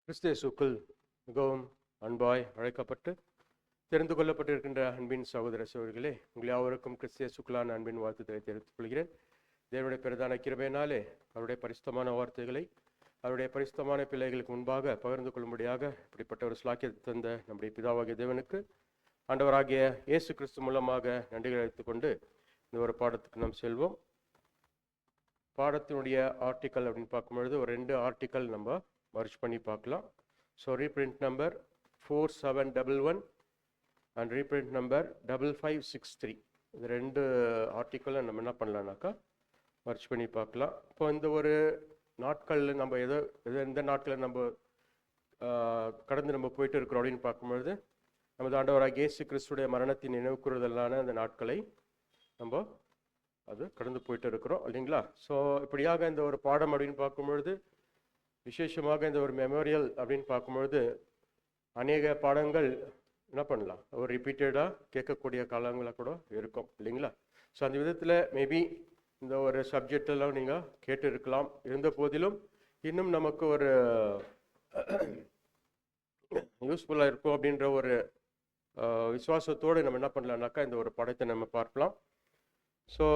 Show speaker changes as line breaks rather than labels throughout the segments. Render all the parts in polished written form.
கிறிஸ்து இயேசுக்குள் மிகவும் அன்பாய் அழைக்கப்பட்டு தெரிந்து கொள்ளப்பட்டிருக்கின்ற அன்பின் சகோதர சகோதரிகளே, உங்கள் யாவருக்கும் கிறிஸ்து இயேசுக்குள்ளான அன்பின் வாழ்த்துக்களை தெரிவித்துக் கொள்கிறேன். தேவனுடைய பிரதான கிருபையினாலே அவருடைய பரிசுத்தமான வார்த்தைகளை அவருடைய பரிசுத்தமான பிள்ளைகளுக்கு முன்பாக பகிர்ந்து கொள்ளும்படியாக இப்படிப்பட்ட ஒரு ஸ்லாக்கியத்தை தந்த நம்முடைய பிதாவாகிய தேவனுக்கு ஆண்டவராகிய இயேசு கிறிஸ்து மூலமாக நன்றிகளை வைத்துக் கொண்டு இந்த ஒரு பாடத்துக்கு நாம் செல்வோம். பாடத்தினுடைய ஆர்டிக்கல் அப்படின்னு பார்க்கும்பொழுது ஒரு 2 ஆர்டிக்கல் நம்ம மர்ஜ் பண்ணி பார்க்கலாம். So reprint number 4711 and reprint number 5563, இந்த 2 ஆர்டிக்கலை நம்ம என்ன பண்ணலான்னாக்கா மர்ஜ் பண்ணி பார்க்கலாம். இப்போ இந்த ஒரு நாட்களில் நம்ம எந்த நாட்களில் நம்ம கடந்து நம்ம போயிட்டு இருக்கிறோம் அப்படின்னு பார்க்கும்பொழுது நமது ஆண்டவராகிய இயேசு கிறிஸ்துடைய மரணத்தின் நினைவு கூறுதலான அந்த நாட்களை நம்ம அது கடந்து போயிட்டு இருக்கிறோம் இல்லைங்களா. ஸோ இப்படியாக இந்த ஒரு பாடம் அப்படின்னு பார்க்கும்பொழுது விசேஷமாக இந்த ஒரு மெமோரியல் அப்படின்னு பார்க்கும்பொழுது அநேக பாடங்கள் என்ன பண்ணலாம், ஒரு ரிப்பீட்டடாக கேட்கக்கூடிய காலங்களாக கூட இருக்கும் இல்லைங்களா. ஸோ அந்த விதத்தில் மேபி இந்த ஒரு சப்ஜெக்டெல்லாம் நீங்கள் கேட்டு இருக்கலாம். இருந்த போதிலும் இன்னும் நமக்கு ஒரு யூஸ்ஃபுல்லாக இருக்கும் அப்படின்ற ஒரு விசுவாசத்தோடு நம்ம என்ன பண்ணலாம்னாக்கா இந்த ஒரு படத்தை நம்ம பார்க்கலாம். ஸோ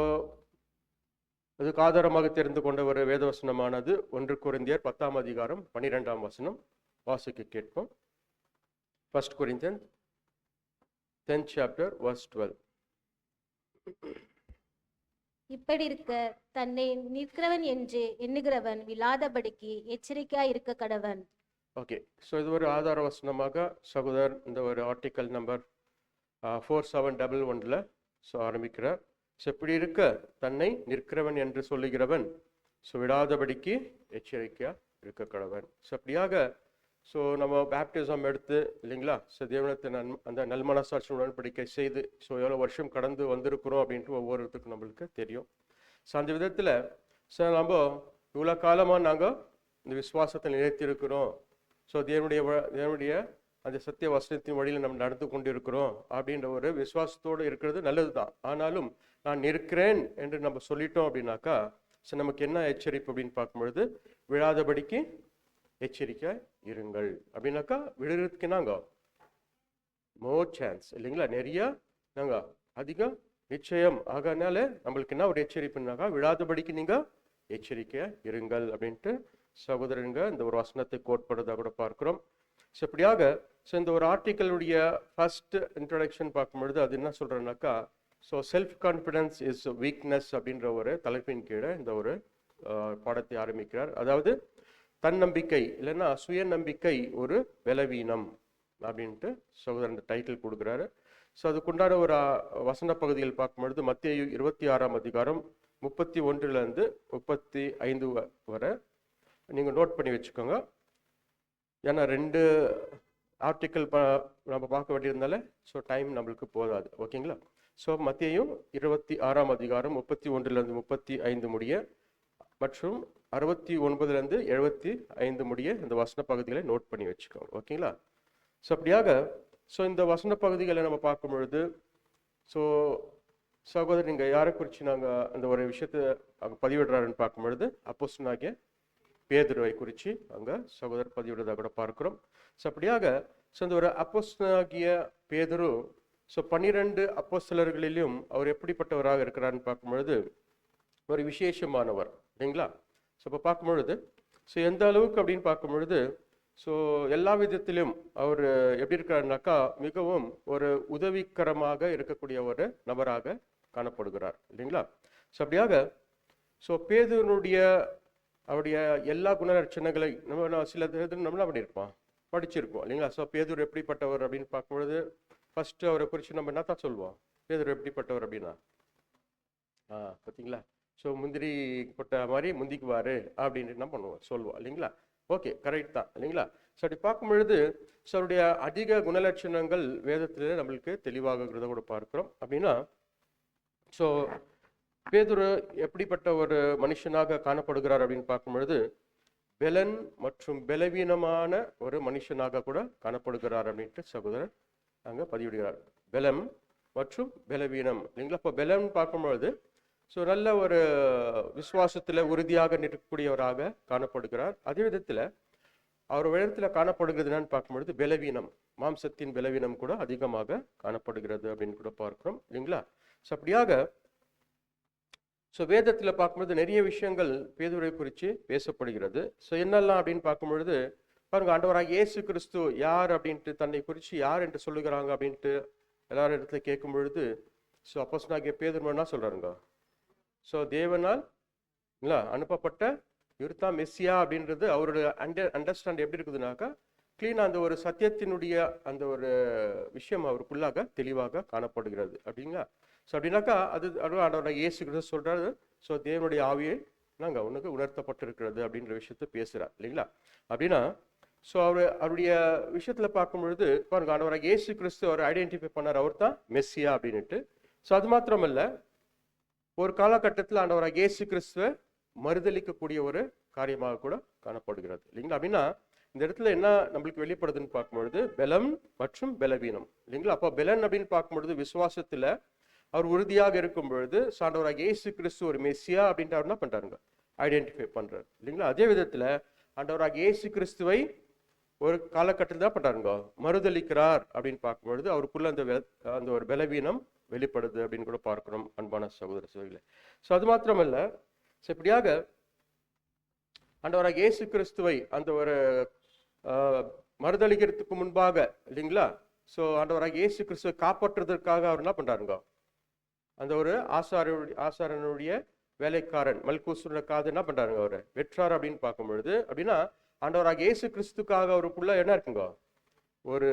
அதுக்கு ஆதாரமாக தெரிந்து கொண்ட ஒரு வேதவசனமானது 1 கொரிந்தியர் 10ஆம் அதிகாரம் 12ஆம் வசனம் வாசிக்க கேட்போம். 1 Corinthians 10th chapter verse 12.
இப்படி இருக்க தன்னை நிற்கிறவன் என்று எண்ணுகிறவன் விழாதபடிக்கு எச்சரிக்கையாய் இருக்க கடவன்.
ஓகே, ஸோ இது ஒரு ஆதார வசனமாக சகோதரர் இந்த ஒரு ஆர்டிக்கல் நம்பர் 4711 ஸோ ஆரம்பிக்கிறார். ஸோ இப்படி இருக்க தன்னை நிற்கிறவன் என்று சொல்லுகிறவன் ஸோ விடாதபடிக்கு எச்சரிக்கையாக இருக்க கடவன். ஸோ அப்படியாக ஸோ நம்ம பேப்டிசம் எடுத்து இல்லைங்களா, ஸோ தேவனத்தை அந்த நல்மனசாட்சி உடன்படிக்கை செய்து ஸோ எவ்வளோ வருஷம் கடந்து வந்திருக்கிறோம் அப்படின்ட்டு ஒவ்வொருத்தருக்கும் நம்மளுக்கு தெரியும். ஸோ அந்த விதத்தில் ஸோ நம்ம இவ்வளோ காலமாக நாங்கள் இந்த விசுவாசத்தை நிலைத்திருக்கிறோம். ஸோ தேவனுடைய அந்த சத்திய வசனத்தின் வழியில் நம்ம நடந்து கொண்டு இருக்கிறோம் அப்படின்ற ஒரு விசுவாசத்தோடு இருக்கிறது நல்லது தான். ஆனாலும் நான் இருக்கிறேன் என்று நம்ம சொல்லிட்டோம் அப்படின்னாக்கா ஸோ நமக்கு என்ன எச்சரிப்பு அப்படின்னு பார்க்கும்பொழுது விழாதபடிக்கு எச்சரிக்கை இருங்கள் அப்படின்னாக்கா விழுறதுக்கு நாங்கள் மோர் சான்ஸ் இல்லைங்களா, நிறைய நாங்கள் அதிகம் நிச்சயம் ஆகனால நம்மளுக்கு என்ன ஒரு எச்சரிப்புனாக்கா விழாதபடிக்கு நீங்கள் எச்சரிக்கையா இருங்கள் அப்படின்ட்டு சகோதரங்க இந்த ஒரு வசனத்தை கோட்படுறதா கூட பார்க்கிறோம். ஸோ இப்படியாக ஸோ இந்த ஒரு ஆர்டிக்கலுடைய ஃபர்ஸ்ட் இன்ட்ரடக்ஷன் பார்க்கும்பொழுது அது என்ன சொல்கிறேன்னாக்கா so self confidence is weakness அப்படின்ற ஒரு தலைப்பின் கீழே இந்த ஒரு பாடத்தை ஆரம்பிக்கிறார். அதாவது தன்னம்பிக்கை இல்லைன்னா சுயநம்பிக்கை ஒரு பலவீனம் அப்படின்ட்டு சகோதரன் இந்த டைட்டில் கொடுக்குறாரு. ஸோ அதுக்குண்டான ஒரு வசன பகுதிகள் பார்க்கும்பொழுது மத்தேயு 26ஆம் அதிகாரம் 31 to 35 வரை நீங்கள் நோட் பண்ணி வச்சுக்கோங்க. ஏன்னா 2 ஆர்டிக்கல் நம்ம பார்க்க வேண்டியிருந்தால ஸோ டைம் நம்மளுக்கு போதாது ஓகேங்களா. ஸோ மத்தேயு 26ஆம் அதிகாரம் 31 to 35 முடிய மற்றும் 69 to 75 முடிய இந்த வசன பகுதிகளை நோட் பண்ணி வச்சுக்கோங்க ஓகேங்களா. ஸோ அப்படியாக ஸோ இந்த வசன பகுதிகளை நம்ம பார்க்கும் பொழுது ஸோ சகோதரர் நீங்கள் யாரை குறித்து நாங்கள் அந்த ஒரு விஷயத்தை அங்கே பதிவிடுறாருன்னு பார்க்கும் பொழுது அப்போஸ்தலனாகிய பேதுருவை குறித்து அங்கே சகோதரர் பதிவிடுறதாக கூட பார்க்கிறோம். ஸோ அப்படியாக ஸோ இந்த ஒரு அப்போஸ்தலனாகிய பேதுரு ஸோ 12 அப்போஸ்தலர்களிலும் அவர் எப்படிப்பட்டவராக இருக்கிறாருன்னு பார்க்கும்பொழுது ஒரு விசேஷமானவர் இல்லைங்களா. ஸோ இப்போ பார்க்கும்பொழுது ஸோ எந்த அளவுக்கு அப்படின்னு பார்க்கும்பொழுது ஸோ எல்லா விதத்திலும் அவர் எப்படி இருக்கிறாருனாக்கா மிகவும் ஒரு உதவிகரமாக இருக்கக்கூடிய ஒரு நபராக காணப்படுகிறார் இல்லைங்களா. ஸோ அப்படியாக ஸோ பேதுருனுடைய அவருடைய எல்லா குணலட்சணங்களை நம்ம சில நம்மளாம் அப்படி இருப்போம் படிச்சிருப்போம் இல்லைங்களா. ஸோ பேதுரு எப்படிப்பட்டவர் அப்படின்னு பார்க்கும்பொழுது ஃபர்ஸ்ட் அவரை குறித்து நம்ம என்ன தான் சொல்லுவோம், பேதுரு எப்படிப்பட்டவர் அப்படின்னா பார்த்தீங்களா ஸோ முந்திரி கொட்ட மாதிரி முந்திக்குவார் அப்படின்னு என்ன பண்ணுவோம் சொல்லுவோம் இல்லைங்களா. ஓகே, கரெக்ட் தான் இல்லைங்களா. ஸோ அப்படி பார்க்கும்பொழுது ஸோ அவருடைய அதிக குணலட்சணங்கள் வேதத்தில் நம்மளுக்கு தெளிவாகிறத கூட பார்க்குறோம். அப்படின்னா ஸோ பேதுரு எப்படிப்பட்ட ஒரு மனுஷனாக காணப்படுகிறார் அப்படின்னு பார்க்கும்பொழுது பெலன் மற்றும் பலவீனமான ஒரு மனுஷனாக கூட காணப்படுகிறார் அப்படின்ட்டு சகோதரர் அங்கே பதிவிடுகிறார். பலம் மற்றும் பலவீனம் இல்லைங்களா. இப்போ பலம் பார்க்கும்பொழுது ஸோ நல்ல ஒரு விசுவாசத்தில் உறுதியாக நிற்கக்கூடியவராக காணப்படுகிறார். அதே விதத்தில் அவர் இடத்துல காணப்படுகிறது என்னன்னு பார்க்கும்பொழுது பலவீனம், மாம்சத்தின் பலவீனம் கூட அதிகமாக காணப்படுகிறது அப்படின்னு கூட பார்க்கிறோம் இல்லைங்களா. ஸோ அப்படியாக வேதத்தில் பார்க்கும்பொழுது நிறைய விஷயங்கள் பேதுருவை குறித்து பேசப்படுகிறது. ஸோ என்னெல்லாம் அப்படின்னு பார்க்கும்பொழுது பாருங்க, ஆண்டவராக இயேசு கிறிஸ்து யார் அப்படின்ட்டு, தன்னை குறித்து யார் என்று சொல்லுகிறாங்க அப்படின்ட்டு எல்லாரும் இடத்துல கேட்கும் பொழுது அப்போஸ்தலனாகிய பேதுரு என்ன சொல்றாருங்க, தேவனால் அனுப்பப்பட்ட இவர்தான் மெஸ்ஸியா அப்படின்றது அவருடைய அண்டர்ஸ்டாண்ட் எப்படி இருக்குதுனாக்கா கிளீனா அந்த ஒரு சத்தியத்தினுடைய அந்த ஒரு விஷயம் அவருக்குள்ளாக தெளிவாக காணப்படுகிறது அப்படிங்களா. அப்படின்னாக்கா அது ஆண்டவராக இயேசு கிறிஸ்து சொல்றாரு, தேவனுடைய ஆவியை உனக்கு உணர்த்தப்பட்டிருக்கிறது அப்படின்ற விஷயத்த பேசுறார் இல்லைங்களா. அப்படின்னா அவருடைய விஷயத்துல பார்க்கும் பொழுது பாருங்க, ஆண்டவராக இயேசு கிறிஸ்து அவர் ஐடென்டிஃபை பண்ணார், அவர் தான் மெஸ்ஸியா அப்படின்னுட்டு. அது மாத்திரமல்ல, ஒரு காலகட்டத்தில் ஆண்டவராக இயேசு கிறிஸ்துவ மறுதளிக்கக்கூடிய ஒரு காரியமாக கூட காணப்படுகிறது இல்லைங்களா. அப்படின்னா இந்த இடத்துல என்ன நம்மளுக்கு வெளிப்படுதுன்னு பார்க்கும்பொழுது பலம் மற்றும் பலவீனம் இல்லைங்களா. அப்போ பலன் அப்படின்னு பார்க்கும்பொழுது விசுவாசத்துல அவர் உறுதியாக இருக்கும் பொழுது ஆண்டவராக இயேசு கிறிஸ்து ஒரு மெஸ்ஸியா அப்படின்ட்டு அவர் என்ன பண்றாருங்க, ஐடென்டிஃபை பண்றாரு இல்லைங்களா. அதே விதத்துல ஆண்டவராக இயேசு கிறிஸ்துவை ஒரு காலகட்டத்தில் தான் பண்றாருங்க, மறுதளிக்கிறார் அப்படின்னு பார்க்கும்பொழுது அவருக்குள்ள அந்த ஒரு பலவீனம் வெளிப்படுது அப்படின்னு கூட பார்க்கிறோம் அன்பான சகோதர சகோதரிகளே. அது மாத்திரமல்ல, இப்படியாக ஆண்டவராக இயேசு கிறிஸ்துவை அந்த ஒரு மறுதளிக்கிறதுக்கு முன்பாக இல்லைங்களா, ஆண்டவராக இயேசு கிறிஸ்துவை காப்பாற்றுவதற்காக அவர் என்ன பண்றாருங்க, அந்த ஒரு ஆசாரனுடைய வேலைக்காரன் மல்கூசுடைய காது என்ன பண்றாருங்க, அவரு வெற்றார் அப்படின்னு பார்க்கும் பொழுது அப்படின்னா ஆண்டவராக இயேசு கிறிஸ்துக்காக அவருக்குள்ள என்ன இருக்குங்க, ஒரு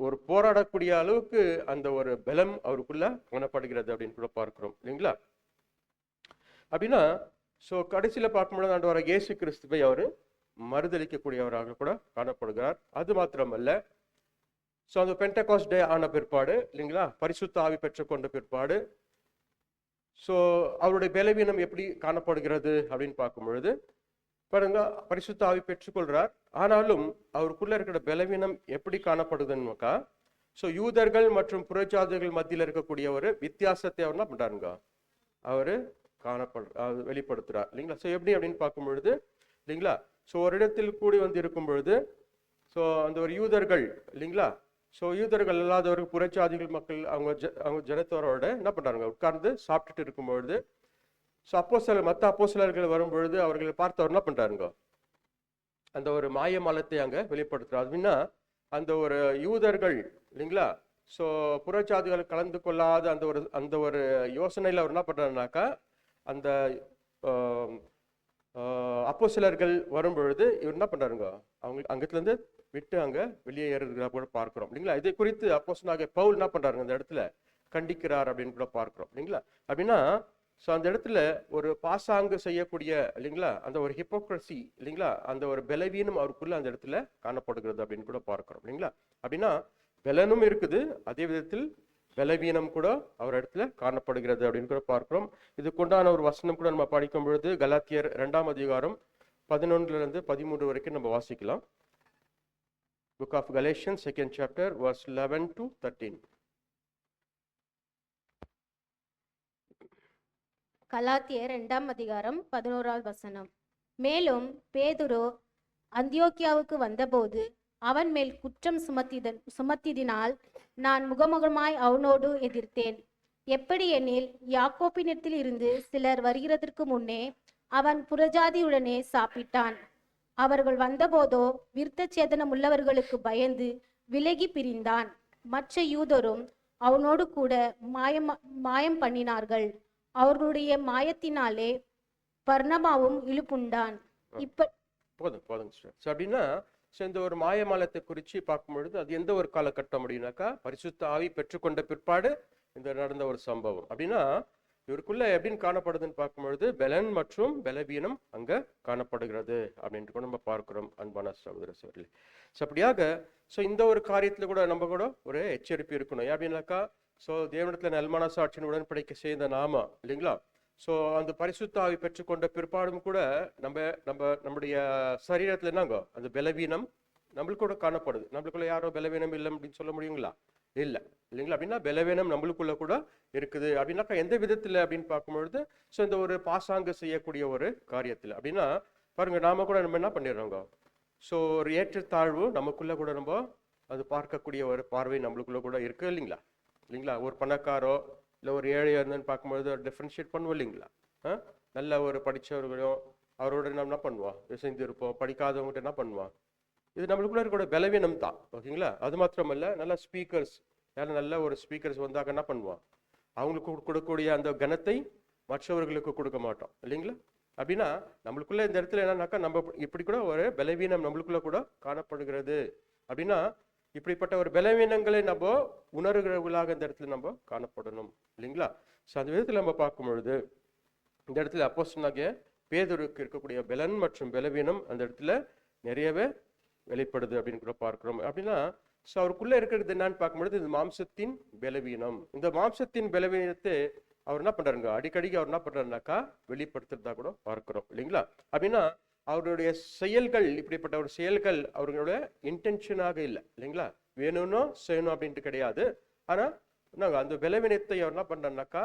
ஒரு போராடக்கூடிய அளவுக்கு அந்த ஒரு பலம் அவருக்குள்ள காணப்படுகிறது அப்படின்னு கூட பார்க்கிறோம் இல்லைங்களா. அப்படின்னா கடைசியில பார்க்கும்போது ஆண்டவராக இயேசு கிறிஸ்துவை அவரு மறுதளிக்கக்கூடியவராக கூட காணப்படுகிறார். அது மாத்திரமல்ல, அந்த பெண்டகாஸ்ட் டே ஆன பிற்பாடு இல்லைங்களா, பரிசுத்த ஆவி பெற்றுக்கொண்ட பிற்பாடு அவருடைய பலவீனம் எப்படி காணப்படுகிறது அப்படின்னு பார்க்கும் பொழுது பாருங்க, பரிசுத்த ஆவி பெற்றுக்கொள்றார். ஆனாலும் அவருக்குள்ள இருக்கிற பலவீனம் எப்படி காணப்படுதுன்னாக்கா யூதர்கள் மற்றும் புறஜாதிகள் மத்தியில் இருக்கக்கூடிய ஒரு வித்தியாசத்தை அவர் என்ன பண்றாருங்க, அவரு வெளிப்படுத்துறார் இல்லைங்களா. எப்படி அப்படின்னு பார்க்கும் பொழுது இல்லைங்களா, ஒரு இடத்தில் கூடி வந்து இருக்கும் பொழுது அந்த ஒரு யூதர்கள் இல்லைங்களா, யூதர்கள் அல்லாதவர்கள் புறஜாதிகள் மக்கள் அவங்க ஜனத்தோரோட என்ன பண்றாங்க, உட்கார்ந்து சாப்பிட்டுட்டு இருக்கும் பொழுது மற்ற அப்போஸ்தலர்கள் வரும் பொழுது அவர்களை பார்த்தவர் என்ன பண்றாருங்க, அந்த ஒரு மாயமாலத்தை அங்க வெளிப்படுத்துறாரு. அப்படின்னா அந்த ஒரு யூதர்கள் இல்லைங்களா, புறஜாதிகள் கலந்து கொள்ளாத அந்த ஒரு யோசனையில அவர் என்ன பண்றாருனாக்கா, அந்த அப்போஸ்தலர்கள் வரும் பொழுது இவர் என்ன பண்றாருங்க, அவங்க அங்கத்துல இருந்து விட்டு அங்க வெளியே ஏறுறதா கூட பார்க்கிறோம் இல்லைங்களா. இதை குறித்து அப்போஸ்தலனாகிய பவுல் என்ன பண்றாருங்க, அந்த இடத்துல கண்டிக்கிறார் அப்படின்னு கூட பார்க்கிறோம் இல்லைங்களா. அப்படின்னா அந்த இடத்துல ஒரு பாசாங்கு செய்யக்கூடிய இல்லைங்களா, அந்த ஒரு ஹிப்போக்ரசி இல்லைங்களா, அந்த ஒரு பலவீனம் அவருக்குள்ள அந்த இடத்துல காணப்படுகிறது அப்படின்னு கூட பார்க்கிறோம் இல்லைங்களா. அப்படின்னா பலனும் இருக்குது, அதே விதத்தில் பலவீனம் கூட அவர் இடத்துல காணப்படுகிறது அப்படின்னு கூட பார்க்கிறோம். இதுக்குண்டான ஒரு வசனம் கூட நம்ம படிக்கும் பொழுது கலாத்தியர் 2ஆம் அதிகாரம் 11-13 வரைக்கும் நம்ம வாசிக்கலாம். Book of Galatians 2nd chapter verse 11 to 13.
கலாத்தியர் 2ஆம் அதிகாரம் 11வது வசனம். மேலும் பேதுரு அந்தியோக்கியாவுக்கு வந்தபோது அவன் மேல் குற்றம் சுமத்தினால் நான் முகமுகமாய் அவனோடு எதிர்த்தேன். எப்படி எனில், யாக்கோப்பினிடத்தில் இருந்து சிலர் வருகிறதற்கு முன்னே அவன் புறஜாதியுடனே சாப்பிட்டான். அவர்கள் வந்தபோதோ விருத்த சேதனம் உள்ளவர்களுக்கு பயந்து விலகி பிரிந்தான். மற்ற யூதரும் அவனோடு கூட மாயம் பண்ணினார்கள். அவர்களுடைய மாயத்தினாலே பர்னபாவும் இழுப்புண்டான்.
அப்படின்னா இந்த ஒரு மாயமாலத்தை குறித்து பார்க்கும் பொழுது அது எந்த ஒரு காலகட்டம் அப்படின்னாக்கா, பரிசுத்த ஆவி பெற்றுக்கொண்ட பிற்பாடு இந்த நடந்த ஒரு சம்பவம். அப்படின்னா இவருக்குள்ள எப்படின்னு காணப்படுதுன்னு பார்க்கும்பொழுது பலன் மற்றும் பலவீனம் அங்க காணப்படுகிறது அப்படின்ட்டு நம்ம பார்க்கிறோம் அன்பான சகோதர சகோதரிகளே. அப்படியாக இந்த ஒரு காரியத்துல கூட நம்ம கூட ஒரு எச்சரிப்பு இருக்கணும். அப்படின்னாக்கா தேவனிடத்துல நல்மான சாட்சியின் உடன்படிக்கை செய்த நாம இல்லைங்களா, அந்த பரிசுத்த ஆவி பெற்றுக்கொண்ட பிற்பாடும் கூட நம்முடைய சரீரத்துல என்னங்க அந்த பலவீனம் நம்மளுக்கு கூட காணப்படுது. நம்மளுக்குள்ள யாரோ பலவீனம் இல்லை அப்படின்னு சொல்ல முடியுங்களா? இல்லை இல்லைங்களா. அப்படின்னா பலவீனம் நம்மளுக்குள்ள கூட இருக்குது. அப்படின்னாக்கா எந்த விதத்துல அப்படின்னு பார்க்கும்பொழுது இந்த ஒரு பாசாங்க செய்யக்கூடிய ஒரு காரியத்துல அப்படின்னா பாருங்க, நாம கூட நம்ம என்ன பண்ணிடுறோங்க, ஸோ ஒரு ஏற்றத்தாழ்வு நமக்குள்ள கூட நம்ம அது பார்க்கக்கூடிய ஒரு பார்வை நம்மளுக்குள்ள கூட இருக்கு இல்லைங்களா? இல்லைங்களா? ஒரு பணக்காரோ இல்லை ஒரு ஏழையோ இருந்துன்னு பார்க்கும்பொழுது டிஃப்ரென்ஷியேட் பண்ணுவோம் இல்லைங்களா? நல்ல ஒரு படித்தவர்களும் அவரோட நம்ம என்ன பண்ணுவோம், சேர்ந்து இருப்போம். படிக்காதவங்ககிட்ட என்ன பண்ணுவோம், இது நம்மளுக்குள்ள இருக்கிற பலவீனம் தான். ஓகேங்களா? அது மாத்திரமல்ல, நல்ல ஸ்பீக்கர்ஸ், யாரும் நல்ல ஒரு ஸ்பீக்கர்ஸ் வந்தாக்க என்ன பண்ணுவோம், அவங்களுக்கு கொடுக்கக்கூடிய அந்த கனத்தை மற்றவர்களுக்கு கொடுக்க மாட்டோம் இல்லைங்களா? அப்படின்னா நம்மளுக்குள்ள இந்த இடத்துல என்னன்னாக்கா நம்ம இப்படி கூட ஒரு பலவீனம் நம்மளுக்குள்ள கூட காணப்படுகிறது. அப்படின்னா இப்படிப்பட்ட ஒரு பலவீனங்களை நம்ம உணர்கிறவர்களாக இந்த இடத்துல நம்ம காணப்படணும் இல்லைங்களா? ஸோ அந்த விதத்தில் நம்ம பார்க்கும் பொழுது இந்த இடத்துல அப்போஸ்தலனாகிய பேதுருக்கு இருக்கக்கூடிய பலன் மற்றும் பலவீனம் அந்த இடத்துல நிறையவே வெளிப்படுது அப்படின்னு கூட பார்க்கிறோம். அப்படின்னா ஸோ அவருக்குள்ள இருக்கிறது என்னன்னு பார்க்கும்பொழுது இது மாம்சத்தின் பலவீனம். இந்த மாம்சத்தின் பலவீனத்தை அவர் என்ன பண்றாருங்க, அடிக்கடி அவர் என்ன பண்றாருனாக்கா வெளிப்படுத்துறதா கூட பார்க்கிறோம் இல்லைங்களா? அப்படின்னா அவருடைய செயல்கள், இப்படிப்பட்ட ஒரு செயல்கள் அவர்களுடைய இன்டென்ஷனாக இல்லை இல்லைங்களா? வேணும்னோ செய்யணும் அப்படின்ட்டு கிடையாது. ஆனா நாங்கள் அந்த பலவீனத்தை அவர் என்ன பண்றாருனாக்கா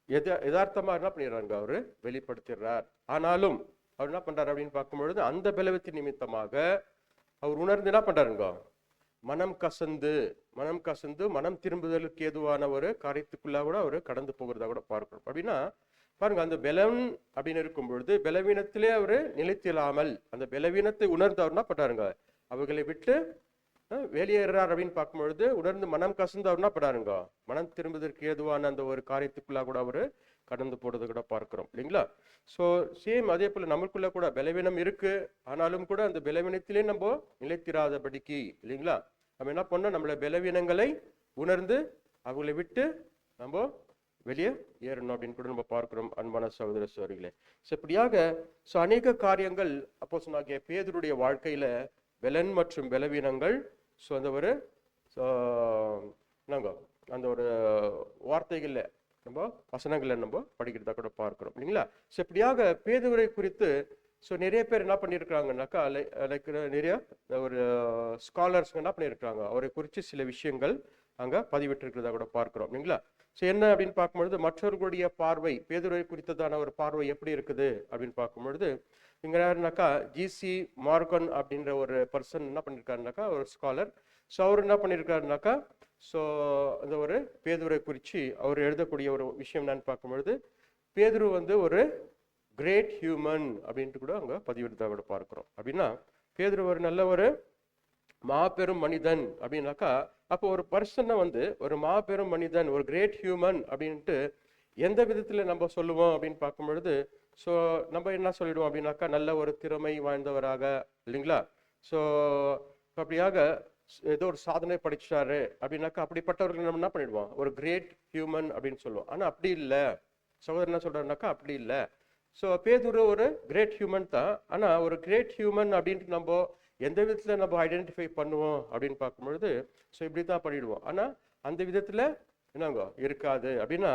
யதார்த்தமா என்ன பண்ணிடுறாங்க, அவரு வெளிப்படுத்திடுறார். ஆனாலும் அவர் என்ன பண்றாரு அப்படின்னு பார்க்கும்பொழுது அந்த பலவீனத்தின் நிமித்தமாக அவர் உணர்ந்து என்ன பண்றாருங்க, மனம் கசந்து மனம் திரும்புதலுக்கு ஏதுவான ஒரு காரியத்துக்குள்ளா கூட அவர் கடந்து போகிறதா கூட பார்க்கிறோம். அப்படின்னா பாருங்க, அந்த பலன் அப்படின்னு இருக்கும் பொழுது பலவீனத்திலே அவரு நிலைத்தில்லாமல் அந்த பலவீனத்தை உணர்ந்து அவர் என்ன பண்றாருங்க, அவர்களை விட்டு வெளியேறார் அப்படின்னு பார்க்கும்பொழுது உணர்ந்து மனம் கசந்து அவர் என்ன பண்றாருங்க, மனம் திரும்புவதற்கு ஏதுவான அந்த ஒரு காரியத்துக்குள்ளா கூட அவரு கடந்து போறது கூட பார்க்கிறோம் இல்லைங்களா? ஸோ சேம் அதே போல நமக்குள்ள கூட பலவீனம் இருக்கு. ஆனாலும் கூட அந்த பலவீனத்திலே நம்ம நிலைத்திராதபடிக்கு இல்லைங்களா, நம்ம என்ன பண்ணோம், நம்மள பலவீனங்களை உணர்ந்து அவங்களை விட்டு நம்ம வெளியே ஏறணும் அப்படின்னு கூட நம்ம பார்க்கிறோம் அன்பான சகோதர சகோதரிகளே. ஸோ இப்படியாக அநேக காரியங்கள் அப்போஸ்தலனாகிய பேதுருடைய வாழ்க்கையில பலன் மற்றும் பலவீனங்கள் அந்த ஒரு அந்த ஒரு வார்த்தைகள்ல நம்ம வசனங்களை நம்ம படிக்கிறதா கூட பார்க்கிறோம் இல்லைங்களா? ஸோ இப்படியாக பேதுருவை குறித்து நிறைய பேர் என்ன பண்ணியிருக்கிறாங்கன்னாக்கா லைக் நிறைய ஒரு ஸ்காலர்ஸ் என்ன பண்ணியிருக்கிறாங்க, அவரை குறித்து சில விஷயங்கள் அங்கே பதிவிட்டிருக்கிறதா கூட பார்க்கிறோம் இல்லைங்களா? ஸோ என்ன அப்படின்னு பார்க்கும்பொழுது மற்றவர்களுடைய பார்வை பேதுருவை குறித்ததான ஒரு பார்வை எப்படி இருக்குது அப்படின்னு பார்க்கும்பொழுது இங்கே யாருனாக்கா ஜிசி மார்கன் அப்படின்ற ஒரு பர்சன் என்ன பண்ணியிருக்காருனாக்கா ஒரு ஸ்காலர். ஸோ அவர் என்ன பண்ணியிருக்காருனாக்கா அந்த ஒரு பேதுருவை குறித்து அவர் எழுதக்கூடிய ஒரு விஷயம் என்னன்னு பார்க்கும்பொழுது பேதுரு ஒரு கிரேட் ஹியூமன் அப்படின்ட்டு கூட அங்கே பதிவிடுறதா கூட பார்க்கிறோம். அப்படின்னா பேதுரு ஒரு நல்ல ஒரு மாபெரும் மனிதன் அப்படின்னாக்கா அப்போ ஒரு பர்சனை ஒரு மாபெரும் மனிதன், ஒரு கிரேட் ஹியூமன் அப்படின்ட்டு எந்த விதத்தில் நம்ம சொல்லுவோம் அப்படின்னு பார்க்கும் பொழுது நம்ம என்ன சொல்லிடுவோம் அப்படின்னாக்கா நல்ல ஒரு திறமை வாய்ந்தவராக இல்லைங்களா? அப்படியாக ஏதோ ஒரு சாதனை படிச்சாரு அப்படின்னாக்கா அப்படிப்பட்டவர்கள் நம்ம என்ன பண்ணிடுவோம், ஒரு கிரேட் ஹியூமன் அப்படின்னு சொல்லுவோம். ஆனால் அப்படி இல்லை, சகோதரர் என்ன சொல்றாருனாக்கா அப்படி இல்லை. பேதுரு ஒரு கிரேட் ஹியூமன் தான். ஆனால் ஒரு கிரேட் ஹியூமன் அப்படின்ட்டு நம்ம எந்த விதத்தில் நம்ம ஐடென்டிஃபை பண்ணுவோம் அப்படின்னு பார்க்கும்பொழுது இப்படி தான் பண்ணிடுவோம். ஆனால் அந்த விதத்தில் என்னங்க இருக்காது. அப்படின்னா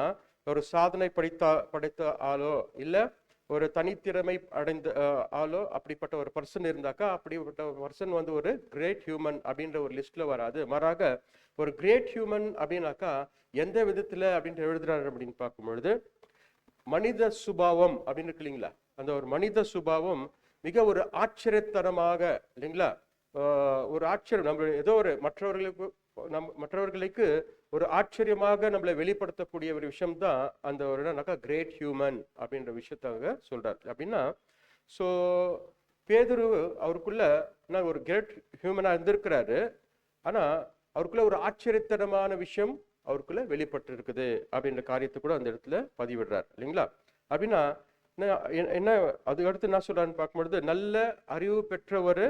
ஒரு சாதனை படைத்த ஆளோ இல்லை ஒரு தனித்திறமை அடைந்த ஆளோ அப்படிப்பட்ட ஒரு பர்சன் இருந்தாக்கா அப்படிப்பட்ட பர்சன் ஒரு கிரேட் ஹியூமன் அப்படின்ற ஒரு லிஸ்ட்ல வராது. மாறாக ஒரு கிரேட் ஹியூமன் அப்படின்னாக்கா எந்த விதத்தில் அப்படின்ட்டு எழுதுறாரு அப்படின்னு பார்க்கும்பொழுது மனித சுபாவம் அப்படின்னு இருக்கு இல்லைங்களா, அந்த ஒரு மனித சுபாவம் மிக ஒரு ஆச்சரியத்தனமாக இல்லைங்களா, ஒரு ஆச்சரியம் நம்ம ஏதோ ஒரு மற்றவர்களுக்கு ஒரு ஆச்சரியமாக நம்மளை வெளிப்படுத்தக்கூடிய ஒரு விஷயம் தான் அந்த ஒரு கிரேட் ஹியூமன் அப்படின்ற விஷயத்தாக சொல்றாரு. அப்படின்னா பேதுரு அவருக்குள்ள ஒரு கிரேட் ஹியூமனா இருந்திருக்கிறாரு. ஆனா அவருக்குள்ள ஒரு ஆச்சரியத்தனமான விஷயம் அவருக்குள்ள வெளிப்பட்டு இருக்குது அப்படின்ற காரியத்தை கூட அந்த இடத்துல பதிவிடுறார் இல்லைங்களா? அப்படின்னா என்ன அதுக்கு அடுத்து என்ன சொல்றாருன்னு பார்க்கும்பொழுது நல்ல அறிவு பெற்ற ஒரு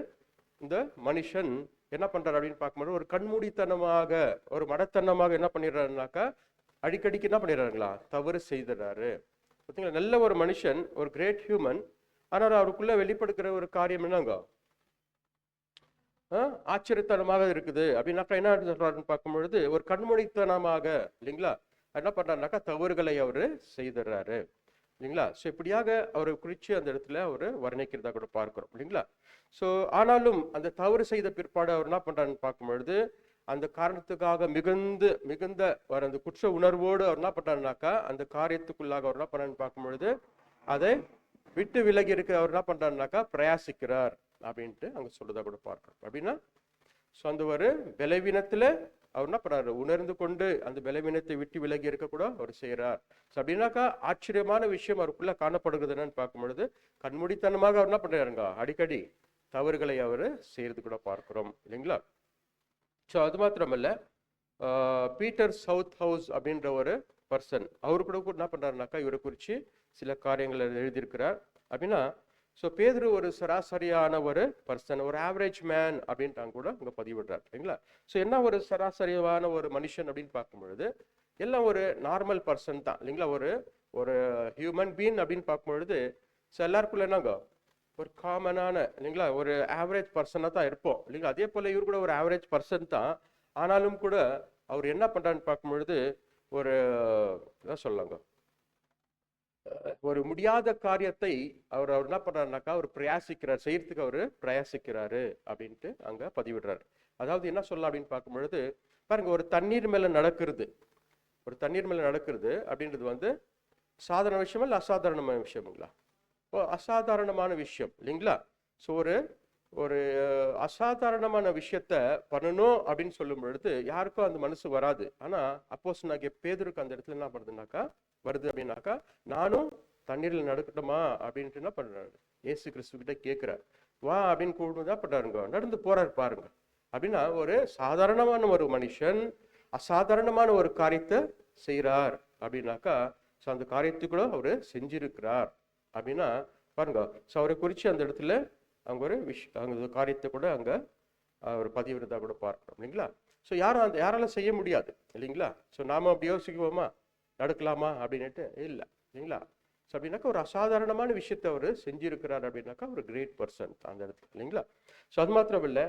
இந்த மனுஷன் என்ன பண்றாரு அப்படின்னு பார்க்கும்போது ஒரு கண்மூடித்தனமாக ஒரு மடத்தனமாக என்ன பண்ணிடுறாருனாக்கா அடிக்கடிக்கு என்ன பண்ணிடுறாருங்களா தவறு செய்துறாரு. பார்த்தீங்களா, நல்ல ஒரு மனுஷன் ஒரு கிரேட் ஹியூமன். ஆனால் அவருக்குள்ள வெளிப்படுத்துகிற ஒரு காரியம் என்னங்க ஆச்சரியத்தனமாக இருக்குது அப்படின்னாக்கா என்ன சொல்றாருன்னு பார்க்கும்பொழுது ஒரு கண்மூடித்தனமாக இல்லைங்களா என்ன பண்றாருனாக்கா தவறுகளை அவரு செய்துறாரு இல்லைங்களா? இப்படியாக அவரை குறித்து அந்த இடத்துல அவர் வர்ணிக்கிறதா கூட பார்க்கிறோம் இல்லைங்களா? ஆனாலும் அந்த தவறு செய்த பிற்பாடு அவர் என்ன பண்றாருன்னு பார்க்கும்பொழுது அந்த காரணத்துக்காக மிகுந்த வர அந்த குற்ற உணர்வோடு அவர் என்ன பண்றாருனாக்கா அந்த காரியத்துக்குள்ளாக அவர் என்ன பண்றாருன்னு பார்க்கும்பொழுது அதை விட்டு விலகி இருக்க அவர் என்ன பண்றாருனாக்கா பிரயாசிக்கிறார் அப்படின்ட்டு அங்க சொல்றதா கூட பார்க்கிறோம். அப்படின்னா ஸோ அந்த ஒரு பலவீனத்துல அவர் என்ன பண்றாரு, உணர்ந்து கொண்டு அந்த பலவீனத்தை விட்டு விலகி இருக்க கூட அவர் செய்யறார். ஸோ அப்படின்னாக்கா ஆச்சரியமான விஷயம் அவருக்குள்ள காணப்படுகிறது என்னன்னு பார்க்கும் பொழுது, கண்மூடித்தனமாக அவர் என்ன பண்றாருங்க, அடிக்கடி தவறுகளை அவர் செய்யறது கூட பார்க்கிறோம் இல்லைங்களா. ஸோ அது மாத்திரமல்ல, பீட்டர் சவுத் ஹவுஸ் அப்படின்ற ஒரு பர்சன், அவரு கூட என்ன பண்றாருனாக்கா இவரை குறித்து சில காரியங்களை எழுதியிருக்கிறார். அப்படின்னா ஸோ பேதுரு ஒரு சராசரியான ஒரு பர்சன், ஒரு ஆவரேஜ் மேன் அப்படின்ட்டாங்க கூட இங்கே பதிவிடுறார் இல்லைங்களா. ஸோ என்ன ஒரு சராசரியான ஒரு மனுஷன் அப்படின்னு பார்க்கும் பொழுது எல்லாம் ஒரு நார்மல் பர்சன் தான் இல்லைங்களா. ஒரு ஒரு ஹியூமன் பீன் அப்படின்னு பார்க்கும் பொழுது ஸோ எல்லாருக்குள்ள என்னங்க ஒரு காமனான இல்லைங்களா ஒரு ஆவரேஜ் பர்சனாக தான் இருப்போம் இல்லைங்களா. அதே போல் இவர் கூட ஒரு ஆவரேஜ் பர்சன் தான். ஆனாலும் கூட அவர் என்ன பண்ணுறான்னு பார்க்கும் பொழுது ஒரு என்ன சொல்லலாங்க, ஒரு முடியாத காரியத்தை அவர் என்ன பண்றாருனாக்கா அவர் பிரயாசிக்கிறார், செய்யறதுக்கு அவர் பிரயாசிக்கிறாரு அப்படின்ட்டு அங்க பதிவிடுறாரு. அதாவது என்ன சொல்லலாம் அப்படின்னு பார்க்கும் பொழுது பாருங்க, ஒரு தண்ணீர் மேல நடக்கிறது, ஒரு தண்ணீர் மேல நடக்கிறது அப்படின்றது சாதாரண விஷயமா இல்லை அசாதாரணமான விஷயமுங்களா? அசாதாரணமான விஷயம் இல்லைங்களா. ஸோ ஒரு ஒரு அசாதாரணமான விஷயத்த பண்ணணும் அப்படின்னு சொல்லும் பொழுது யாருக்கும் அந்த மனசு வராது. ஆனா அப்போஸ்தலனாகிய பேதுருக்கு அந்த இடத்துல என்ன பண்ணுதுனாக்கா வருது அப்படின்னாக்கா, நானும் தண்ணீரில் நடக்கட்டுமா அப்படின்ட்டு என்ன பண்றாரு, இயேசு கிறிஸ்து கிட்ட கேட்கிறார். வா அப்படின்னு கூப்பிட்டு தான் பண்றாருங்க, நடந்து போறாரு பாருங்க. அப்படின்னா ஒரு சாதாரணமான ஒரு மனுஷன் அசாதாரணமான ஒரு காரியத்தை செய்யறார் அப்படின்னாக்கா, ஸோ அந்த காரியத்துக்குள்ள அவரு செஞ்சிருக்கிறார் அப்படின்னா பாருங்க. ஸோ அவரை குறித்து அந்த இடத்துல அங்க ஒரு அங்க காரியத்தை கூட அங்க ஒரு பதிவிருந்தா கூட பார்க்கிறோம் இல்லைங்களா. ஸோ யாரால செய்ய முடியாது இல்லைங்களா. ஸோ நாம அப்படி யோசிக்குவோமா, நடக்கலாமா அப்படின்னுட்டு இல்லை இல்லைங்களா. ஸோ அப்படின்னாக்கா ஒரு அசாதாரணமான விஷயத்தை அவர் செஞ்சிருக்கிறார் அப்படின்னாக்கா ஒரு கிரேட் பர்சன் அந்த இடத்துல இல்லைங்களா. ஸோ அது மாத்திரம் இல்லை,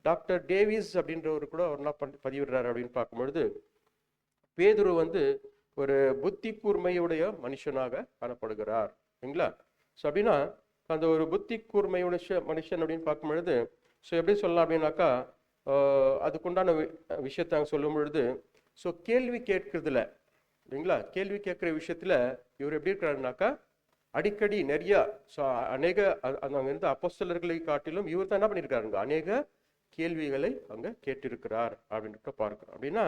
டாக்டர் டேவிஸ் அப்படின்றவர் கூட அவர் என்ன பதிவிடுறாரு அப்படின்னு பார்க்கும்பொழுது, பேதுரு ஒரு புத்தி கூர்மையுடைய மனுஷனாக காணப்படுகிறார் இல்லைங்களா. ஸோ அப்படின்னா அந்த ஒரு புத்தி கூர்மையுடைய மனுஷன் அப்படின்னு பார்க்கும் பொழுது ஸோ எப்படி சொல்லலாம் அப்படின்னாக்கா, அதுக்குண்டான விஷயத்த சொல்லும் பொழுது ஸோ கேள்வி கேட்கறதுல இல்லைங்களா, கேள்வி கேட்குற விஷயத்துல இவர் எப்படி இருக்கிறாருனாக்கா அடிக்கடி நிறைய ஸோ அநேக அங்கே அப்போஸ்தலர்களை காட்டிலும் இவர் தான் என்ன பண்ணியிருக்காருங்க, அநேக கேள்விகளை அங்கே கேட்டிருக்கிறார் அப்படின்ட்டு பார்க்கிறோம். அப்படின்னா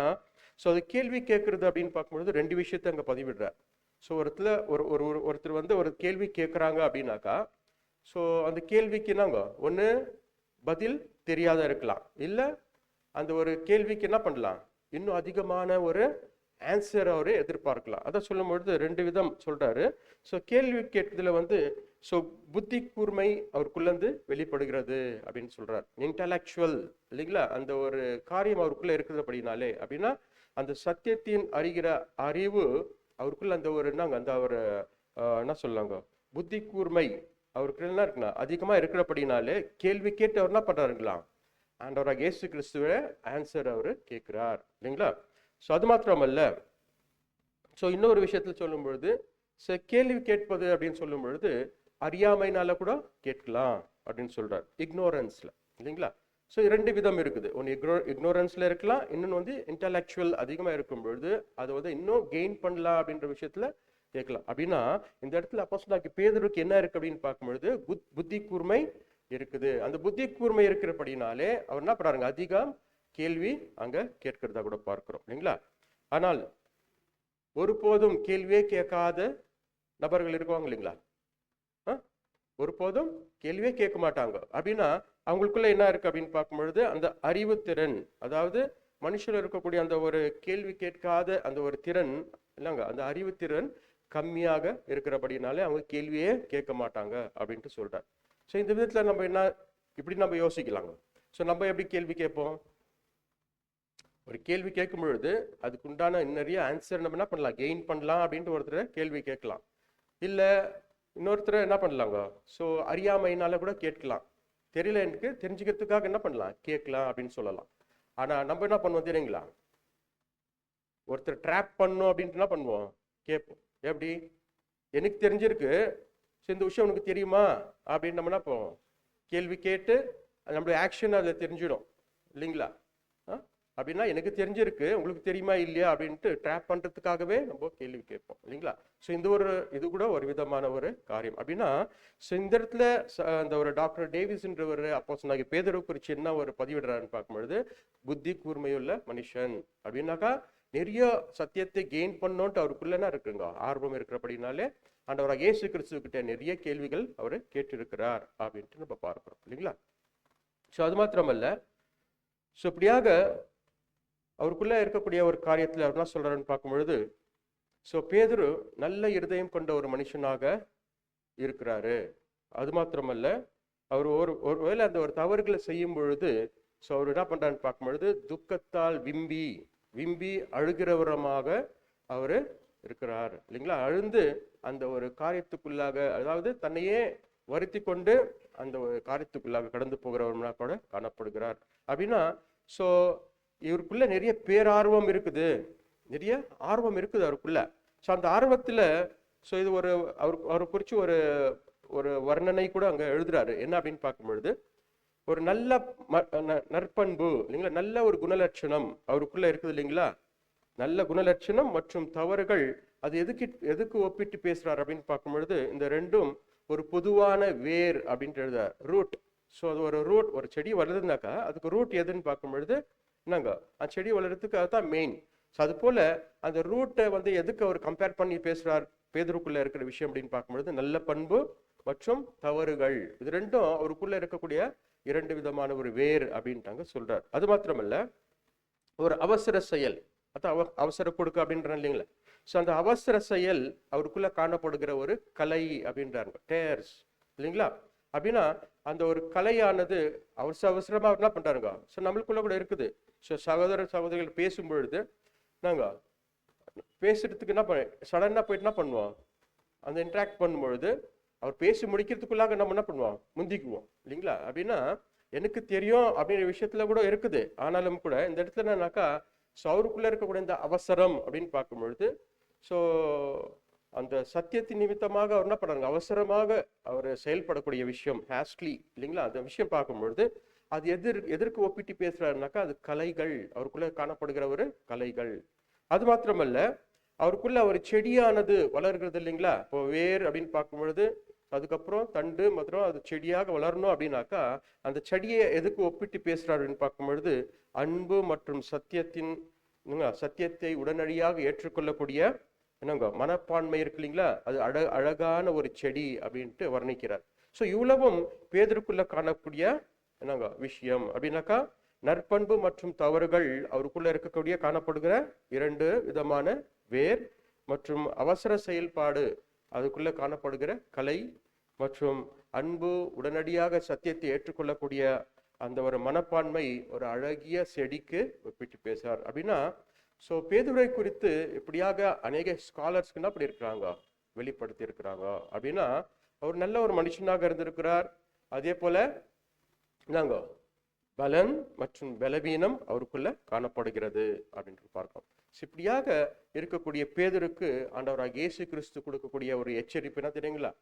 ஸோ அது கேள்வி கேட்கறது அப்படின்னு பார்க்கும்பொழுது ரெண்டு விஷயத்த அங்கே பதிவிடுறார். ஸோ ஒருத்தர் ஒரு கேள்வி கேட்குறாங்க அப்படின்னாக்கா, ஸோ அந்த கேள்விக்கு என்னங்க ஒன்று பதில் தெரியாத இருக்கலாம், இல்லை அந்த ஒரு கேள்விக்கு என்ன பண்ணலாம், இன்னும் அதிகமான ஒரு ஆன்சர் அவரு எதிர்பார்க்கலாம். அதை சொல்லும் பொழுது ரெண்டு விதம் சொல்றாரு. ஸோ கேள்வி கேட்கறதுல ஸோ புத்தி கூர்மை அவருக்குள்ளேருந்து வெளிப்படுகிறது அப்படின்னு சொல்றாரு. இன்டலெக்சுவல் இல்லைங்களா, அந்த ஒரு காரியம் அவருக்குள்ள இருக்கிறது அப்படின்னாலே அப்படின்னா அந்த சத்தியத்தின் அறிகிற அறிவு அவருக்குள்ள அந்த ஒரு என்னங்க அந்த ஒரு என்ன சொல்லாங்க புத்தி கூர்மை அவருக்கு என்ன இருக்குண்ணா அதிகமா இருக்கிறபடினாலே கேள்வி கேட்டு அவர் என்ன பண்றாருங்களா, ஆண்டவராக இயேசு கிறிஸ்துவ ஆன்சர் அவரு கேட்கிறார் இல்லைங்களா. ஸோ அது மாத்திரமல்ல, ஸோ இன்னொரு விஷயத்துல சொல்லும் பொழுது கேள்வி கேட்பது அப்படின்னு சொல்லும் பொழுது அறியாமைனால கூட கேட்கலாம் அப்படின்னு சொல்றாரு, இக்னோரன்ஸ்ல இல்லைங்களா. ஸோ இரண்டு விதம் இருக்குது, ஒன்று இக்னோரன்ஸ்ல இருக்கலாம், இன்னொன்று இன்டலெக்சுவல் அதிகமாக இருக்கும் பொழுது அதை இன்னும் கெயின் பண்ணலாம் அப்படின்ற விஷயத்துல கேட்கலாம். அப்படின்னா இந்த இடத்துல அப்போஸ்தலனாகிய பேதுருக்கு என்ன இருக்கு அப்படின்னு பார்க்கும்பொழுது புத்தி கூர்மை இருக்குது. அந்த புத்தி கூர்மை இருக்கிறபடினாலே அவர் என்ன பண்றாருங்க, அதிகம் கேள்வி அங்க கேட்கிறதா கூட பார்க்கிறோம் இல்லைங்களா. ஆனால் ஒருபோதும் கேள்வியே கேட்காத நபர்கள் இருக்குவாங்க இல்லைங்களா, ஒருபோதும் கேள்வியே கேட்க மாட்டாங்க. அப்படின்னா அவங்களுக்குள்ள என்ன இருக்கு அப்படின்னு பார்க்கும்பொழுது அந்த அறிவுத்திறன், அதாவது மனுஷன் இருக்கக்கூடிய அந்த ஒரு கேள்வி கேட்காத அந்த ஒரு திறன் இல்லைங்க, அந்த அறிவுத்திறன் கம்மியாக இருக்கிறபடினாலே அவங்க கேள்வியே கேட்க மாட்டாங்க அப்படின்ட்டு சொல்றார். ஸோ இந்த விதத்துல நம்ம என்ன இப்படி நம்ம யோசிக்கலாங்க. ஸோ நம்ம எப்படி கேள்வி கேட்போம், ஒரு கேள்வி கேட்கும் பொழுது அதுக்கு உண்டான நிறைய ஆன்சர் நம்ம என்ன பண்ணலாம், கெயின் பண்ணலாம் அப்படின்ட்டு ஒருத்தர் கேள்வி கேட்கலாம். இல்லை இன்னொருத்தர் என்ன பண்ணலாங்க, ஸோ அறியாமையினால கூட கேட்கலாம், தெரியல எனக்கு தெரிஞ்சுக்கிறதுக்காக என்ன பண்ணலாம் கேட்கலாம் அப்படின்னு சொல்லலாம். ஆனா நம்ம என்ன பண்ணுவோம் தெரியுங்களா, ஒருத்தர் ட்ராப் பண்ணணும் அப்படின்ட்டு என்ன பண்ணுவோம் கேட்போம். எப்படி, எனக்கு தெரிஞ்சிருக்கு, இந்த விஷயம் உனக்கு தெரியுமா அப்படின்னு நம்ம என்ன போவோம் கேள்வி கேட்டு நம்மளுடைய ஆக்ஷன் அதில் தெரிஞ்சிடும் இல்லைங்களா. அப்படின்னா எனக்கு தெரிஞ்சிருக்கு, உங்களுக்கு தெரியுமா இல்லையா அப்படின்ட்டு ட்ராப் பண்றதுக்காகவே நம்ம கேள்வி கேட்போம் இல்லைங்களா? ஸோ இது கூட ஒரு விதமான ஒரு காரியம். அப்படின்னா ஸோ இந்த இடத்துல இந்த ஒரு டாக்டர் டேவிஸ்ன்றவர் அப்போஸ்தலனாகிய பேதுரு குறித்து என்ன ஒரு பதிவிடுறாருன்னு பார்க்கும்பொழுது, புத்தி கூர்மையுள்ள மனுஷன் அப்படின்னாக்கா நிறைய சத்தியத்தை கெயின் பண்ணோன்ட்டு அவருக்குள்ள என்ன இருக்குங்க, ஆர்வம் இருக்கிறபடினாலே ஆண்டவராக இயேசு கிறிஸ்துவ நிறைய கேள்விகள் அவர் கேட்டிருக்கிறார் அப்படின்ட்டு நம்ம பார்க்கிறோம் இல்லைங்களா? ஸோ அது மாத்திரமல்ல, ஸோ இப்படியாக அவருக்குள்ள இருக்கக்கூடிய ஒரு காரியத்தில் அவர் என்ன சொல்றாருன்னு பார்க்கும்பொழுது, ஸோ பேதுரு நல்ல இருதயம் கொண்ட ஒரு மனுஷனாக இருக்கிறாரு. அது மாத்திரமல்ல, அவர் ஒருவேளை அந்த ஒரு தவறுகளை செய்யும் பொழுது ஸோ அவர் என்ன பண்றாருன்னு பார்க்கும்பொழுது துக்கத்தால் விம்பி அழுகிறவரமாக அவர் இருக்கிறார் இல்லைங்களா? அழுந்து அந்த ஒரு காரியத்துக்குள்ளாக, அதாவது தன்னையே வருத்தி கொண்டு அந்த ஒரு காரியத்துக்குள்ளாக கடந்து போகிறவர்களாக கூட காணப்படுகிறார். அப்படின்னா ஸோ இவருக்குள்ள நிறைய பேரார்வம் இருக்குது, நிறைய ஆர்வம் இருக்குது அவருக்குள்ள. ஸோ அந்த ஆர்வத்துல ஸோ இது ஒரு அவரை குறித்து ஒரு வர்ணனை கூட அங்க எழுதுறாரு. என்ன அப்படின்னு பார்க்கும்பொழுது, ஒரு நல்ல நற்பண்பு இல்லைங்களா, நல்ல ஒரு குணலட்சணம் அவருக்குள்ள இருக்குது இல்லைங்களா? நல்ல குணலட்சணம் மற்றும் தவறுகள், அது எதுக்கு ஒப்பிட்டு பேசுறாரு அப்படின்னு பார்க்கும்பொழுது, இந்த ரெண்டும் ஒரு பொதுவான வேர் அப்படின்ட்டு எழுதுறாரு, ரூட். ஸோ அது ஒரு ரூட், ஒரு செடி வளருதுனாக்கா அதுக்கு ரூட் எதுன்னு பார்க்கும்பொழுது என்னங்க, அந்த செடி வளர்றதுக்கு அதுதான் மெயின். ஸோ அது போல அந்த ரூட்டை எதுக்கு அவர் கம்பேர் பண்ணி பேசுறார் பேதுருக்குள்ள இருக்கிற விஷயம் அப்படின்னு பார்க்கும்பொழுது, நல்ல பண்பு மற்றும் தவறுகள், இது ரெண்டும் அவருக்குள்ள இருக்கக்கூடிய இரண்டு விதமான ஒரு வேர் அப்படின்ட்டாங்க சொல்றார். அது மாத்திரமல்ல, ஒரு அவசர செயல், அதான் அவசர கொடுக்க அப்படின்றாங்க இல்லைங்களா? ஸோ அந்த அவசர செயல் அவருக்குள்ள காணப்படுகிற ஒரு கலை அப்படின்றாங்க, டேர்ஸ் இல்லைங்களா? அப்படின்னா அந்த ஒரு கலையானது அவசரமா என்ன பண்றாருங்க, ஸோ நம்மளுக்குள்ள கூட இருக்குது. ஸோ சகோதரிகள் பேசும் பொழுது நாங்க பேசுறதுக்கு என்ன சடனா போயிட்டு என்ன பண்ணுவோம், அந்த இன்ட்ராக்ட் பண்ணும்பொழுது அவர் பேசி முடிக்கிறதுக்குள்ளாக நம்ம என்ன பண்ணுவோம், முந்திக்குவோம் இல்லைங்களா? அப்படின்னா எனக்கு தெரியும் அப்படின்ற விஷயத்துல கூட இருக்குது. ஆனாலும் கூட இந்த இடத்துல என்னன்னாக்கா, ஸோ அவருக்குள்ள இருக்கக்கூடிய இந்த அவசரம் அப்படின்னு பார்க்கும்பொழுது, ஸோ அந்த சத்தியத்தின் நிமித்தமாக அவர் என்ன பண்றாங்க, அவசரமாக அவர் செயல்படக்கூடிய விஷயம், ஹேஸ்ட்லி இல்லைங்களா? அந்த விஷயம் பார்க்கும்பொழுது அது எதற்கு ஒப்பிட்டு பேசுறாருனாக்கா, அது கலைகள், அவருக்குள்ள காணப்படுகிற ஒரு கலைகள். அது மாத்திரமல்ல, அவருக்குள்ள ஒரு செடியானது வளர்கிறது இல்லைங்களா? இப்போ வேர் அப்படின்னு பார்க்கும்பொழுது, அதுக்கப்புறம் தண்டு மற்றும் அது செடியாக வளரணும் அப்படின்னாக்கா, அந்த செடியை எதுக்கு ஒப்பிட்டு பேசுறாரு அப்படின்னு பார்க்கும்பொழுது, அன்பு மற்றும் சத்தியத்தை உடனடியாக ஏற்றுக்கொள்ளக்கூடிய என்னங்க மனப்பான்மை இருக்கு இல்லைங்களா, அது அழகான ஒரு செடி அப்படின்ட்டு வர்ணிக்கிறார். ஸோ இவ்வளவும் பேதுருக்குள்ள காணக்கூடிய என்னங்க விஷயம் அப்படின்னாக்கா, நற்பண்பு மற்றும் தவறுகள் அவருக்குள்ள இருக்கக்கூடிய காணப்படுகிற இரண்டு விதமான வேர், மற்றும் அவசர செயல்பாடு அதுக்குள்ள காணப்படுகிற கலை, மற்றும் அன்பு உடனடியாக சத்தியத்தை ஏற்றுக்கொள்ளக்கூடிய அந்த ஒரு மனப்பான்மை ஒரு அழகிய செடிக்கு ஒப்பிட்டு பேசுறார். அப்படின்னா ஸோ பேதுரை குறித்து இப்படியாக அநேக ஸ்காலர்ஸ்க்கு என்ன பண்ணியிருக்கிறாங்க, வெளிப்படுத்தி இருக்கிறாங்க. அப்படின்னா அவர் நல்ல ஒரு மனுஷனாக இருந்திருக்கிறார். அதே போல நாங்க பலன் மற்றும் பலவீனம் அவருக்குள்ள காணப்படுகிறது அப்படின்ட்டு பார்க்கிறோம். இப்படியாக இருக்கக்கூடிய பேதுருக்கு ஆண்டவராக இயேசு கிறிஸ்து கொடுக்கக்கூடிய ஒரு எச்சரிப்பு என்ன தெரியுங்களா?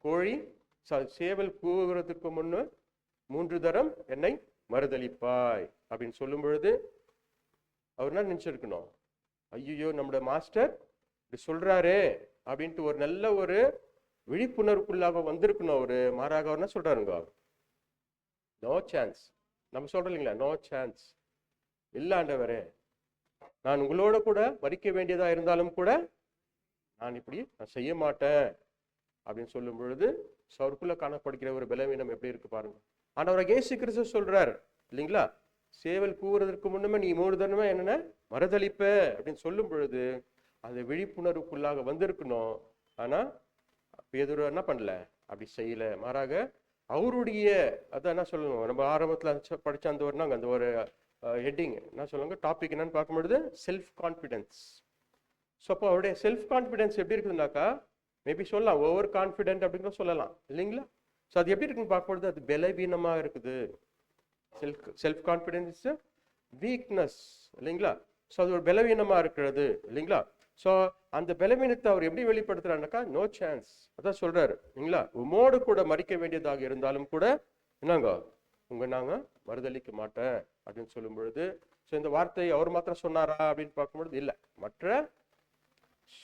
கோழி சேவல் கூவுகிறதுக்கு முன்னு 3 தரம் என்னை மறுதளிப்பாய் அப்படின்னு சொல்லும் பொழுது அவர் என்ன நினைச்சிருக்கணும், ஐயோ நம்முடைய மாஸ்டர் இப்படி சொல்றாரு அப்படின்ட்டு ஒரு நல்ல ஒரு விழிப்புணர்வுக்குள்ளாக வந்திருக்கணும். அவரு மாறாக அவர் என்ன சொல்றாருங்க, நோ சான்ஸ். நம்ம சொல்றோம் இல்லைங்களா, நோ சான்ஸ் இல்ல ஆண்டவரே, நான் உங்களோட கூட மறிக்க வேண்டியதா இருந்தாலும் கூட நான் செய்ய மாட்டேன் அப்படின்னு சொல்லும் பொழுது அவருக்குள்ள காணப்படுகிற ஒரு பலவீனம் எப்படி இருக்கு பாருங்க. ஆண்டவராக இயேசு கிறிஸ்து சொல்றார் இல்லைங்களா, சேவல் கூவுறதற்கு முன்னமே நீ 3 தடவை என்னென்ன மறுதளிப்ப அப்படின்னு சொல்லும் பொழுது அந்த விழிப்புணர்வுக்குள்ளாக வந்திருக்கணும். ஆனா பேதுரு என்ன பண்ணல, அப்படி செய்யல. மாறாக அவருடைய அதான் என்ன சொல்லணும், நம்ம ஆரம்பத்துல படிச்ச அந்த ஒரு ஹெட்டிங் என்ன சொல்லுவாங்க, டாபிக் என்னன்னு பார்க்கும்பொழுது செல்ஃப் கான்ஃபிடென்ஸ். ஸோ அப்போ அவருடைய செல்ஃப் கான்ஃபிடென்ஸ் எப்படி இருக்குதுனாக்கா, மேபி சொல்லலாம் ஓவர் கான்ஃபிடென்ட் அப்படின்னு சொல்லலாம் இல்லைங்களா? ஸோ அது எப்படி இருக்குன்னு பார்க்கும்பொழுது அது பலவீனமா இருக்குது. செல்ஃப் கான்ஃபிடென்ஸ் வீக்னஸ் இல்லைங்களா? ஸோ அது ஒரு பலவீனமா இருக்கிறது இல்லைங்களா? ஸோ அந்த பலவீனத்தை அவர் எப்படி வெளிப்படுத்துறாருனாக்கா, நோ சான்ஸ். அதான் சொல்றாரு இல்லைங்களா, உமோடு கூட மறிக்க வேண்டியதாக இருந்தாலும் கூட என்னங்க நாங்க மறுதலிக்க மாட்டேன் அப்படின்னு சொல்லும் பொழுது, ஸோ இந்த வார்த்தை அவர் மாத்திரம் சொன்னாரா அப்படின்னு பார்க்கும்பொழுது இல்லை, மற்ற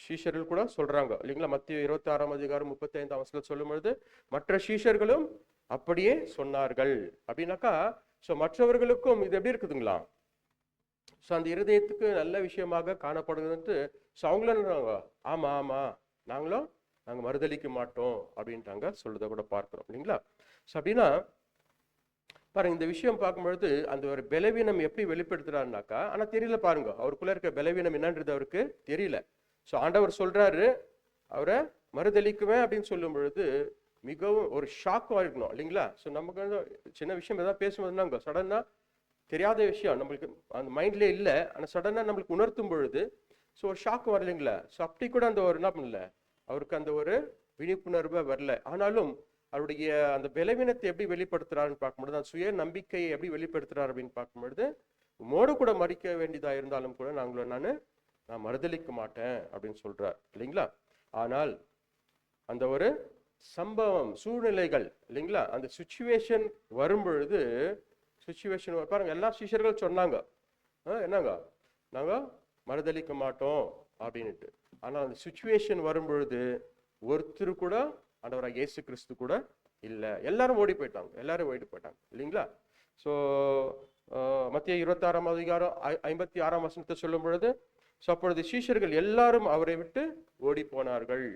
சீஷர்கள் கூட சொல்றாங்க இல்லைங்களா. மத்திய 26:35 சொல்லும் பொழுது மற்ற சீஷர்களும் அப்படியே சொன்னார்கள் அப்படின்னாக்கா, ஸோ மற்றவர்களுக்கும் இது எப்படி இருக்குதுங்களா, ஸோ அந்த இருதயத்துக்கு நல்ல விஷயமாக காணப்படுதுன்ட்டு, ஸோ அவங்களும் ஆமா ஆமா நாங்கள் மறுதலிக்க மாட்டோம் அப்படின்ட்டாங்க சொல்றதை கூட பார்க்கிறோம் இல்லைங்களா. ஸோ அப்படின்னா பாருங்க, இந்த விஷயம் பார்க்கும்பொழுது அந்த ஒரு பலவீனம் எப்படி வெளிப்படுத்துறாருனாக்கா, ஆனா தெரியல பாருங்க, அவருக்குள்ள இருக்க பலவீனம் என்னன்றது அவருக்கு தெரியல. ஸோ ஆண்டவர் சொல்றாரு அவரை மறுதலிக்குவேன் அப்படின்னு சொல்லும் பொழுது மிகவும் ஒரு ஷாக்காக இருக்கணும் இல்லைங்களா. ஸோ நமக்கு வந்து சின்ன விஷயம் எதாவது பேசும்போதுனாங்க சடனா தெரியாத விஷயம் நம்மளுக்கு அந்த மைண்ட்லேயே இல்லை, ஆனால் சடனாக நம்மளுக்கு உணர்த்தும் பொழுது ஸோ ஒரு ஷாக்கு வரலைங்களா. ஸோ அப்படி கூட அந்த ஒரு என்ன பண்ணல, அவருக்கு அந்த ஒரு விழிப்புணர்வை வரல. ஆனாலும் அவருடைய அந்த பலவீனத்தை எப்படி வெளிப்படுத்துறாருன்னு பார்க்கும்பொழுது, அந்த சுய நம்பிக்கையை எப்படி வெளிப்படுத்துறாரு அப்படின்னு பார்க்கும்பொழுது, உம்மோடு கூட மறிக்க வேண்டியதாக இருந்தாலும் கூட நான் மறுதலிக்க மாட்டேன் அப்படின்னு சொல்றார் இல்லைங்களா. ஆனால் அந்த ஒரு சம்பவம் சூழ்நிலைகள் இல்லைங்களா, அந்த சுச்சுவேஷன் வரும்பொழுது பாருங்க, எல்லா சிஷ்யர்கள் சொன்னாங்க என்னங்க நாங்க மறுதலிக்க மாட்டோம் அப்படின்ட்டு. ஆனால் அந்த சுச்சுவேஷன் வரும்பொழுது ஒருத்தர் கூட ஆண்டவராகிய இயேசு கிறிஸ்து கூட இல்லை, எல்லாரும் ஓடி போயிட்டாங்க இல்லைங்களா. ஸோ மத்திய 26:56 சொல்லும் பொழுது, ஸோ அப்பொழுது சீஷர்கள் எல்லாரும் அவரை விட்டு ஓடி போனார்கள்.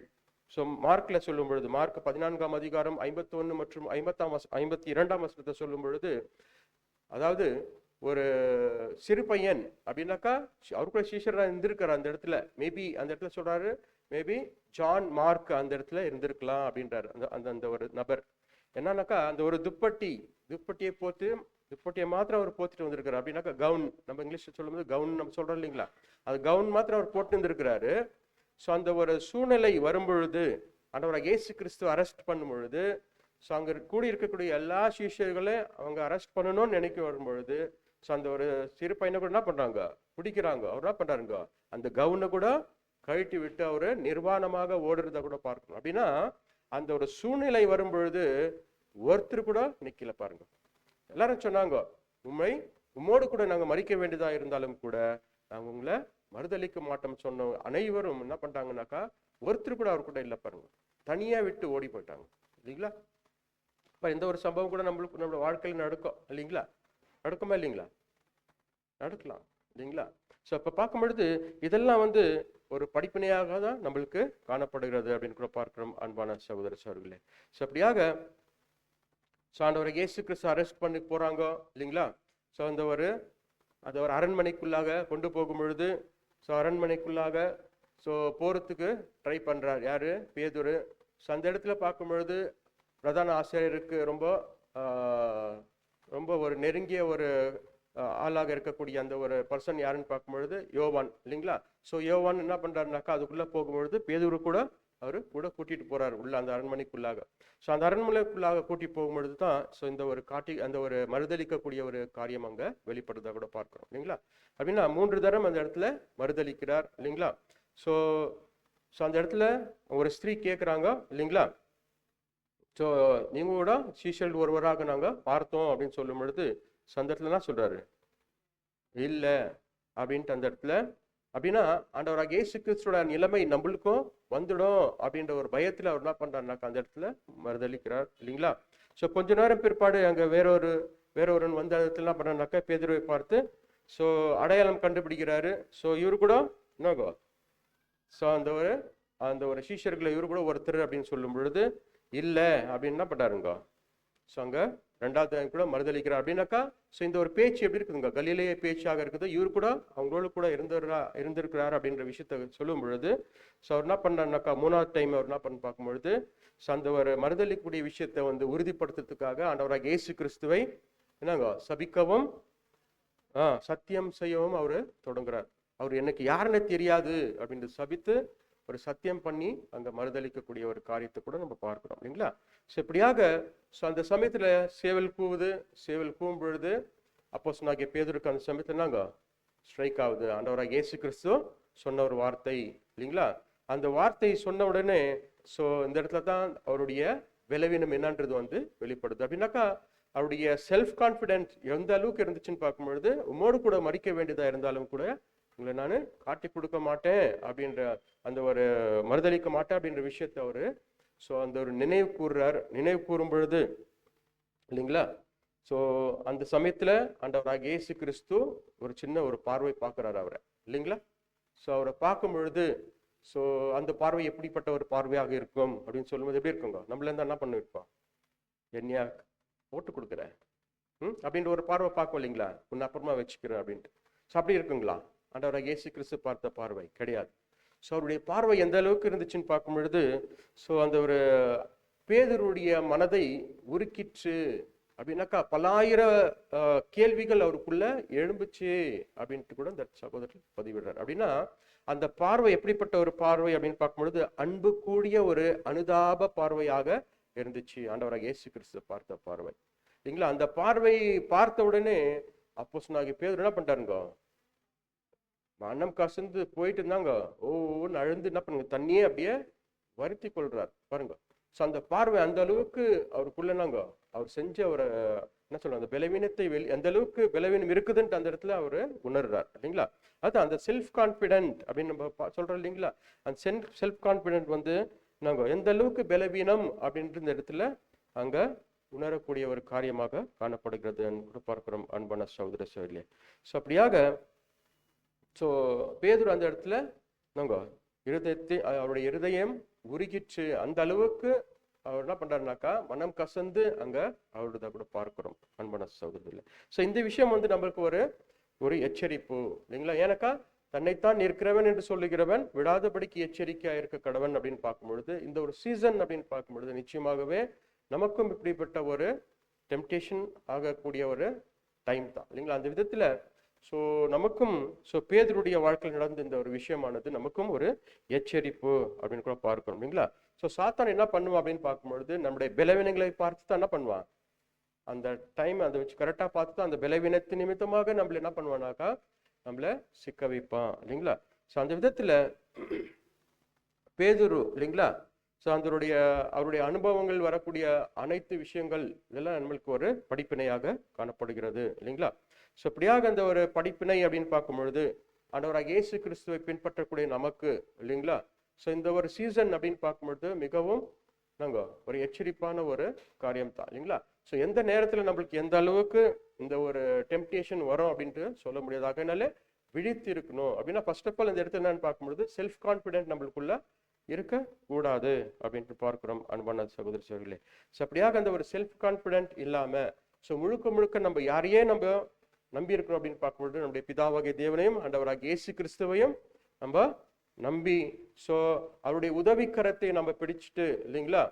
ஸோ மார்க்ல சொல்லும் பொழுது, மார்க் 14:51 மற்றும் 52 சொல்லும் பொழுது, அதாவது ஒரு சிறு பையன் அப்படின்னாக்கா அவருக்குள்ள சீஷரா இருந்திருக்காரு அந்த இடத்துல. மேபி அந்த இடத்துல சொல்றாரு, மேபி ஜான் மார்க் அந்த இடத்துல இருந்திருக்கலாம் அப்படின்றாரு அந்த அந்த ஒரு நபர். என்னன்னாக்கா அந்த ஒரு துப்பட்டியை மாத்திரம் அவர் போத்திட்டு வந்திருக்காரு. அப்படின்னாக்கா கவுன், நம்ம இங்கிலீஷ்ல சொல்லும்போது கவுன் நம்ம சொல்றோம் இல்லைங்களா, அது கவுன் மாத்திரம் அவர் போட்டு இருந்திருக்கிறாரு. ஸோ அந்த ஒரு சூழ்நிலை வரும்பொழுது, ஆண்டவராகிய இயேசு கிறிஸ்து அரெஸ்ட் பண்ணும் பொழுது, ஸோ அங்கே கூடி இருக்கக்கூடிய எல்லா சீஷர்களையும் அவங்க அரெஸ்ட் பண்ணணும்னு நினைக்க வரும்பொழுது, ஸோ அந்த ஒரு சிறு பையனை கூட என்ன பண்றாங்க, பிடிக்கிறாங்க. அவர் என்ன பண்றாருங்க, அந்த கவுனை கூட கழட்டி விட்டு அவரு நிர்வாணமாக ஓடுறத கூட பார்க்கணும். அப்படின்னா அந்த ஒரு சூழ்நிலை வரும்பொழுது ஒருத்தர் கூட நிக்கல பாருங்க. எல்லாரும் சொன்னாங்க, உம்மோடு கூட நாங்கள் மறிக்க வேண்டியதா இருந்தாலும் கூட நாங்கள் உங்களை மறுதலிக்க மாட்டோம் சொன்ன அனைவரும் என்ன பண்ணிட்டாங்கன்னாக்கா ஒருத்தர் கூட அவர் கூட இல்லை பாருங்க, தனியா விட்டு ஓடி போயிட்டாங்க இல்லைங்களா. இப்போ இந்த ஒரு சம்பவம் கூட நம்மளோட வாழ்க்கையில் நடக்கும் இல்லைங்களா, நடக்குமா இல்லைங்களா, நடக்கலாம் இல்லைங்களா. ஸோ அப்போ பார்க்கும் பொழுது இதெல்லாம் வந்து ஒரு படிப்பினையாக தான் நம்மளுக்கு காணப்படுகிறது அப்படின்னு கூட பார்க்கிறோம் அன்பான சகோதர சகோதரிகளே. ஸோ அப்படியாக ஆண்டவரை இயேசு கிறிஸ்து அரெஸ்ட் பண்ணி போறாங்க இல்லைங்களா. ஸோ அந்த ஒரு அரண்மனைக்குள்ளாக கொண்டு போகும் பொழுது, ஸோ அரண்மனைக்குள்ளாக ஸோ போறதுக்கு ட்ரை பண்றார் யாரு, பேதுரு. ஸோ அந்த இடத்துல பார்க்கும் பொழுது பிரதான ஆசிரியருக்கு ரொம்ப ஒரு நெருங்கிய ஒரு ஆளாக இருக்கக்கூடிய அந்த ஒரு பர்சன் யாருன்னு பார்க்கும்பொழுது யோவான் இல்லைங்களா. ஸோ யோவான் என்ன பண்றாருனாக்கா அதுக்குள்ள போகும்பொழுது பேதுரு கூட அவரு கூட கூட்டிட்டு போறாரு உள்ள அந்த அரண்மனைக்குள்ளாக. ஸோ அந்த அரண்மனைக்குள்ளாக கூட்டி போகும்பொழுது தான் ஸோ இந்த ஒரு அந்த ஒரு மறுதலிக்கக்கூடிய ஒரு காரியம் அங்க வெளிப்படுறதா கூட பார்க்கிறோம் இல்லைங்களா. அப்படின்னா 3 தரம் அந்த இடத்துல மறுதலிக்கிறார் இல்லைங்களா. ஸோ அந்த இடத்துல ஒரு ஸ்திரீ கேட்குறாங்க இல்லைங்களா, ஸோ நீங்க கூட சீஷர்கள் ஒருவராக நாங்க பார்த்தோம் அப்படின்னு சொல்லும் பொழுது அந்த இடத்துல என்ன சொல்றாரு, இல்லை அப்படின்ட்டு அந்த இடத்துல. அப்படின்னா ஆண்டவராகிய இயேசு கிறிஸ்துவோட நிலைமை நம்மளுக்கும் வந்துடும் அப்படின்ற ஒரு பயத்துல அவர் என்ன பண்றாருனாக்கா அந்த இடத்துல மறுதலிக்கிறார் இல்லைங்களா. ஸோ கொஞ்ச நேரம் பிற்பாடு அங்க வேறொருவன் வந்த இடத்துல என்ன பண்றாருனாக்கா பேதுருவை பார்த்து ஸோ அடையாளம் கண்டுபிடிக்கிறாரு. ஸோ இவரு கூட என்னகோ ஸோ அந்த ஒரு சீஷர்களை இவரு கூட ஒருத்தர் அப்படின்னு சொல்லும் பொழுது இல்லை அப்படின்னு என்ன பண்றாருங்க. ஸோ அங்க 2வது கூட மறுதலிக்கிறார் அப்படின்னாக்கா ஸோ இந்த ஒரு பேச்சு எப்படி இருக்குதுங்க, கலிலேய பேச்சாக இருக்குது. இவரு கூட அவங்களோட கூட இருந்திருக்கிறார் அப்படின்ற விஷயத்த சொல்லும் பொழுது ஸோ அவர் என்ன பண்றாருனாக்கா 3வது டைம் அவர் என்ன பண்ண பார்க்கும்பொழுது ஸோ அந்த ஒரு மறுதலிக்கூடிய விஷயத்தை வந்து உறுதிப்படுத்துறதுக்காக ஆண்டவராகிய இயேசு கிறிஸ்துவை என்னங்க சபிக்கவும் சத்தியம் செய்யவும் அவரு தொடங்குறார். அவர் எனக்கு யாருன்னு தெரியாது அப்படின்னு சபித்து ஒரு சத்தியம் பண்ணி அங்க மறுதலிக்கக்கூடிய ஒரு காரியத்தை கூட நம்ம பார்க்கிறோம் இல்லைங்களா. ஸோ இப்படியாக அந்த சமயத்துல சேவல் கூவும் பொழுது அப்போஸ்தலனாகிய பேதுருக்கு அந்த சமயத்துல நாங்க ஸ்ட்ரைக் ஆகுது. ஆண்டவராகிய இயேசு கிறிஸ்து சொன்ன ஒரு வார்த்தை இல்லைங்களா. அந்த வார்த்தை சொன்ன உடனே ஸோ இந்த இடத்துல தான் அவருடைய பலவீனம் என்னன்றது வந்து வெளிப்படுது. அப்படின்னாக்கா அவருடைய செல்ஃப் கான்ஃபிடென்ஸ் எந்த அளவுக்கு இருந்துச்சுன்னு பார்க்கும்பொழுது, உம்மோடு கூட மறிக்க வேண்டியதா இருந்தாலும் கூட உங்களை நான் காட்டி கொடுக்க மாட்டேன் அப்படின்ற அந்த ஒரு மறுதளிக்க மாட்டேன் அப்படின்ற விஷயத்தை அவரு அந்த ஒரு நினைவு கூறும் பொழுது இல்லைங்களா. ஸோ அந்த சமயத்துல ஆண்டவராகிய இயேசு கிறிஸ்து ஒரு சின்ன ஒரு பார்வை பார்க்குறாரு அவரை, இல்லைங்களா. ஸோ அவரை பார்க்கும் பொழுது அந்த பார்வை எப்படிப்பட்ட ஒரு பார்வையாக இருக்கும் அப்படின்னு சொல்லும்போது எப்படி இருக்குங்க, நம்மள இருந்தா என்ன பண்ணிருப்போம், என்னையா போட்டு கொடுக்குறேன் அப்படின்ற ஒரு பார்வை பார்க்கும் இல்லைங்களா, உன்னை அப்புறமா வச்சுக்கிறேன் அப்படின்ட்டு. ஸோ அப்படி இருக்குங்களா ஆண்டவராகிய இயேசு கிறிஸ்து பார்த்த பார்வை? கிடையாது. ஸோ அவருடைய பார்வை எந்த அளவுக்கு இருந்துச்சுன்னு பார்க்கும் பொழுது அந்த ஒரு பேதுருடைய மனதை உருக்கிற்று அப்படின்னாக்கா பல்லாயிர கேள்விகள் அவருக்குள்ள எழும்புச்சு அப்படின்ட்டு கூட இந்த சகோதரர் பதிவிடுறார். அப்படின்னா அந்த பார்வை எப்படிப்பட்ட ஒரு பார்வை அப்படின்னு பார்க்கும்பொழுது அன்பு கூடிய ஒரு அனுதாப பார்வையாக இருந்துச்சு ஆண்டவராகிய இயேசு கிறிஸ்து பார்த்த பார்வை, இல்லைங்களா. அந்த பார்வை பார்த்த உடனே அப்போஸ்தலனாகிய பேதுரு என்ன பண்ணிட்டாருங்க, மனம் கசந்து போயிட்டு இருந்தாங்க. ஓன்னு அழுந்து என்ன பண்ணுங்க, தண்ணியே அப்படியே வருத்தி கொள்றார் பாருங்க. ஸோ அந்த பார்வை அந்த அளவுக்கு அவருக்குள்ள என்னங்க, அவர் செஞ்ச ஒரு என்ன சொல்ற அந்த பலவீனத்தை எந்த அளவுக்கு பலவீனம் இருக்குதுன்ட்டு அந்த இடத்துல அவரு உணர்றார், இல்லைங்களா. அது அந்த செல்ஃப் கான்பிடென்ட் அப்படின்னு நம்ம சொல்றோம் இல்லைங்களா. அந்த செல்ஃப் கான்பிடென்ட் நாங்க எந்த அளவுக்கு பலவீனம் அப்படின்ற இந்த இடத்துல அங்க உணரக்கூடிய ஒரு காரியமாக காணப்படுகிறது என்று பார்க்கிறோம் அன்பான சகோதர சகோதரிகளே. ஸோ அப்படியாக பேதுரு அந்த இடத்துல நாங்க அவருடைய இருதயம் உருகிச்சு, அந்த அளவுக்கு அவர் என்ன பண்றாருனாக்கா மனம் கசந்து அங்க அவருடைய கூட பார்க்கிறோம் அன்பான சகோதரர்களே. ஸோ இந்த விஷயம் நம்மளுக்கு ஒரு எச்சரிப்பு, இல்லைங்களா. ஏன்னாக்கா தன்னைத்தான் நிற்கிறவன் என்று சொல்லுகிறவன் விடாதபடிக்கு எச்சரிக்கையா இருக்க கடவன் அப்படின்னு பார்க்கும் பொழுது, இந்த ஒரு சீசன் அப்படின்னு பார்க்கும் பொழுது நிச்சயமாகவே நமக்கும் இப்படிப்பட்ட ஒரு டெம்டேஷன் ஆகக்கூடிய ஒரு டைம் தான், இல்லைங்களா. அந்த விதத்துல நமக்கும் பேதுருடைய வாழ்க்கையில் நடந்த இந்த ஒரு விஷயமானது நமக்கும் ஒரு எச்சரிப்பு அப்படின்னு கூட பார்க்கணும், இல்லைங்களா. சாத்தான் என்ன பண்ணுவான் அப்படின்னு பார்க்கும்பொழுது நம்முடைய பலவீனங்களை பார்த்து தான் என்ன பண்ணுவான், அந்த டைம் அதை வச்சு கரெக்டா பார்த்து தான் அந்த பலவீனத்து நிமித்தமாக நம்மள என்ன பண்ணுவானாக்கா நம்மள சிக்க வைப்பான், இல்லைங்களா. அந்த விதத்துல பேதுரு, இல்லைங்களா, அவருடைய அனுபவங்கள் வரக்கூடிய அனைத்து விஷயங்கள் இதெல்லாம் நம்மளுக்கு ஒரு படிப்பினையாக காணப்படுகிறது, இல்லைங்களா. அப்படியாக அந்த ஒரு படிப்பினை அப்படின்னு பார்க்கும் பொழுது ஆண்டவராகிய இயேசு கிறிஸ்துவை பின்பற்றக்கூடிய நமக்கு, இல்லைங்களா, இந்த ஒரு சீசன் அப்படின்னு பார்க்கும்பொழுது மிகவும் நாங்க ஒரு எச்சரிப்பான ஒரு காரியம் தான், இல்லைங்களா. எந்த நேரத்துல நம்மளுக்கு எந்த அளவுக்கு இந்த ஒரு டெம்டேஷன் வரும் அப்படின்ட்டு சொல்ல முடியாதாக என்னால விழித்து இருக்கணும் அப்படின்னா ஃபர்ஸ்ட் ஆஃப் ஆல் இந்த இடத்துல என்னன்னு பார்க்கும்பொழுது செல்ஃப் கான்பிடென்ட் நம்மளுக்குள்ள இருக்க கூடாது அப்படின்ட்டு பார்க்கிறோம் அன்பான சகோதர சகோதரிகளே. அப்படியாக அந்த ஒரு செல்ஃப் கான்பிடென்ட் இல்லாம முழுக்க நம்ம யாரையே நம்ம நம்பி இருக்கிறோம் அப்படின்னு பார்க்கும்பொழுது நம்முடைய பிதாவாகிய தேவனையும் ஆண்டவராகிய இயேசு கிறிஸ்துவையும் நம்ம நம்பி அவருடைய உதவிக்கரத்தை நம்ம பிடிச்சிட்டு, இல்லைங்களா.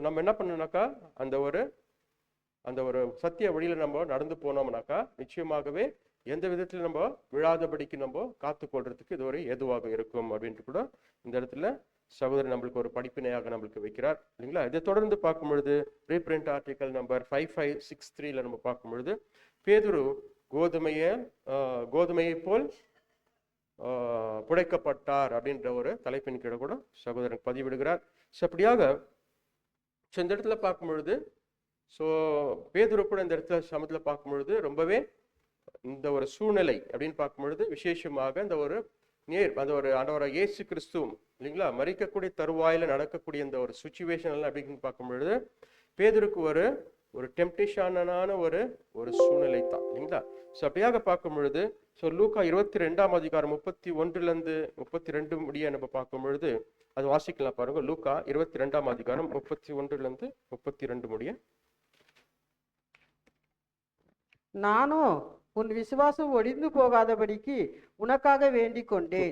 நம்ம என்ன பண்ணணும்னாக்கா அந்த ஒரு சத்திய வழியில நம்ம நடந்து போனோம்னாக்கா நிச்சயமாகவே எந்த விதத்துல நம்ம விழாதபடிக்கு நம்ம காத்து கொள்றதுக்கு இது ஒரு ஏதுவாக இருக்கும் அப்படின்ட்டு கூட இந்த இடத்துல சகோதரர் நம்மளுக்கு ஒரு படிப்பினையாக நம்மளுக்கு வைக்கிறார், இல்லைங்களா. இதை தொடர்ந்து பார்க்கும் பொழுது ரீப்ரிண்ட் ஆர்டிகல் நம்பர் 5563 நம்ம பார்க்கும் பொழுது பேதுரு கோதுமையை போல் புடைக்கப்பட்டார் அப்படின்ற ஒரு தலைப்பின் கீழே கூட சகோதரன் பதிவிடுகிறார். அப்படியாக இந்த இடத்துல பார்க்கும் பொழுது பேதுரு கூட இந்த இடத்துல சமத்துல பார்க்கும் பொழுது ரொம்பவே இந்த ஒரு சூழ்நிலை அப்படின்னு பார்க்கும் பொழுது விசேஷமாக இந்த ஒரு அந்த ஒரு ஆண்டவராகிய இயேசு கிறிஸ்துவும், இல்லைங்களா, மரிக்கக்கூடிய தருவாயில நடக்கக்கூடிய இந்த ஒரு சுச்சுவேஷன் எல்லாம் அப்படின்னு பார்க்கும் பொழுது பேதுருக்கு ஒரு டெம்டேஷனான ஒரு சூழ்நிலை தான், இல்லைங்களா. அப்படியாக பார்க்கும் பொழுது லூக்கா 22ஆம் அதிகாரம் 31 32 முடிய நம்ம பார்க்கும் பொழுது அது வாசிக்கலாம் பாருங்க. லூக்கா 22ஆம் அதிகாரம் 31 32 முடிய.
நானோ உன் விசுவாசம் ஒடிந்து போகாதபடிக்கு உனக்காக வேண்டிக் கொண்டேன்.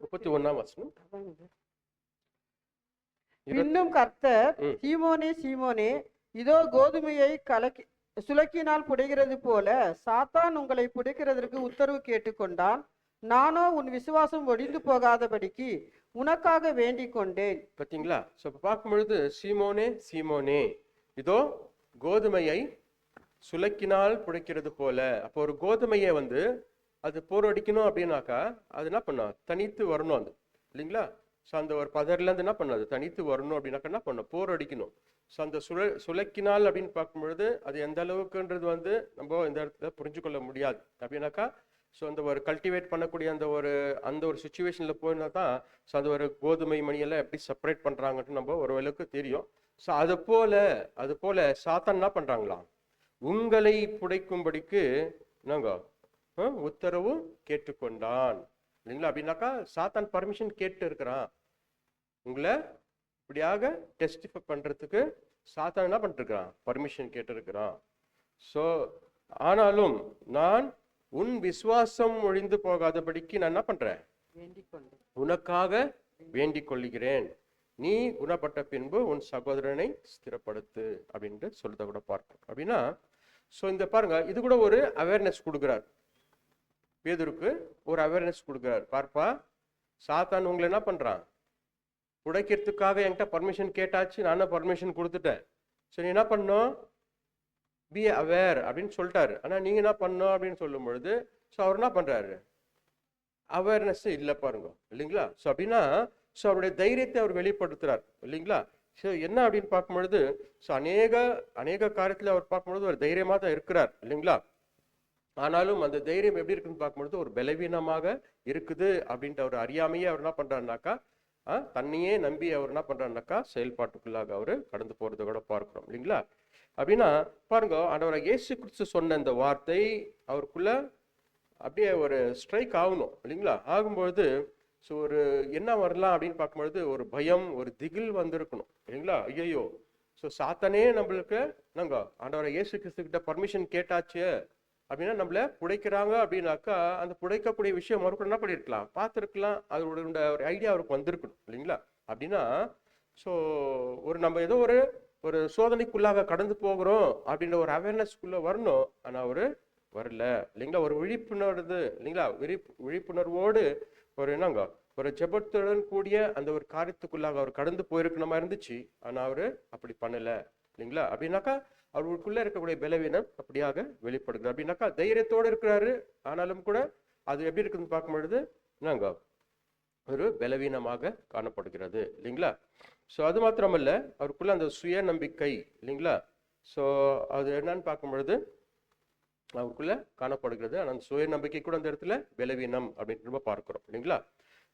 31ஆம் வசனம்.
இன்னும் கர்த்தர் சீமோனே சீமோனே, இதோ கோதுமையை சுலக்கினால் புடைகிறது போல சாத்தான் உங்களை புடைக்கிறதற்கு உத்தரவு கேட்டுக்கொண்டான். நானோ உன் விசுவாசம் ஒடிந்து போகாதபடிக்கு உனக்காக வேண்டிக் கொண்டேன்.
பார்த்தீங்களா. பார்க்கும் பொழுது சீமோனே சீமோனே, இதோ கோதுமையை சுலக்கினால் புடைக்கிறது போல. அப்போ ஒரு கோதுமையை அது போரடிக்கணும் அப்படின்னாக்கா அது என்ன பண்ணும், தனித்து வரணும் அது, இல்லைங்களா. ஸோ அந்த ஒரு பதர்லேருந்து என்ன பண்ணாது தனித்து வரணும் அப்படின்னாக்கா என்ன பண்ணணும், போர் அடிக்கணும். ஸோ அந்த சுலக்கினால் அப்படின்னு பார்க்கும்பொழுது அது எந்த அளவுக்குன்றது வந்து நம்ம இந்த இடத்துல புரிஞ்சு கொள்ள முடியாது. அப்படின்னாக்கா ஸோ அந்த ஒரு கல்டிவேட் பண்ணக்கூடிய அந்த ஒரு சுச்சுவேஷனில் போயிருந்தா தான் ஸோ அந்த ஒரு கோதுமை மணியெல்லாம் எப்படி செப்பரேட் பண்ணுறாங்கன்னு நம்ம ஓரளவுக்கு தெரியும். ஸோ அது போல சாத்தான் என்ன பண்ணுறாங்களாம், உங்களை புடைக்கும்படிக்கு என்னங்க உத்தரவு கேட்டுக்கொண்டான் இல்லைங்களா. அப்படின்னாக்கா சாத்தான் பர்மிஷன் கேட்டு இருக்கிறான், உங்களை இப்படியாக டெஸ்டிஃபை பண்றதுக்கு சாத்தான் என்ன பண்ணிட்டு இருக்கிறான், பர்மிஷன் கேட்டு இருக்கிறான். ஸோ ஆனாலும் நான் உன் விசுவாசம் ஒழிந்து போகாதபடிக்கு நான் என்ன பண்றேன், உனக்காக வேண்டிக் கொள்கிறேன், நீ குணப்பட்ட பின்பு உன் சகோதரனை ஸ்திரப்படுத்து அப்படின்ட்டு சொல்றத கூட பார்க்கணும். அப்படின்னா ஸோ இந்த பாருங்க, இது கூட ஒரு அவேர்னஸ் கொடுக்குறார், பேதுருக்கு ஒரு அவேர்னஸ் கொடுக்குறார். பார்ப்பா, சாத்தான் உங்களை என்ன பண்றான், உடைக்கிறதுக்காக என்கிட்ட பர்மிஷன் கேட்டாச்சு, நானும் பர்மிஷன் கொடுத்துட்டேன். ஸோ நீ என்ன பண்ணணும், பி அவேர் அப்படின்னு சொல்லிட்டாரு. ஆனால் நீங்க என்ன பண்ணணும் அப்படின்னு சொல்லும் பொழுது ஸோ அவர் என்ன பண்றாரு, அவேர்னஸ் இல்லை பாருங்க இல்லைங்களா. ஸோ அப்படின்னா ஸோ அவருடைய தைரியத்தை அவர் வெளிப்படுத்துறார் இல்லைங்களா. ஸோ என்ன அப்படின்னு பார்க்கும்பொழுது ஸோ அநேக காரியத்தில் அவர் பார்க்கும்பொழுது ஒரு தைரியமாக தான் இருக்கிறார் இல்லைங்களா. ஆனாலும் அந்த தைரியம் எப்படி இருக்குன்னு பார்க்கும்பொழுது ஒரு பலவீனமாக இருக்குது அப்படின்ட்டு அவர் அறியாமையே அவர் என்ன பண்றாருனாக்கா தன்னையே நம்பி அவர் என்ன பண்றாருனாக்கா செயல்பாட்டுக்குள்ளாக அவர் கடந்து போறதை கூட பார்க்கிறோம் இல்லைங்களா. அப்படின்னா பாருங்க, ஆண்டவராகிய இயேசு கிறிஸ்து சொன்ன இந்த வார்த்தை அவருக்குள்ள அப்படியே ஒரு ஸ்ட்ரைக் ஆகணும் இல்லைங்களா. ஆகும்பொழுது ஸோ ஒரு என்ன வரலாம் அப்படின்னு பார்க்கும்பொழுது ஒரு பயம், ஒரு திகில் வந்திருக்கணும் இல்லைங்களா. ஐயோ, ஸோ சாத்தானே நம்மளுக்கு நாங்க ஆண்டவராகிய இயேசு கிறிஸ்து கிட்ட பர்மிஷன் கேட்டாச்சு அப்படின்னா நம்மள புடைக்கிறாங்க அப்படின்னாக்கா அந்த புடைக்கக்கூடிய விஷயம் மறுபடியும் என்ன பண்ணிருக்கலாம், பார்த்துருக்கலாம், அதோட ஒரு ஐடியா அவருக்கு வந்திருக்கணும் இல்லைங்களா. அப்படின்னா ஸோ நம்ம ஏதோ ஒரு சோதனைக்குள்ளாக கடந்து போகிறோம் அப்படின்ற ஒரு அவேர்னஸ்க்குள்ள வரணும். ஆனால் அவரு வரல இல்லைங்களா. ஒரு விழிப்புணர்வு இல்லைங்களா, விழிப்புணர்வோடு ஒரு என்னங்க ஒரு ஜெபத்துடன் கூடிய அந்த ஒரு காரியத்துக்குள்ளாக அவர் கடந்து போயிருக்கணுமா இருந்துச்சு. ஆனால் அவரு அப்படி பண்ணல இல்லைங்களா. அப்படின்னாக்கா அவர்களுக்குள்ள இருக்கக்கூடிய பலவீனம் அப்படியாக வெளிப்படுகிறது. அப்படின்னாக்கா தைரியத்தோடு இருக்கிறாரு, ஆனாலும் கூட அது எப்படி இருக்குன்னு பார்க்கும் பொழுது என்னங்க ஒரு பலவீனமாக காணப்படுகிறது இல்லைங்களா. ஸோ அது மாத்திரமல்ல, அவருக்குள்ள அந்த சுய நம்பிக்கை இல்லைங்களா. ஸோ அது என்னன்னு பார்க்கும் பொழுது அவருக்குள்ள காணப்படுகிறது. ஆனால் அந்த சுய நம்பிக்கை கூட அந்த இடத்துல பலவீனம் அப்படின்னு நம்ம பார்க்கிறோம் இல்லைங்களா.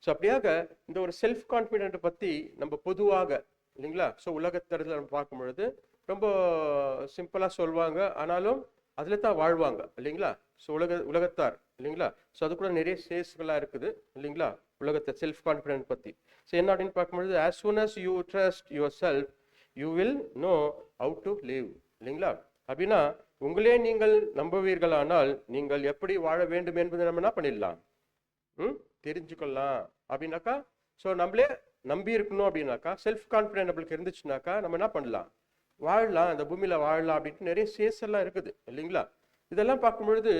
ஸோ அப்படியாக இந்த ஒரு செல்ஃப் கான்ஃபிடென்ட் பத்தி நம்ம பொதுவாக இல்லைங்களா ஸோ உலகத்தரத்தில் நம்ம பார்க்கும் பொழுது ரொம்ப சிம்பிளா சொல்லுவாங்க, ஆனாலும் அதுல தான் வாழ்வாங்க இல்லைங்களா. ஸோ உலகத்தார் இல்லைங்களா. ஸோ அது கூட நிறைய சேஸ்களா இருக்குது இல்லைங்களா உலகத்தை செல்ஃப் கான்ஃபிடென்ட் பத்தி. ஸோ என்ன அப்படின்னு பார்க்கும்பொழுது as soon as you trust yourself you will know how to live இல்லைங்களா. அப்படின்னா உங்களே நீங்கள் நம்புவீர்களானால் நீங்கள் எப்படி வாழ வேண்டும் என்பதை நம்ம என்ன பண்ணிடலாம், தெரிஞ்சுக்கலாம். அப்படின்னாக்கா ஸோ நம்மளே நம்பி இருக்கணும் அப்படின்னாக்கா செல்ஃப் கான்ஃபிடென்ட் நம்மளுக்கு இருந்துச்சுனாக்கா நம்ம என்ன பண்ணலாம், வாழலாம், இந்த பூமியில வாழலாம் அப்படின்ட்டு நிறைய சேஸ் எல்லாம் இருக்குது இல்லைங்களா. இதெல்லாம் பார்க்கும் பொழுது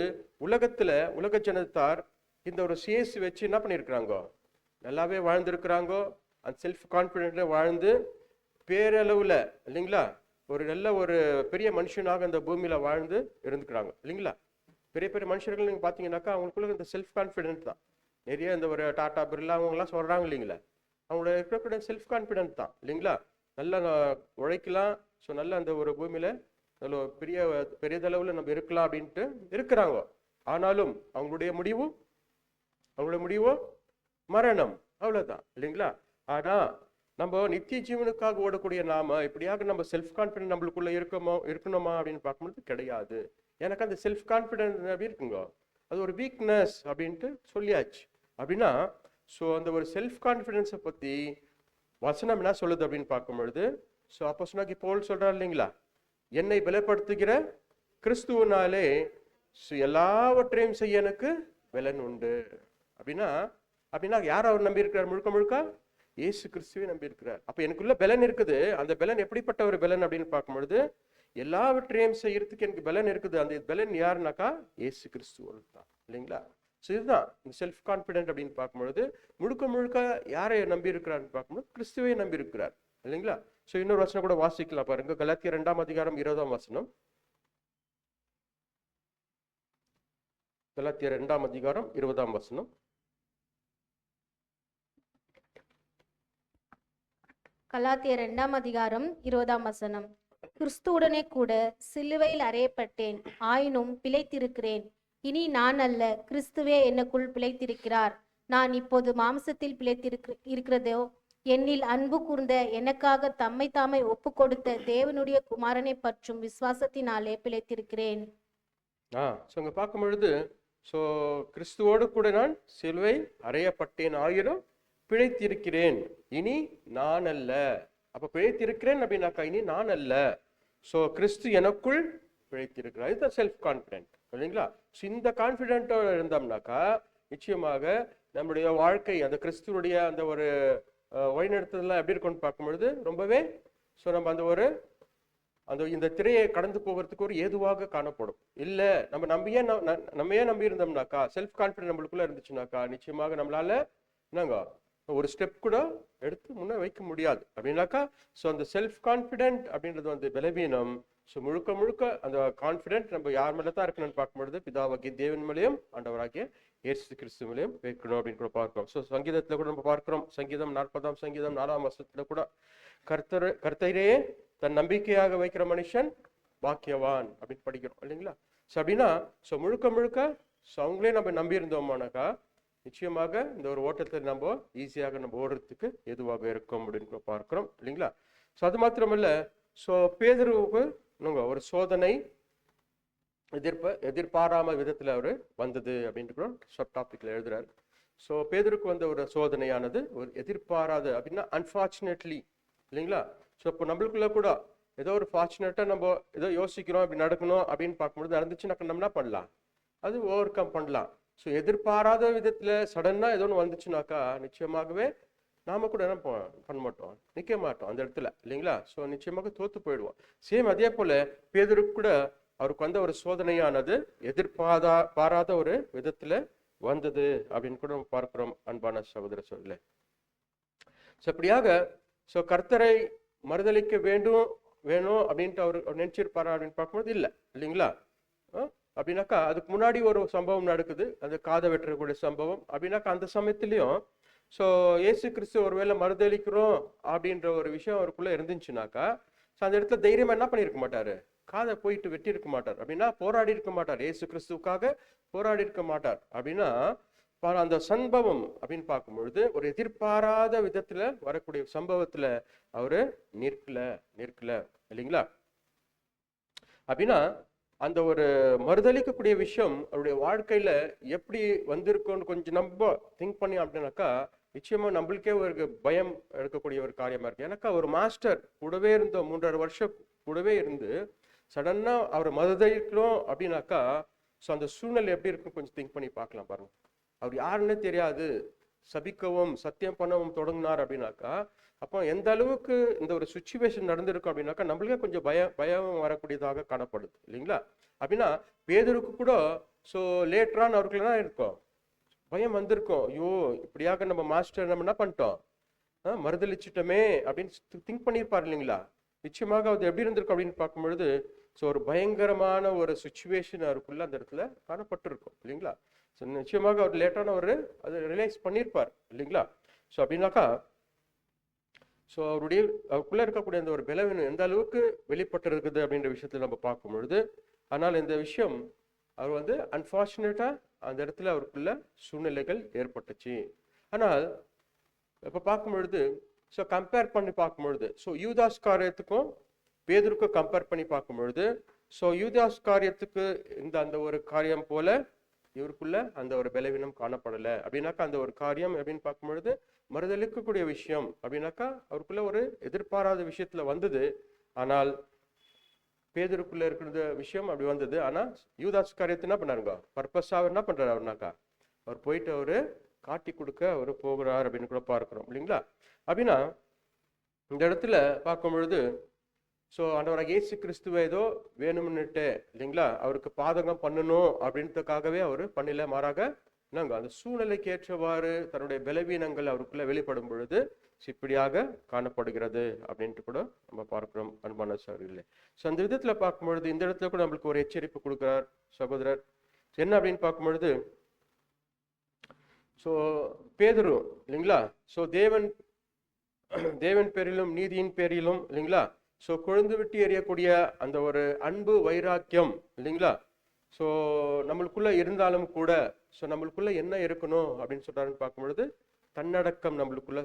உலக ஜனத்தார் இந்த ஒரு சேஸ் வச்சு என்ன பண்ணியிருக்கிறாங்க, நல்லாவே வாழ்ந்துருக்கிறாங்க. அந்த செல்ஃப் கான்ஃபிடென்ட்ல வாழ்ந்து பேரளவுல இல்லைங்களா ஒரு நல்ல ஒரு பெரிய மனுஷனாக இந்த பூமியில வாழ்ந்து இருந்துக்கிறாங்க இல்லைங்களா. பெரிய பெரிய மனுஷர்கள் நீங்க பாத்தீங்கன்னாக்கா அவங்களுக்குள்ள இந்த செல்ஃப் கான்ஃபிடென்ட் தான். நிறைய இந்த ஒரு டாடா பிர்லா அவங்கெல்லாம் சொல்றாங்க இல்லைங்களா, அவங்களோட இருக்கக்கூடிய செல்ஃப் கான்ஃபிடென்ட் தான் இல்லைங்களா. நல்லா உழைக்கலாம், ஸோ நல்ல அந்த ஒரு பூமியில நல்ல பெரியதளவுல நம்ம இருக்கலாம் அப்படின்ட்டு இருக்கிறாங்க. ஆனாலும் அவங்களுடைய முடிவு மரணம், அவ்வளவுதான் இல்லைங்களா. ஆனா நம்ம நித்திய ஜீவனுக்காக ஓடக்கூடிய நாம இப்படியாக நம்ம செல்ஃப் கான்ஃபிடென்ட் நம்மளுக்குள்ள இருக்கணுமா அப்படின்னு பார்க்கும்போது கிடையாது. எனக்கு அந்த செல்ஃப் கான்ஃபிடென்ட் அப்படி இருக்குங்க, அது ஒரு வீக்னஸ் அப்படின்ட்டு சொல்லியாச்சு. அப்படின்னா ஸோ அந்த ஒரு செல்ஃப் கான்ஃபிடென்ஸை பத்தி வசனம் என்ன சொல்லுது அப்படின்னு பார்க்கும் பொழுது ஸோ அப்போஸ்தலனாகிய பவுல் சொல்றாரு இல்லைங்களா, என்னை பலப்படுத்துகிற கிறிஸ்துவனாலே எல்லாவற்றையும் செய்ய எனக்கு பலன் உண்டு. அப்படின்னா யார் அவர் நம்பி இருக்கிறார், முழுக்க இயேசு கிறிஸ்துவே நம்பி இருக்கிறார். அப்ப எனக்குள்ள பலன் இருக்குது. அந்த பலன் எப்படிப்பட்ட ஒரு பலன் அப்படின்னு பார்க்கும் பொழுது எல்லாவற்றையும் செய்யறதுக்கு எனக்கு பலன் இருக்குது. அந்த பலன் யாருனாக்கா இயேசு கிறிஸ்துவோடு தான் இல்லைங்களா. ஸோ இதுதான் இந்த செல்ஃப் கான்ஃபிடென்ட் அப்படின்னு பார்க்கும்பொழுது முழுக்க யாரை நம்பி இருக்கிறார்னு பார்க்கும்போது கிறிஸ்துவே நம்பி இருக்கிறார் இல்லைங்களா. ஸோ இன்னொரு வசனம் கூட வாசிக்கலாம் பாருங்க, கலாத்தியர் 2:20. கலாத்தியர் 2:20.
கலாத்தியர் 2:20. கிறிஸ்துவுடனே கூட சிலுவையில் அறையப்பட்டேன், ஆயினும் பிழைத்திருக்கிறேன். இனி நான் அல்ல, கிறிஸ்துவே எனக்குள் பிழைத்திருக்கிறார். நான் இப்போது மாம்சத்தில் இருக்கிறதோ, என்னில் அன்பு கூர்ந்த, எனக்காக தம்மை தாமே ஒப்பு கொடுத்த தேவனுடைய குமாரனை பற்றும் விசுவாசத்தினாலே பிழைத்திருக்கிறேன்.
அங்க பார்க்கும் பொழுது கிறிஸ்துவோடு கூட நான் சிலுவை அறையப்பட்டேன், ஆயிரம் பிழைத்திருக்கிறேன், இனி நான் அல்ல. அப்ப பிழைத்திருக்கிறேன் அப்படின்னாக்கா இனி நான் அல்ல, கிறிஸ்து எனக்குள் பிழைத்திருக்கிறார். இதுதான் செல்ஃப் கான்பிடென்ட் இல்லைங்களா? இந்த கான்பிடென்ட்டோட இருந்தோம்னாக்கா நிச்சயமாக நம்முடைய வாழ்க்கை அந்த கிறிஸ்துவனுடைய அந்த ஒரு வழிநடத்துதெல்லாம் எப்படி இருக்கும்னு பார்க்கும் பொழுது ரொம்பவே நம்ம அந்த இந்த திரையை கடந்து போகிறதுக்கு ஒரு ஏதுவாக காணப்படும். இல்ல நம்ம ஏன் நம்பி இருந்தோம்னாக்கா, செல்ஃப் கான்பிடன்ட் நம்மளுக்குள்ள இருந்துச்சுனாக்கா நிச்சயமாக நம்மளால என்னங்க ஒரு ஸ்டெப் கூட எடுத்து முன்ன வைக்க முடியாது அப்படின்னாக்கா. அந்த செல்ஃப் கான்பிடென்ட் அப்படின்றது பலவீனம். முழுக்க முழுக்க அந்த கான்பிடென்ட் நம்ம யார் மேல தான் இருக்கணும்னு பார்க்கும்பொழுது பிதாவாகிய தேவன் மேலேயும் ஆண்டவராகிய இயேசு கிறிஸ்து மேலேயும் வைக்கணும் அப்படின்னு கூட பார்க்கிறோம். சங்கீதத்துல கூட நம்ம பார்க்கிறோம். சங்கீதம் 40ஆம் சங்கீதம் 4ஆம் வசனத்துல கூட கர்த்தரையே தன் நம்பிக்கையாக வைக்கிற மனுஷன் பாக்கியவான் அப்படின்னு படிக்கிறோம் இல்லைங்களா? அப்படின்னா முழுக்க முழுக்க அவங்களே நம்ம நம்பி இருந்தோம்னாக்கா நிச்சயமாக இந்த ஒரு ஓட்டத்தை நம்ம ஈஸியாக நம்ம ஓடுறதுக்கு எதுவாக இருக்கும் அப்படின்னு பார்க்கிறோம் இல்லைங்களா? அது மாத்திரமல்ல, பேதுருவுக்கு ஒரு சோதனை எதிர்பாராம விதத்துல அவரு வந்தது அப்படின்ட்டு சப் டாபிக்ல எழுதுறாரு. பேதுருக்கு வந்த ஒரு சோதனையானது ஒரு எதிர்பாராத அப்படின்னா அன்பார்ச்சுனேட்லி இல்லைங்களா? இப்போ நம்மளுக்குள்ள கூட ஏதோ ஒரு ஃபார்ச்சுனேட்டா நம்ம ஏதோ யோசிக்கிறோம் இப்படி நடக்கணும் அப்படின்னு பார்க்கும்போது நடந்துச்சுன்னா நம்ம என்ன பண்ணலாம், அது ஓவர் கம் பண்ணலாம். எதிர்பாராத விதத்துல சடனா ஏதோ ஒன்று வந்துச்சுனாக்கா நிச்சயமாகவே நாம கூட என்ன பண்ண மாட்டோம், நிக்க மாட்டோம் அந்த இடத்துல இல்லைங்களா? நிச்சயமாக தோத்து போயிடுவோம். சேம் அதே போல பேதுருக்கு கூட அவருக்கு வந்த ஒரு சோதனையானது பாராத ஒரு விதத்துல வந்தது அப்படின்னு கூட நம்ம பார்க்கிறோம் அன்பான சகோதர சகோதரிகளே. அப்படியாக கர்த்தரை மறுதலிக்க வேணும் அப்படின்ட்டு அவர் நினைச்சிருப்பாரா அப்படின்னு பார்க்கும்போது இல்லை இல்லைங்களா? அப்படின்னாக்கா அதுக்கு முன்னாடி ஒரு சம்பவம் நடக்குது, அது காதை வெட்டக்கூடிய சம்பவம். அப்படின்னாக்கா அந்த சமயத்திலையும் இயேசு கிறிஸ்து ஒருவேளை மறுதலிக்கிறோம் அப்படின்ற ஒரு விஷயம் அவருக்குள்ள இருந்துச்சுனாக்கா அந்த இடத்துல தைரியமா என்ன பண்ணிருக்க மாட்டாரு, காதை போயிட்டு வெட்டி இருக்க மாட்டார். அப்படின்னா போராடி இருக்க மாட்டார், இயேசு கிறிஸ்துவுக்காக போராடி இருக்க மாட்டார். அப்படின்னா அந்த சம்பவம் அப்படின்னு பார்க்கும் பொழுது ஒரு எதிர்பாராத விதத்துல வரக்கூடிய சம்பவத்துல அவரு நிற்கல இல்லைங்களா? அப்படின்னா அந்த ஒரு மறுதளிக்கக்கூடிய விஷயம் அவருடைய வாழ்க்கையில எப்படி வந்திருக்கும்னு கொஞ்சம் நம்ம திங்க் பண்ணி அப்படின்னாக்கா நிச்சயமா நம்மளுக்கே ஒரு பயம் எடுக்கக்கூடிய ஒரு காரியமா இருக்கு. எனக்கா ஒரு மாஸ்டர் கூடவே இருந்தோம், 3.5 வருஷம் கூடவே இருந்து சடனா அவரை மறுதளிக்கிறோம் அப்படின்னாக்கா அந்த சூழ்நிலை எப்படி இருக்கும் கொஞ்சம் திங்க் பண்ணி பார்க்கலாம் பாருங்க. அவர் யாருன்னு தெரியாது, சபிக்கவும் சத்தியம் பண்ணவும் தொடங்கினார் அப்படின்னாக்கா அப்போ எந்த அளவுக்கு இந்த ஒரு சுச்சுவேஷன் நடந்திருக்கும் அப்படின்னாக்கா நம்மளுக்கே கொஞ்சம் பயம் வரக்கூடியதாக காணப்படுது இல்லைங்களா? அப்படின்னா பேதுருக்கு கூட லேட்டரான அவருக்குலாம் இருக்கும், பயம் வந்திருக்கும். ஐயோ இப்படியாக நம்ம மாஸ்டர் நம்ம என்ன பண்ணிட்டோம், மறுதளிச்சிட்டோமே அப்படின்னு திங்க் பண்ணியிருப்பார் இல்லைங்களா? நிச்சயமாக அது எப்படி இருந்திருக்கும் அப்படின்னு பார்க்கும்பொழுது ஒரு பயங்கரமான ஒரு சுச்சுவேஷன் அவருக்குள்ள அந்த இடத்துல காணப்பட்டிருக்கும் இல்லைங்களா? நிச்சயமாக அவர் லேட்டான ஒரு அதை ரியலைஸ் பண்ணியிருப்பார் இல்லைங்களா? அப்படின்னாக்கா அவருக்குள்ள இருக்கக்கூடிய அந்த ஒரு பலவீனம் எந்த அளவுக்கு வெளிப்பட்டு இருக்குது அப்படின்ற விஷயத்துல நம்ம பார்க்கும் பொழுது, ஆனால் இந்த விஷயம் அவர் அன்பார்ச்சுனேட்டா அந்த இடத்துல அவருக்குள்ள சூழ்நிலைகள் ஏற்பட்டுச்சு. ஆனால் இப்ப பார்க்கும் பொழுது கம்பேர் பண்ணி பார்க்கும் பொழுது யூதாஸ் காரியத்துக்கும் பேதுருக்கும் கம்பேர் பண்ணி பார்க்கும் பொழுது யூதாஸ் காரியத்துக்கு இந்த அந்த ஒரு காரியம் போல இவருக்குள்ள அந்த ஒரு பலவீனம் காணப்படலை. அப்படின்னாக்கா அந்த ஒரு காரியம் அப்படின்னு பார்க்கும் பொழுது மறுதளிக்கக்கூடிய விஷயம் அப்படின்னாக்கா அவருக்குள்ள ஒரு எதிர்பாராத விஷயத்துல வந்தது. ஆனால் பேதுருக்குள்ள இருக்கிற விஷயம் அப்படி வந்தது. ஆனா யூதாஸ் காரியத்தை என்ன பண்ணாருங்க, பர்பஸா அவர் என்ன பண்றாரு அவர்னாக்கா அவர் போயிட்டு அவரு காட்டி கொடுக்க அவரு போகிறார் அப்படின்னு கூட பார்க்கிறோம் இல்லைங்களா? அப்படின்னா இந்த இடத்துல பார்க்கும் பொழுது ஆண்டவராக இயேசு கிறிஸ்துவ ஏதோ வேணும்னுட்டு இல்லைங்களா அவருக்கு பாதகம் பண்ணணும் அப்படின்றதுக்காகவே அவரு பண்ணல. மாறாக என்னங்க அந்த சூழ்நிலைக்கு ஏற்றவாறு தன்னுடைய பலவீனங்கள் அவருக்குள்ள வெளிப்படும் பொழுது இப்படியாக காணப்படுகிறது அப்படின்ட்டு கூட நம்ம பார்க்கிறோம் அன்பான சகோதரர்களே. அந்த விதத்துல பார்க்கும் பொழுது இந்த இடத்துல கூட நம்மளுக்கு ஒரு எச்சரிப்பு கொடுக்கிறார் சகோதரர். என்ன அப்படின்னு பார்க்கும் பொழுது பேதுரு இல்லைங்களா தேவன் தேவன் பேரிலும் நீதியின் பேரிலும் இல்லைங்களா. ஸோ கொழுந்து விட்டு எறியக்கூடிய அந்த ஒரு அன்பு வைராக்கியம் இல்லைங்களா. ஸோ நம்மளுக்குள்ள இருந்தாலும் கூட ஸோ நம்மளுக்குள்ள என்ன இருக்கணும் அப்படின்னு சொல்றாருன்னு பார்க்கும்பொழுது தன்னடக்கம் நம்மளுக்குள்ள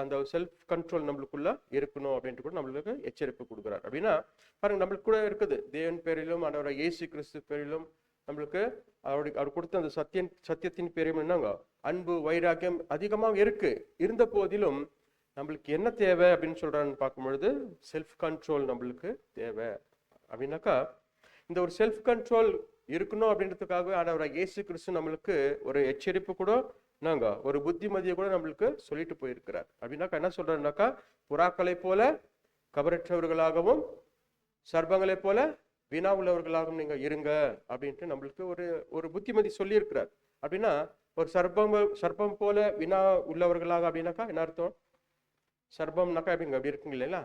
அந்த செல்ஃப் கண்ட்ரோல் நம்மளுக்குள்ள இருக்கணும் அப்படின்ட்டு கூட நம்மளுக்கு எச்சரிப்பு கொடுக்குறாரு. அப்படின்னா பாருங்க, நம்மளுக்கு கூட இருக்குது தேவன் பேரிலும் ஆண்டவராகிய இயேசு கிறிஸ்து பேரிலும் நம்மளுக்கு அவர் கொடுத்த அந்த சத்தியத்தின் பேரிலும் என்னங்க அன்பு வைராக்கியம் அதிகமாக இருக்கு. இருந்த போதிலும் நம்மளுக்கு என்ன தேவை அப்படின்னு சொல்றான்னு பார்க்கும்பொழுது செல்ஃப் கண்ட்ரோல் நம்மளுக்கு தேவை. அப்படின்னாக்கா இந்த ஒரு செல்ஃப் கண்ட்ரோல் இருக்கணும் அப்படின்றதுக்காகவே ஆண்டவராகிய இயேசு கிறிஸ்து நம்மளுக்கு ஒரு எச்சரிப்பு கூட நாங்க ஒரு புத்திமதியை கூட நம்மளுக்கு சொல்லிட்டு போயிருக்கிறார். அப்படின்னாக்கா என்ன சொல்றாருனாக்கா, புறாக்களை போல கபரற்றவர்களாகவும் சர்ப்பங்களை போல வினா உள்ளவர்களாகவும் நீங்க இருங்க அப்படின்ட்டு நம்மளுக்கு ஒரு புத்திமதி சொல்லி இருக்கிறார். அப்படின்னா ஒரு சர்ப்பம் போல வினா உள்ளவர்களாக அப்படின்னாக்கா என்ன அர்த்தம்? சர்ப்பம்னாக்கா அப்படி இருக்குங்க இல்லைங்களா,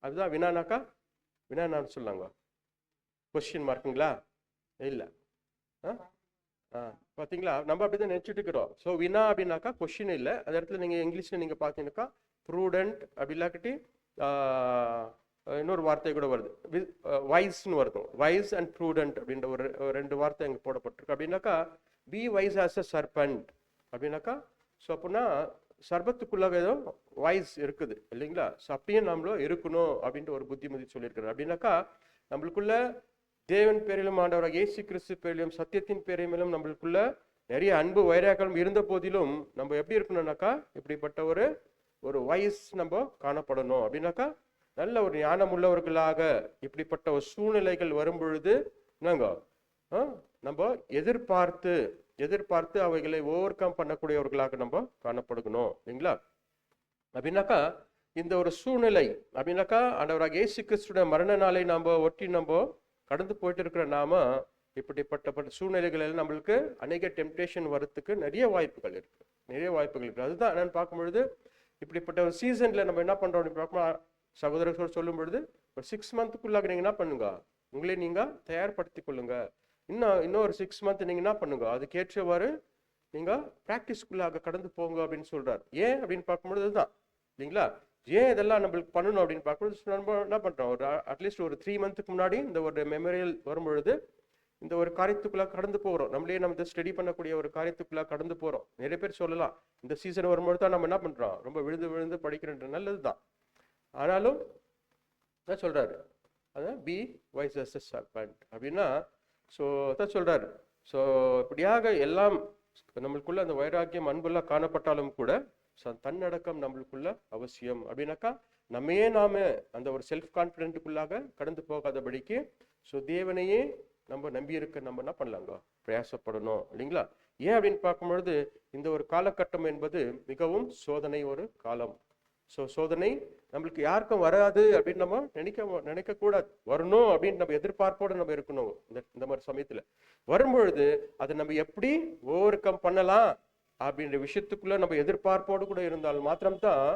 அதுதான் வினானாக்கா. வினா நான் சொல்லாங்க கொஸ்டின் மார்க்குங்களா இல்லை பார்த்தீங்களா, நம்ம அப்படிதான் நினைச்சிட்டு இருக்கிறோம். ஸோ வினா அப்படின்னாக்கா கொஸ்டின் இல்லை. அந்த இடத்துல நீங்கள் இங்கிலீஷில் நீங்கள் பார்த்தீங்கன்னாக்கா ப்ரூடென்ட் அப்படி இல்லாக்கட்டி இன்னொரு வார்த்தை கூட வருது, வைஸ்ன்னு வருது. வைஸ் அண்ட் ப்ரூடென்ட் அப்படின்ற ஒரு ரெண்டு வார்த்தை இங்கே போடப்பட்டிருக்கு. அப்படின்னாக்கா be wise as a serpent அப்படின்னாக்கா, ஸோ அப்படின்னா சர்பத்துக்குள்ளாக ஏதோ வைஸ் இருக்குது இல்லைங்களா. ஸோ அப்படியே நம்மளும் இருக்கணும் அப்படின்ட்டு ஒரு புத்திமதி சொல்லியிருக்கிறார். அப்படின்னாக்கா நம்மளுக்குள்ள தேவன் பேரிலும் ஆண்டவராகிய இயேசு கிறிஸ்து பேரிலும் சத்தியத்தின் பேரிலும் நம்மளுக்குள்ள நிறைய அன்பு வைராக்கியம் இருந்த போதிலும் நம்ம எப்படி இருக்கணும்னாக்கா இப்படிப்பட்ட ஒரு வயசு நம்ம காணப்படணும். அப்படின்னாக்கா நல்ல ஒரு ஞானம் உள்ளவர்களாக இப்படிப்பட்ட ஒரு சூழ்நிலைகள் வரும் பொழுது என்னங்க நம்ம எதிர்பார்த்து அவைகளை ஓவர் கம் பண்ணக்கூடியவர்களாக நம்ம காணப்படணும் இல்லைங்களா. அப்படின்னாக்கா இந்த ஒரு சூழ்நிலை அப்படின்னாக்கா ஆண்டவராகிய இயேசு கிறிஸ்துவோட மரண நாளை நம்ம ஒட்டி நம்ம கடந்து போயிட்டு இருக்கிற நாம இப்படிப்பட்ட சூழ்நிலைகள் எல்லாம் நம்மளுக்கு அநேக டெம்டேஷன் வரத்துக்கு நிறைய வாய்ப்புகள் இருக்கு. அதுதான் என்னன்னு பார்க்கும்பொழுது இப்படிப்பட்ட ஒரு சீசன்ல நம்ம என்ன பண்றோம் அப்படின்னு பார்க்கணும். சகோதரர்கள் சொல்லும் பொழுது ஒரு 6 மந்த்துக்குள்ளாக நீங்க என்ன பண்ணுங்க, உங்களே நீங்க தயார்படுத்தி கொள்ளுங்க. இன்னும் ஒரு 6 மந்த் நீங்க என்ன பண்ணுங்க, அதுக்கேற்றவாறு நீங்க பிராக்டிஸ்குள்ளாக கடந்து போங்க அப்படின்னு சொல்றாரு. ஏன் அப்படின்னு பார்க்கும்பொழுது அதுதான் இல்லைங்களா. ஏன் இதெல்லாம் நம்மளுக்கு பண்ணணும் அப்படின்னு பார்க்கும்போது நம்ம என்ன பண்றோம், ஒரு அட்லீஸ்ட் ஒரு 3 மந்த்துக்கு முன்னாடி இந்த ஒரு மெமோரியல் வரும்பொழுது இந்த ஒரு காரியத்துக்குள்ளாக கடந்து போகிறோம். நம்ம ஸ்டடி பண்ணக்கூடிய ஒரு காரியத்துக்குள்ளாக கடந்து போறோம். நிறைய பேர் சொல்லலாம் இந்த சீசன் வரும்பொழுது தான் நம்ம என்ன பண்றோம், ரொம்ப விழுந்து படிக்கிறன்ற நல்லதுதான். ஆனாலும் தான் சொல்றாரு அதான் be wise as a serpent அப்படின்னா. ஸோ அதான் சொல்றாரு. ஸோ இப்படியாக எல்லாம் நம்மளுக்குள்ள அந்த வைராக்கியம் அன்பெல்லாம் காணப்பட்டாலும் கூட தன்னடக்கம் நம்மளுக்குள்ள அவசியம். அப்படின்னாக்கா நாம அந்த ஒரு செல்ஃப் கான்ஃபிடென்ட்டுக்குள்ளாக கடந்து போகாதபடிக்கு ஸோ தேவனையே நம்ம நம்பி இருக்க நம்ம என்ன பண்ணலாங்க, பிரயாசப்படணும் இல்லைங்களா. ஏன் அப்படின்னு பார்க்கும்பொழுது இந்த ஒரு காலகட்டம் என்பது மிகவும் சோதனை ஒரு காலம். ஸோ சோதனை நம்மளுக்கு யாருக்கும் வராது அப்படின்னு நம்ம நினைக்க கூடாது. வரணும் அப்படின்னு நம்ம எதிர்பார்ப்போடு நம்ம இருக்கணும். இந்த மாதிரி சமயத்துல வரும்பொழுது அதை நம்ம எப்படி ஓவர் கம் பண்ணலாம் அப்படின்ற விஷயத்துக்குள்ள நம்ம எதிர்பார்ப்போடு கூட இருந்தால் மாத்திரம்தான்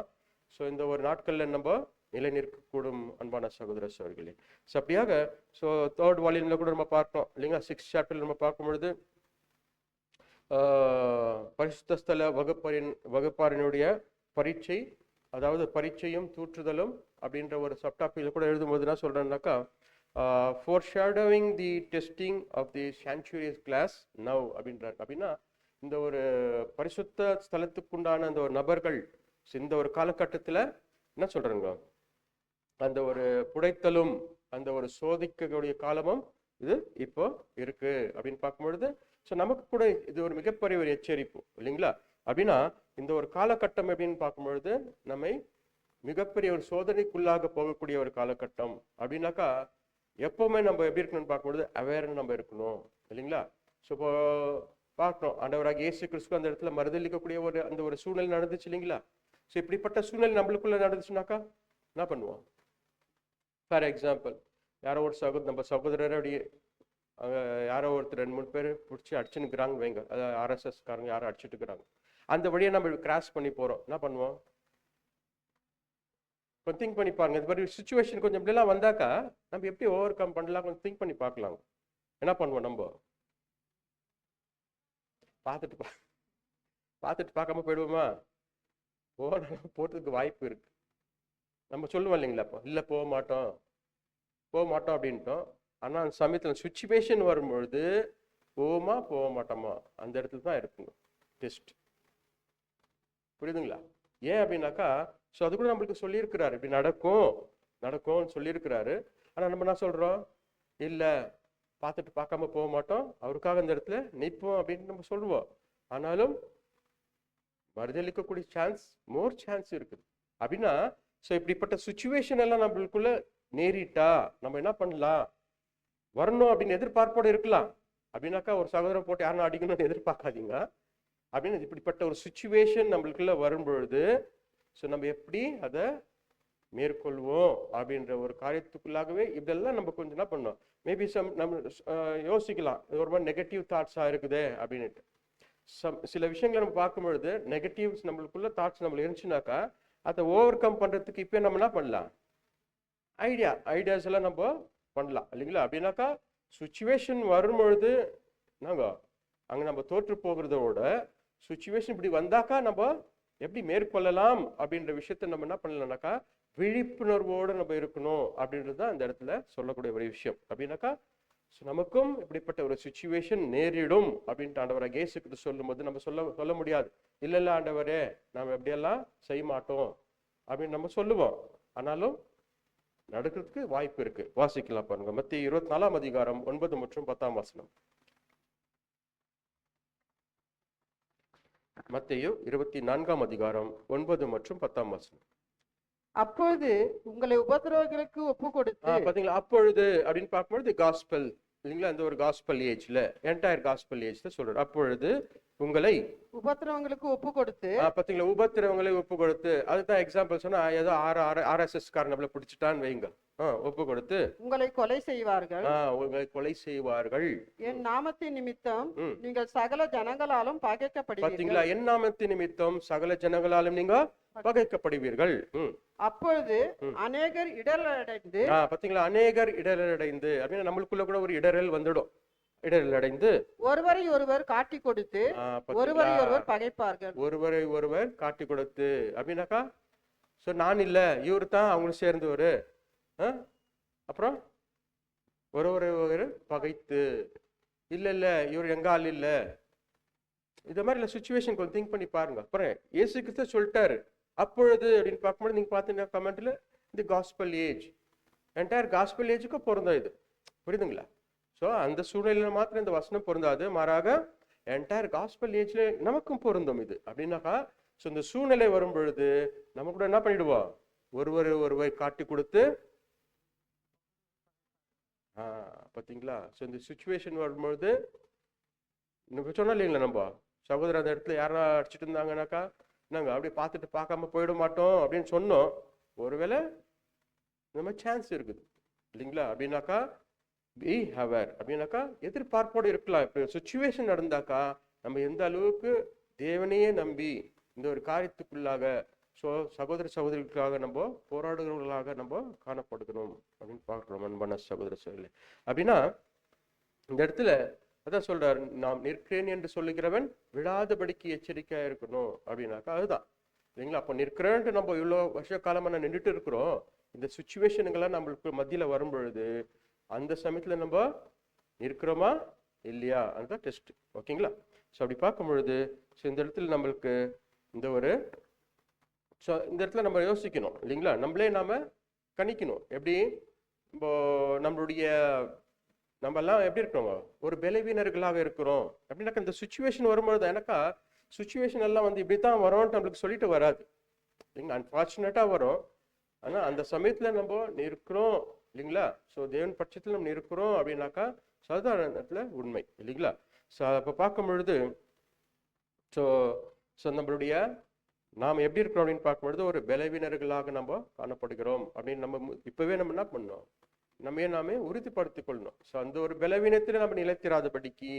ஸோ இந்த ஒரு நாட்கள்ல நம்ம நிலை நிற்கக்கூடும் அன்பான சகோதர சகோதரிகளே. ஸோ அப்படியாக ஸோ 3rd வால்யூம்ல கூட நம்ம பார்க்கணும் இல்லைங்களா. 6th சாப்டர்ல நம்ம பார்க்கும் பொழுது பரிசுத்த ஸ்தல வகுப்பாரினுடைய பரீட்சை, அதாவது பரீட்சையும் தூற்றுதலும் அப்படின்ற ஒரு சப்டாபிக்ல கூட எழுதும்போது என்ன சொல்றேன்னாக்கா, foreshadowing the testing of the sanctuary class now அப்படின்றார். அப்படின்னா இந்த ஒரு பரிசுத்த ஸ்தலத்துக்குண்டான அந்த ஒரு நபர்கள் இந்த ஒரு காலகட்டத்துல என்ன சொல்றாங்க, அந்த ஒரு புடைத்தலும் அந்த ஒரு சோதிக்கக்கூடிய காலமும் இது இப்போ இருக்கு அப்படின்னு பார்க்கும்பொழுது ஸோ நமக்கு கூட இது ஒரு மிகப்பெரிய ஒரு எச்சரிப்பு இல்லைங்களா. அப்படின்னா இந்த ஒரு காலகட்டம் எப்படின்னு பார்க்கும்பொழுது நம்மை மிகப்பெரிய ஒரு சோதனைக்குள்ளாக போகக்கூடிய ஒரு காலகட்டம். அப்படின்னாக்கா எப்பவுமே நம்ம எப்படி இருக்கணும்னு பார்க்கும்பொழுது அவேர்னு நம்ம இருக்கணும் இல்லைங்களா. ஸோ இப்போ பார்க்கணும் ஆண்டவராகிய இயேசு கிறிஸ்து அந்த இடத்துல மறுதளிக்கக்கூடிய அந்த ஒரு சூழ்நிலை நடந்துச்சு இல்லைங்களா. ஸோ இப்படிப்பட்ட சூழ்நிலை நம்மளுக்குள்ள நடந்துச்சுனாக்கா என்ன பண்ணுவோம். ஃபார் எக்ஸாம்பிள் யாரோ ஒரு நம்ம சகோதரருடைய யாரோ ஒருத்தர் 2-3 பேர் பிடிச்சி அடிச்சுன்னுக்குறாங்க வைங்க, அதாவது RSS காரங்க யாரும் அடிச்சுட்டு இருக்கிறாங்க. அந்த வழியை நம்ம கிராஸ் பண்ணி போறோம், என்ன பண்ணுவோம், கொஞ்சம் திங்க் பண்ணி பாருங்க. இந்த மாதிரி சுச்சுவேஷன் கொஞ்சம் இப்படிலாம் வந்தாக்கா நம்ம எப்படி ஓவர் கம் பண்ணலாம் கொஞ்சம் திங்க் பண்ணி பார்க்கலாம். என்ன பண்ணுவோம், நம்ம பார்த்துட்டு பார்க்காம போயிடுவோமா, போறதுக்கு வாய்ப்பு இருக்கு நம்ம சொல்லுவோம் இல்லைங்களா, இப்போ இல்லை போக மாட்டோம் அப்படின்ட்டோம். ஆனால் அந்த சமயத்தில் சுச்சுவேஷன் வரும்பொழுது போவோமா போக மாட்டோமா அந்த இடத்துல தான் இருக்குங்க டெஸ்ட். புரியுதுங்களா? ஏன் அப்படின்னாக்கா, ஸோ அது கூட நம்மளுக்கு சொல்லியிருக்கிறாரு, இப்படி நடக்கும்னு சொல்லியிருக்கிறாரு. ஆனால் நம்ம என்ன சொல்கிறோம், இல்லை பார்க்காம போக மாட்டோம், அவருக்காக இந்த இடத்துல நிற்போம் அப்படின்னு நம்ம சொல்லுவோம். ஆனாலும் மறுதளிக்கக்கூடிய மோர் சான்ஸ் இருக்குது அப்படின்னா, ஸோ இப்படிப்பட்ட சுச்சுவேஷன் எல்லாம் நம்மளுக்குள்ள நேரிட்டா நம்ம என்ன பண்ணலாம், வரணும் அப்படின்னு எதிர்பார்ப்போடு இருக்கலாம். அப்படின்னாக்கா ஒரு சகோதரன் போட்டு யாரும் அடிக்கணும்னு எதிர்பார்க்காதீங்க. அப்படின்னு இப்படிப்பட்ட ஒரு சுச்சுவேஷன் நம்மளுக்குள்ள வரும்பொழுது ஸோ நம்ம எப்படி அதை மேற்கொள்வோம் அப்படின்ற ஒரு காரியத்துக்குள்ளாகவே இதெல்லாம் நம்ம கொஞ்சம் என்ன பண்ணோம். மேபி நம்ம யோசிக்கலாம், இது ஒரு மாதிரி நெகட்டிவ் தாட்ஸாக இருக்குதே அப்படின்ட்டு. சில விஷயங்களை நம்ம பார்க்கும்பொழுது நெகட்டிவ்ஸ் நம்மளுக்குள்ள தாட்ஸ் நம்மளுக்கு இருந்துச்சுனாக்கா அதை ஓவர் கம் பண்ணுறதுக்கு இப்போ நம்ம என்ன பண்ணலாம், ஐடியாஸ் எல்லாம் நம்ம பண்ணலாம் இல்லைங்களா. அப்படின்னாக்கா சுச்சுவேஷன் வரும்பொழுது நாங்கள் அங்கே நம்ம தோற்று போகிறதோட சுச்சுவேஷன் இப்படி வந்தாக்கா நம்ம எப்படி மேற்கொள்ளலாம் அப்படின்ற விஷயத்த நம்ம என்ன பண்ணலாம்னாக்கா விழிப்புணர்வோடு நம்ம இருக்கணும் அப்படின்றது தான் இந்த இடத்துல சொல்லக்கூடிய ஒரு விஷயம். அப்படின்னாக்கா நமக்கும் இப்படிப்பட்ட ஒரு சுச்சுவேஷன் நேரிடும் அப்படின்ட்டு ஆண்டவராக இயேசுக்கு சொல்லும்போது நம்ம சொல்ல முடியாது, இல்லை ஆண்டவரே நம்ம எப்படியெல்லாம் செய்ய மாட்டோம் அப்படின்னு நம்ம சொல்லுவோம். ஆனாலும் நடக்கிறதுக்கு வாய்ப்பு இருக்கு. வாசிக்கலாம் பாருங்க, மத்தேயு 24 அதிகாரம் 9 மற்றும் 10 வசனம். மத்தேயு 24 அதிகாரம் 9 மற்றும் 10 வசனம்.
அப்பொழுது உங்களை உபத்திரவங்களுக்கு ஒப்பு கொடுத்து.
பாத்தீங்களா, அப்பொழுது அப்படின்னு பார்க்கும்போது காஸ்பல் இல்லைங்களா, இந்த ஒரு காஸ்பல் ஏஜ்ல என்டையர் காஸ்பல் ஏஜ்ல சொல்றாரு. அப்பொழுது உங்களை
உபத்திரவங்களுக்கு ஒப்பு கொடுத்து.
பாத்தீங்களா, உபத்திரவங்களை ஒப்பு கொடுத்து. அதுதான் எக்ஸாம்பிள் சொன்னா, ஏதோ RSS கார் நம்மள பிடிச்சிட்டான்னு வைங்க, ஒப்பு கொடுத்து
உங்களை கொலை செய்வார்கள்.
உங்களை கொலை செய்வார்கள்.
என் நாமத்தின் நிமித்தம் நீங்கள் சகல ஜனங்களாலும் பகைக்கப்படுவீர்கள்.
பாத்தீங்களா, என் நாமத்தின் நிமித்தம் சகல ஜனங்களாலும் நீங்க பகைக்கப்படுவீர்கள்.
அப்பொழுது அநேகர் இடரலடைந்து.
பாத்தீங்களா, அநேகர் இடரலடைந்து அப்படின்னா நம்மளுக்குள்ள கூட ஒரு இடரல் வந்துடும். இடரல் அடைந்து
ஒருவரை ஒருவர் காட்டி கொடுத்து ஒருவரை ஒருவர் பகைப்பார்கள்.
ஒருவரை ஒருவர் காட்டி கொடுத்து அப்படின்னாக்கா, ஸோ நான் இல்ல இவர் தான் அவங்களும் சேர்ந்தவர். அப்புறம் ஒருவரை ஒருவர் பகைத்து, இல்ல இவர் எங்க ஆள் இல்ல. இந்த மாதிரி இல்லை சுச்சுவேஷன் கொஞ்சம் திங்க் பண்ணி பாருங்க. அப்புறம் இயேசு கிறிஸ்து சொல்லிட்டாரு அப்பொழுது அப்படின்னு பார்க்கும்போது நீங்க பார்த்தீங்கன்னா கமெண்ட்ல இந்த காஸ்பல் ஏஜ், என்டையர் காஸ்பல் ஏஜுக்கு பொருந்தம் இது. புரியுதுங்களா? ஸோ அந்த சூழ்நிலையில மாத்திரம் இந்த வசனம் பொருந்தாது, மாறாக என்டையர் காஸ்பல் ஏஜ்ல நமக்கும் பொருந்தும் இது. அப்படின்னாக்கா ஸோ இந்த சூழ்நிலை வரும் பொழுது நம்ம கூட என்ன பண்ணிடுவோம், ஒருவர் காட்டி கொடுத்து. பார்த்தீங்களா, ஸோ இந்த சுச்சுவேஷன் வரும்பொழுது சொன்னோம் இல்லைங்களா, நம்ம சகோதரர் அந்த இடத்துல யாரா அடிச்சுட்டு இருந்தாங்கன்னாக்கா நாங்கள் அப்படியே பார்த்துட்டு பார்க்காம போயிட மாட்டோம் அப்படின்னு சொன்னோம். ஒருவேளை இந்த மாதிரி சான்ஸ் இருக்குது இல்லைங்களா. அப்படின்னாக்கா பி ஹவர் அப்படின்னாக்கா எதிர்பார்ப்போடு இருக்கலாம். இப்போ சுச்சுவேஷன் நடந்தாக்கா நம்ம எந்த அளவுக்கு தேவனையே நம்பி இந்த ஒரு காரியத்துக்குள்ளாக சகோதரிகளுக்காக நம்ம போராடுகிறவர்களாக நம்ம காணப்படுகிறோம் அப்படின்னு பார்க்கிறோம். அன்பான சகோதர சகோதரி, அப்படின்னா இந்த இடத்துல அதான் சொல்றாரு, நாம் நிற்கிறேன் என்று சொல்லுகிறவன் விடாதபடிக்கு எச்சரிக்கையா இருக்கணும் அப்படின்னாக்கா அதுதான் இல்லைங்களா. அப்போ நிற்கிறேன்ட்டு நம்ம இவ்வளோ வருஷ காலமா நின்றுட்டு இருக்கிறோம். இந்த சுச்சுவேஷனுங்கெல்லாம் நம்மளுக்கு மத்தியில வரும் பொழுது அந்த சமயத்துல நம்ம இருக்கிறோமா இல்லையா அந்த டெஸ்ட். ஓகேங்களா? ஸோ அப்படி பார்க்கும் பொழுது ஸோ இந்த இடத்துல நம்மளுக்கு இந்த ஒரு இந்த இடத்துல நம்ம யோசிக்கணும் இல்லைங்களா, நம்மளே நாம கணிக்கணும். எப்படி இப்போ நம்ம எல்லாம் எப்படி இருக்கிறோம், ஒரு பலவீனர்களாக இருக்கிறோம் அப்படின்னாக்கா இந்த சுச்சுவேஷன் வரும்பொழுது எனக்கா சுச்சுவேஷன் எல்லாம் வந்து இப்படித்தான் வரும்னு நம்மளுக்கு சொல்லிட்டு வராது இல்லைங்களா, அன்ஃபார்ச்சுனேட்டா வரும். ஆனா அந்த சமயத்துல நம்ம இருக்கிறோம் இல்லைங்களா. ஸோ தேவன் பட்சத்தில் நம்ம இருக்கிறோம் அப்படின்னாக்கா சாதாரணத்துல உண்மை இல்லைங்களா. ஸோ அப்போ பார்க்கும் பொழுது ஸோ நம்மளுடைய நாம் எப்படி இருக்கிறோம் அப்படின்னு பார்க்கும்பொழுது ஒரு பலவீனர்களாக நம்ம காணப்படுகிறோம் அப்படின்னு நம்ம இப்பவே நம்ம என்ன பண்ணோம், நாமே உறுதிப்படுத்திக் கொள்ளணும். ஸோ அந்த ஒரு பலவீனத்தில் நம்ம நிலைத்திராதபடிக்கு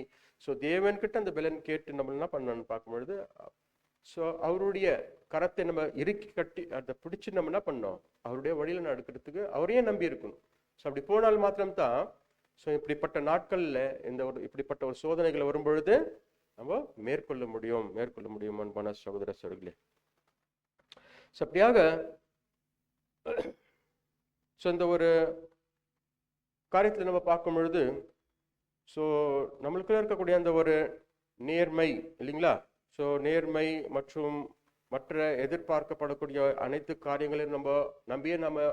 ஸோ தேவன்கிட்ட அந்த பலன் கேட்டு நம்ம என்ன பண்ணணும்னு பார்க்கும்பொழுது ஸோ அவருடைய கரத்தை நம்ம இறுக்கி கட்டி அதை பிடிச்சி நம்ம என்ன பண்ணோம், அவருடைய வழியில் நடக்கிறதுக்கு அவரையே நம்பி இருக்கணும். ஸோ அப்படி போனால் மாத்திரம்தான் ஸோ இப்படிப்பட்ட நாட்கள்ல இப்படிப்பட்ட ஒரு சோதனைகள் வரும்பொழுது நம்ம மேற்கொள்ள முடியும் அன்பான சகோதர சகோதரிகளே. ஸோ அப்படியாக ஸோ இந்த ஒரு காரியத்தில் நம்ம பார்க்கும் பொழுது ஸோ நம்மளுக்குள்ள இருக்கக்கூடிய அந்த ஒரு நேர்மை இல்லைங்களா, ஸோ நேர்மை மற்றும் மற்ற எதிர்பார்க்கப்படக்கூடிய அனைத்து காரியங்களையும் நம்பியே நம்ம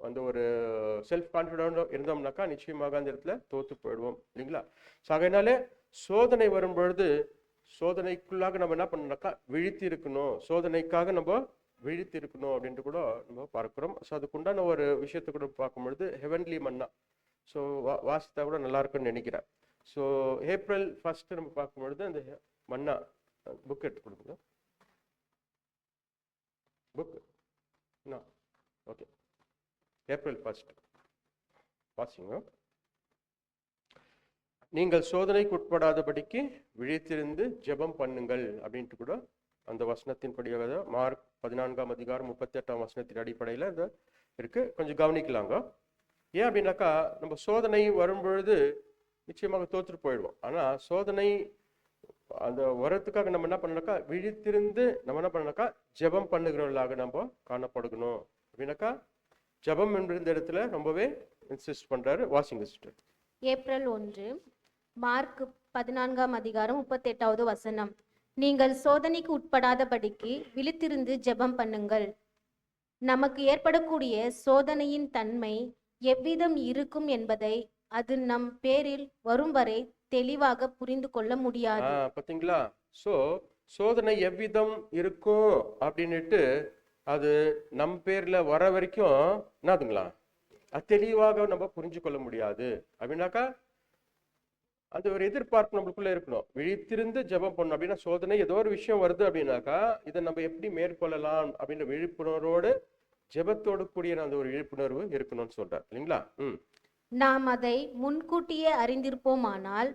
அந்த ஒரு செல்ஃப் கான்ஃபிடென்ட் இருந்தோம்னாக்கா நிச்சயமாக அந்த இடத்துல தோத்து போயிடுவோம் இல்லைங்களா. ஸோ அதனால சோதனை வரும் பொழுது சோதனைக்குள்ளாக நம்ம என்ன பண்ணோம்னாக்கா விழித்து இருக்கணும், சோதனைக்காக நம்ம விழித்து இருக்கணும் அப்படின்ட்டு கூட நம்ம பார்க்கிறோம். ஸோ அதுக்குண்டான ஒரு விஷயத்தை கூட பார்க்கும்பொழுது ஹெவன்லி மன்னா, ஸோ வாசித்தா கூட நல்லா இருக்குன்னு நினைக்கிறேன். ஸோ ஏப்ரல் 1 நம்ம பார்க்கும்பொழுது அந்த மன்னா புக் எடுத்து கொடுங்க, புக் ஓகே, ஏப்ரல் 1 வாசிங்க. நீங்கள் சோதனைக்கு உட்படாதபடிக்கு விழித்திருந்து ஜெபம் பண்ணுங்கள் அப்படின்ட்டு கூட அந்த வசனத்தின்படியாக மார்க் 14ஆம் அதிகாரம் 38ஆம் வசனத்தின் அடிப்படையில் இந்த இருக்கு. கொஞ்சம் கவனிக்கலாங்க. ஏன் அப்படின்னாக்கா நம்ம சோதனை வரும்பொழுது நிச்சயமாக தோற்றுட்டு போயிடுவோம். ஆனால் சோதனை அந்த வரத்துக்காக நம்ம என்ன பண்ணனாக்கா விழித்திருந்து நம்ம என்ன பண்ணனாக்கா ஜெபம் பண்ணுகிறவர்களாக நம்ம காணப்படுகணும் அப்படின்னாக்கா ஜெபம் என்ற இந்த இடத்துல ரொம்பவே இன்சிஸ்ட் பண்றாரு. வாசிங்க சிஸ்டர்.
ஏப்ரல் 1 மார்க் 14ஆம் அதிகாரம் 38வது வசனம். நீங்கள் சோதனைக்கு உட்படாதபடிக்கு விழித்திருந்து ஜெபம் பண்ணுங்கள். நமக்கு ஏற்படக்கூடிய சோதனையின் தன்மை எவ்விதம் இருக்கும் என்பதை அது நம் பேரில் வரும் வரை தெளிவாக புரிந்து கொள்ள முடியாது.
பாத்தீங்களா? சோ சோதனை எவ்விதம் இருக்கும் அப்படின்னுட்டு அது நம் பேர்ல வர வரைக்கும் என்னதுங்களா அது தெளிவாக நம்ம புரிஞ்சு கொள்ள முடியாது. அப்படின்னாக்கா அது ஒரு எதிர்பார்ப்பு நம்மளுக்குள்ள இருக்கணும். விழித்திருந்து ஜெபம் பண்ணணும் அப்படின்னா சோதனை ஏதோ ஒரு விஷயம் வருது அப்படின்னாக்கா இதை நம்ம எப்படி மேற்கொள்ளலாம் அப்படின்ற விழிப்புணர்வோடு ஜெபத்தோடு கூடிய அந்த ஒரு விழிப்புணர்வு இருக்கணும்னு சொல்றார் இல்லைங்களா.
நாம் அதை முன்கூட்டியே அறிந்திருப்போமானால்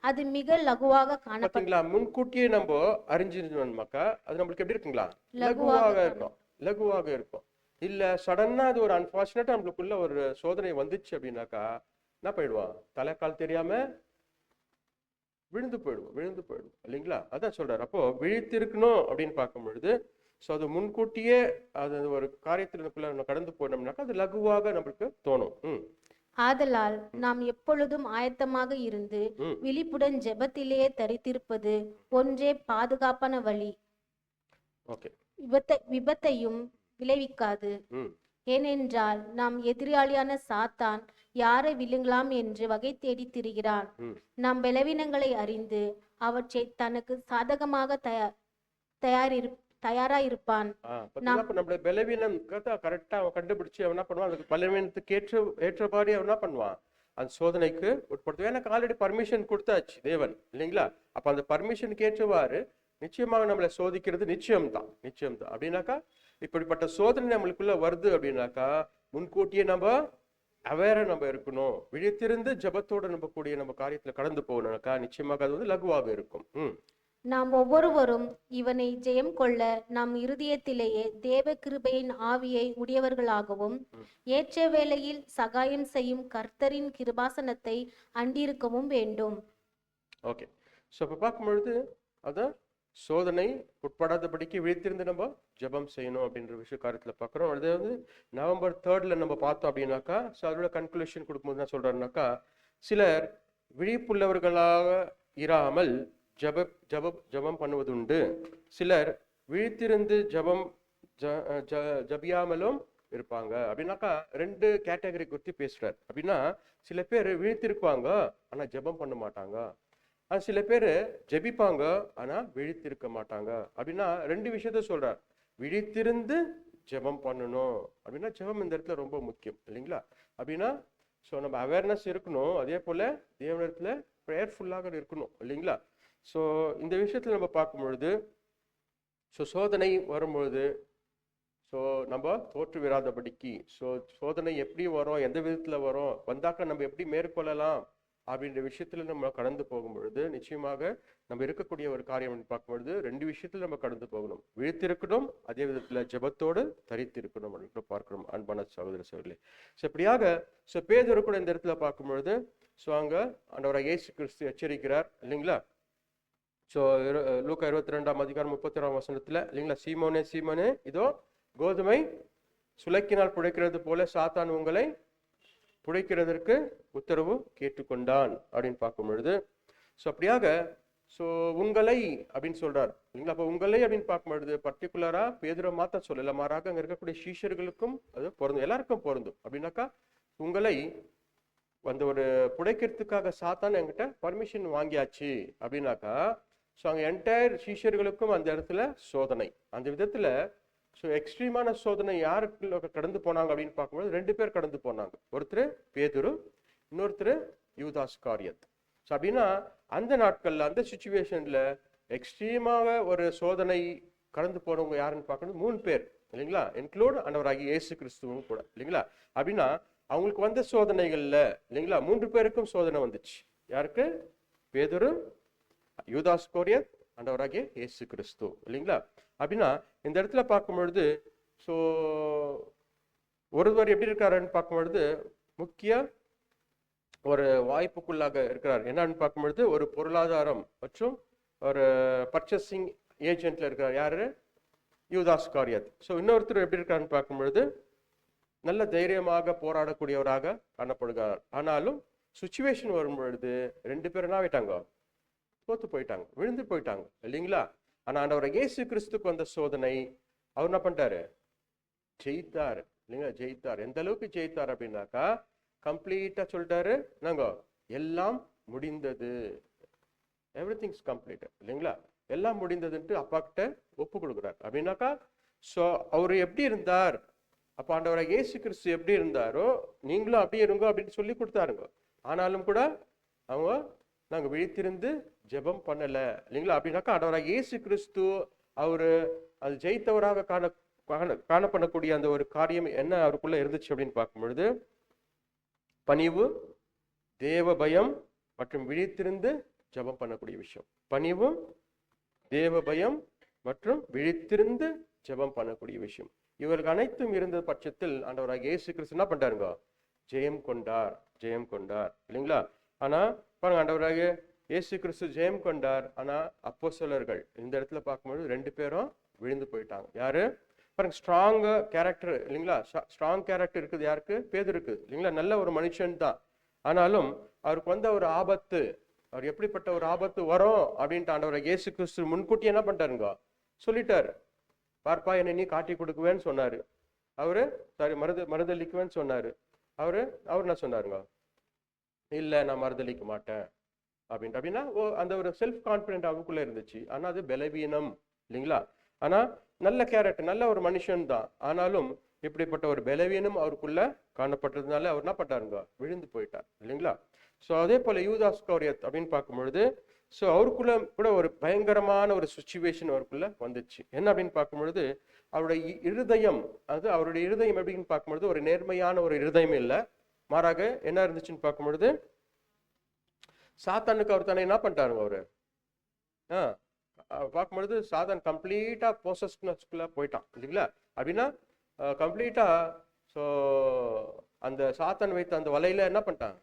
அது மிக லகுவாக காணப்பட்டீங்களா.
முன்கூட்டியே நம்ம அறிஞ்சிருந்தோம்னாக்கா அது நம்மளுக்கு எப்படி இருக்குங்களா லகுவாக இருக்கும். இல்ல சடனா அது ஒரு அன்பார்ச்சுனேட்டா நம்மளுக்குள்ள ஒரு சோதனை வந்துச்சு அப்படின்னாக்கா என்ன போயிடுவோம், தலைக்கால் தெரியாம விழுந்து போயிடுவோம் இல்லைங்களா. அதான் சொல்றாரு. அப்போ விழித்திருக்கணும் அப்படின்னு பார்க்கும் பொழுது ஸோ அது முன்கூட்டியே அது ஒரு காரியத்திற்குள்ள நம்ம கடந்து போனோம்னாக்கா அது லகுவாக நம்மளுக்கு தோணும்.
ஆதலால் நாம் எப்பொழுதும் ஆயத்தமாக இருந்து விழிப்புடன் ஜெபத்திலேயே தரித்திருப்பது ஒன்றே பாதுகாப்பான வழி, விபத்தையும் விளைவிக்காது. ஏனென்றால் நாம் எதிராளியான சாத்தான் யாரை விழுங்கலாம் என்று வகை தேடி திரிகிறான். நாம் பலவீனங்களை அறிந்து அவற்றை தனக்கு சாதகமாக தயாராயிருப்பான்.
நம்மளோட பலவீனம் கரெக்டா அவன் கண்டுபிடிச்சு அவன் என்ன பண்ணுவான், அதுக்கு பலவீனத்துக்கு ஏற்றபாடி அவன் என்ன பண்ணுவான் அந்த சோதனைக்கு உட்படுத்துவான். எனக்கு ஆல்ரெடி பர்மிஷன் கொடுத்தாச்சு தேவன் இல்லைங்களா. அப்ப அந்த பர்மிஷனுக்கு ஏற்றவாறு நிச்சயமாக நம்மளை சோதிக்கிறது நிச்சயம்தான் அப்படின்னாக்கா இப்படிப்பட்ட சோதனை நம்மளுக்குள்ள வருது அப்படின்னாக்கா முன்கூட்டியே நம்ம அவேரா நம்ம இருக்கணும். விழித்திருந்து ஜபத்தோட நம்ம கூடிய நம்ம காரியத்துல கடந்து போகணும்னாக்கா நிச்சயமாக அது லகுவாக இருக்கும்.
நாம் ஒவ்வொருவரும் இவனை ஜெயம் கொள்ள நம் இருதயத்திலேயே தேவ கிருபையின் ஆவியை உடையவர்களாகவும் ஏற்ற வேளையில் சகாயம் செய்யும் கர்த்தரின் கிருபாசனத்தை அண்டிருக்கவும் வேண்டும்.
ஓகே. ஸோ இப்போ பார்க்கும்பொழுது அதான் சோதனை உட்படாதபடிக்கு விழித்திருந்து நம்ம ஜெபம் செய்யணும் அப்படின்ற விஷய காரியத்தில் பார்க்குறோம். அது நவம்பர் 3 நம்ம பார்த்தோம் அப்படின்னாக்கா ஸோ அதோட கன்க்ளூஷன் கொடுக்கும்போது என்ன சொல்றாருனாக்கா சிலர் விழிப்புள்ளவர்களாக இராமல் ஜபம் பண்ணுவதுண்டு, சிலர் விழித்திருந்து ஜபியாமலும் இருப்பாங்க அப்படின்னாக்கா 2 கேட்டகரி குறித்து பேசுறாரு. அப்படின்னா சில பேர் விழித்திருப்பாங்க ஆனா ஜபம் பண்ண மாட்டாங்க, சில பேர் ஜெபிப்பாங்க ஆனா விழித்திருக்க மாட்டாங்க. அப்படின்னா 2 விஷயத்த சொல்றார். விழித்திருந்து ஜெபம் பண்ணணும் அப்படின்னா ஜெபம் இந்த இடத்துல ரொம்ப முக்கியம் இல்லைங்களா. அப்படின்னா ஸோ நம்ம அவேர்னஸ் இருக்கணும், அதே போல தேவனிடத்துல ப்ரேயர்ஃபுல்லாக இருக்கணும் இல்லைங்களா. ஸோ இந்த விஷயத்துல நம்ம பார்க்கும் பொழுது ஸோ சோதனை வரும்பொழுது ஸோ நம்ம தோற்று விடாதபடிக்கு ஸோ சோதனை எப்படி வரும், எந்த விதத்துல வரும், வந்தாக்க நம்ம எப்படி மேற்கொள்ளலாம் அப்படின்ற விஷயத்துல நம்ம கடந்து போகும் பொழுது நிச்சயமாக நம்ம இருக்கக்கூடிய ஒரு காரியம் பார்க்கும்பொழுது 2 விஷயத்துல நம்ம கடந்து போகணும். விழித்திருக்கணும், அதே விதத்துல ஜெபத்தோடு தரித்திருக்கணும் அப்படின்னு பார்க்கிறோம் அன்பான சகோதர சகோதரிகளே. ஸோ இப்படியாக ஸோ பேதுரு கூட இந்த இடத்துல பார்க்கும் பொழுது ஸோ அங்க ஆண்டவராகிய இயேசு கிறிஸ்து எச்சரிக்கிறார் இல்லைங்களா. ஸோ லூக்கா 22ஆம் அதிகாரம் 31ஆம் வசனத்துல இல்லைங்களா, சீமோனே சீமோனே இதோ கோதுமை சுலக்கினால் புடைக்கிறது போல சாத்தான் உங்களை புடைக்கிறதற்கு உத்தரவு கேட்டுக்கொண்டான் அப்படின்னு பார்க்கும் பொழுது, ஸோ அப்படியாக ஸோ உங்களை அப்படின்னு சொல்றார் இல்லைங்களா. அப்போ உங்களை அப்படின்னு பார்க்கும் பொழுது பர்டிகுலரா பேதுரை மாத்த சொல்லல, மாறாக அங்க இருக்கக்கூடிய சீஷர்களுக்கும் அது பொருந்தும், எல்லாருக்கும் பொருந்தும். அப்படின்னாக்கா உங்களை அந்த ஒரு புடைக்கிறதுக்காக சாத்தான் என்கிட்ட பர்மிஷன் வாங்கியாச்சு அப்படின்னாக்கா, ஸோ அங்கே என்டையர் சீஷர்களுக்கும் அந்த இடத்துல சோதனை. அந்த விதத்துல ஸோ எக்ஸ்ட்ரீமான சோதனை யாருக்கு கடந்து போனாங்க அப்படின்னு பார்க்கும்போது 2 பேர் கடந்து போனாங்க. ஒருத்தர் பேதுரு, இன்னொருத்தர் யூதாஸ் காரியத். ஸோ அப்படின்னா அந்த நாட்கள்ல அந்த சுச்சுவேஷன்ல எக்ஸ்ட்ரீமாக ஒரு சோதனை கடந்து போனவங்க யாருன்னு பார்க்கணும் 3 பேர் இல்லைங்களா, இன்க்ளூட் ஆண்டவராகிய இயேசு கிறிஸ்துவும் கூட இல்லைங்களா. அப்படின்னா அவங்களுக்கு வந்த சோதனைகள்ல இல்லைங்களா 3 பேருக்கும் சோதனை வந்துச்சு. யாருக்கு? பேதுரு, யூதாஸ் காரியத், ஆண்டவராகிய இயேசு கிறிஸ்து இல்லைங்களா. அப்படின்னா இந்த இடத்துல பார்க்கும் பொழுது ஸோ ஒருவர் எப்படி இருக்காருன்னு பார்க்கும் பொழுது முக்கிய ஒரு வாய்ப்புக்குள்ளாக இருக்கிறார். என்னன்னு பார்க்கும் பொழுது ஒரு பொருளாதாரம் மற்றும் ஒரு பர்ச்சேசிங் ஏஜென்ட்ல இருக்கிறார். யாரு? யூதாஸ் காரியத். ஸோ இன்னொருத்தர் எப்படி இருக்காருன்னு பார்க்கும் பொழுது நல்ல தைரியமாக போராடக்கூடியவராக காணப்படுகிறார். ஆனாலும் சுச்சுவேஷன் வரும் பொழுது 2 பேரும் என்ன ஆயிட்டாங்க? தோத்து போயிட்டாங்க, விழுந்து போயிட்டாங்க இல்லைங்களா. ஆனா ஆண்டவர் இயேசு கிறிஸ்துக்கு வந்த சோதனை அவர் என்ன பண்ணிட்டாரு? ஜெயித்தார் இல்லைங்களா. ஜெயித்தார். எந்த அளவுக்கு ஜெயித்தார் அப்படின்னாக்கா கம்ப்ளீட்டா சொல்லிட்டாரு, நாங்க எல்லாம் முடிந்தது, எவ்ரிதிங்ஸ் கம்ப்ளீட் இல்லைங்களா. எல்லாம் முடிந்ததுன்ட்டு அப்பா கிட்ட ஒப்பு கொடுக்குறார். அப்படின்னாக்கா ஸோ அவர் எப்படி இருந்தார், அப்ப ஆண்டவராக இயேசு கிறிஸ்து எப்படி இருந்தாரோ நீங்களும் அப்படியே இருங்க அப்படின்னு சொல்லி கொடுத்தாருங்க. ஆனாலும் கூட அவங்க நாங்க விழித்திருந்து ஜெபம் பண்ணல இல்லைங்களா. அப்படின்னாக்கா ஆண்டவராக இயேசு கிறிஸ்து அவரு அது ஜெயித்தவராக காணப்படக்கூடிய அந்த ஒரு காரியம் என்ன அவருக்குள்ள இருந்துச்சு அப்படின்னு பார்க்கும் பொழுது பணிவு, தேவ பயம் மற்றும் விழித்திருந்து ஜெபம் பண்ணக்கூடிய விஷயம். பணிவு, தேவ பயம் மற்றும் விழித்திருந்து ஜெபம் பண்ணக்கூடிய விஷயம். இவர்கள் அனைத்தும் இருந்த பட்சத்தில் ஆண்டவராக இயேசு கிறிஸ்து என்ன பண்றாருங்க? ஜெயம் கொண்டார், ஜெயம் கொண்டார் இல்லைங்களா. ஆனா பாருங்க, ஆண்டவராக இயேசு கிறிஸ்து ஜெயம் கொண்டார். ஆனா அப்போஸ்தலர்கள் இந்த இடத்துல பார்க்கும்போது 2 பேரும் விழுந்து போயிட்டாங்க. யாரு? பாருங்க, ஸ்ட்ராங் கேரக்டர் இல்லைங்களா. ஸ்ட்ராங் கேரக்டர் இருக்குது யாருக்கு? பேதுருக்கு இல்லைங்களா. நல்ல ஒரு மனுஷன் தான். ஆனாலும் அவருக்கு வந்த ஒரு ஆபத்து, அவர் எப்படிப்பட்ட ஒரு ஆபத்து வரும் அப்படின்ட்டு ஆண்டவராக இயேசு கிறிஸ்து முன்கூட்டி என்ன பண்ணிட்டாருங்க? சொல்லிட்டாரு. பார்ப்பா, என்னை நீ காட்டி கொடுக்குவேன்னு சொன்னாரு. அவரு சாரி மறுதளிக்குவேன்னு சொன்னாரு. அவர் என்ன சொன்னாருங்க? இல்ல, நான் மறுதளிக்க மாட்டேன் அப்படின்ட்டு. அப்படின்னா அந்த ஒரு செல்ஃப் கான்பிடென்ட் அவருக்குள்ள இருந்துச்சு. ஆனா அது பலவீனம் இல்லைங்களா. ஆனா நல்ல கேரக்டர், நல்ல ஒரு மனுஷன் தான். ஆனாலும் இப்படிப்பட்ட ஒரு பலவீனம் அவருக்குள்ள காணப்பட்டதுனால அவர் என்ன பண்ணாருங்க? விழுந்து போயிட்டார் இல்லைங்களா. ஸோ அதே போல யூதாஸ் காரியத் அப்படின்னு பார்க்கும் பொழுது ஸோ அவருக்குள்ள கூட ஒரு பயங்கரமான ஒரு சுச்சுவேஷன் அவருக்குள்ள வந்துச்சு. என்ன அப்படின்னு பார்க்கும் பொழுது அவருடைய இருதயம், அது அவருடைய இருதயம் எப்படின்னு பார்க்கும்பொழுது ஒரு நேர்மையான ஒரு இருதயம் இல்லை. மாறாக என்ன இருந்துச்சுன்னு பார்க்கும் பொழுது சாத்தானுக்கு அவர் தானே என்ன பண்ணிட்டாருங்க? அவரு பார்க்கும்பொழுது சாத்தான் கம்ப்ளீட்டா ப்ரோசஸ்க்குள்ள போயிட்டான் இல்லைங்களா. அப்படின்னா கம்ப்ளீட்டா ஸோ அந்த சாத்தான் வைத்த அந்த வலையில என்ன பண்ணிட்டான்?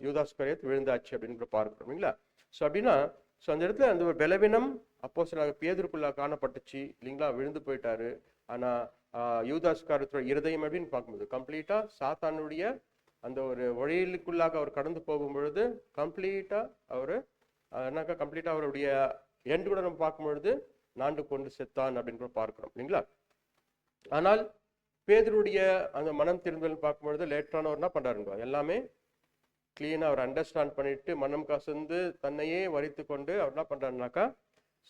யூதாஸ் காரியத் விழுந்தாச்சு அப்படின்னு பார்க்கிறோம் இல்லைங்களா. ஸோ அப்படின்னா ஸோ அந்த இடத்துல அந்த ஒரு பலவீனம் அப்போஸ்தலனாகிய பேதுருக்குள்ள காணப்பட்டுச்சு இல்லைங்களா. விழுந்து போயிட்டாரு. ஆனா யூதாஸ் காரியத்தோட இருதயம் அப்படின்னு பார்க்கும்போது கம்ப்ளீட்டா சாத்தானுடைய அந்த ஒரு வழியிலுக்குள்ளாக அவர் கடந்து போகும் பொழுது கம்ப்ளீட்டா அவரு என்னக்கா கம்ப்ளீட்டா அவருடைய எண்டு கூட நம்ம பார்க்கும் பொழுது நாண்டு கொண்டு செத்தான் அப்படின்னு பார்க்கிறோம் இல்லைங்களா. ஆனால் பேதுருடைய அந்த மனம் திரும்பல் பார்க்கும்பொழுது லேட்டரான அவர் என்ன பண்றாருங்க? எல்லாமே கிளீனா அவர் அண்டர்ஸ்டாண்ட் பண்ணிட்டு மனம் கசந்து தன்னையே வரித்து கொண்டு அவர் என்ன பண்றாருனாக்கா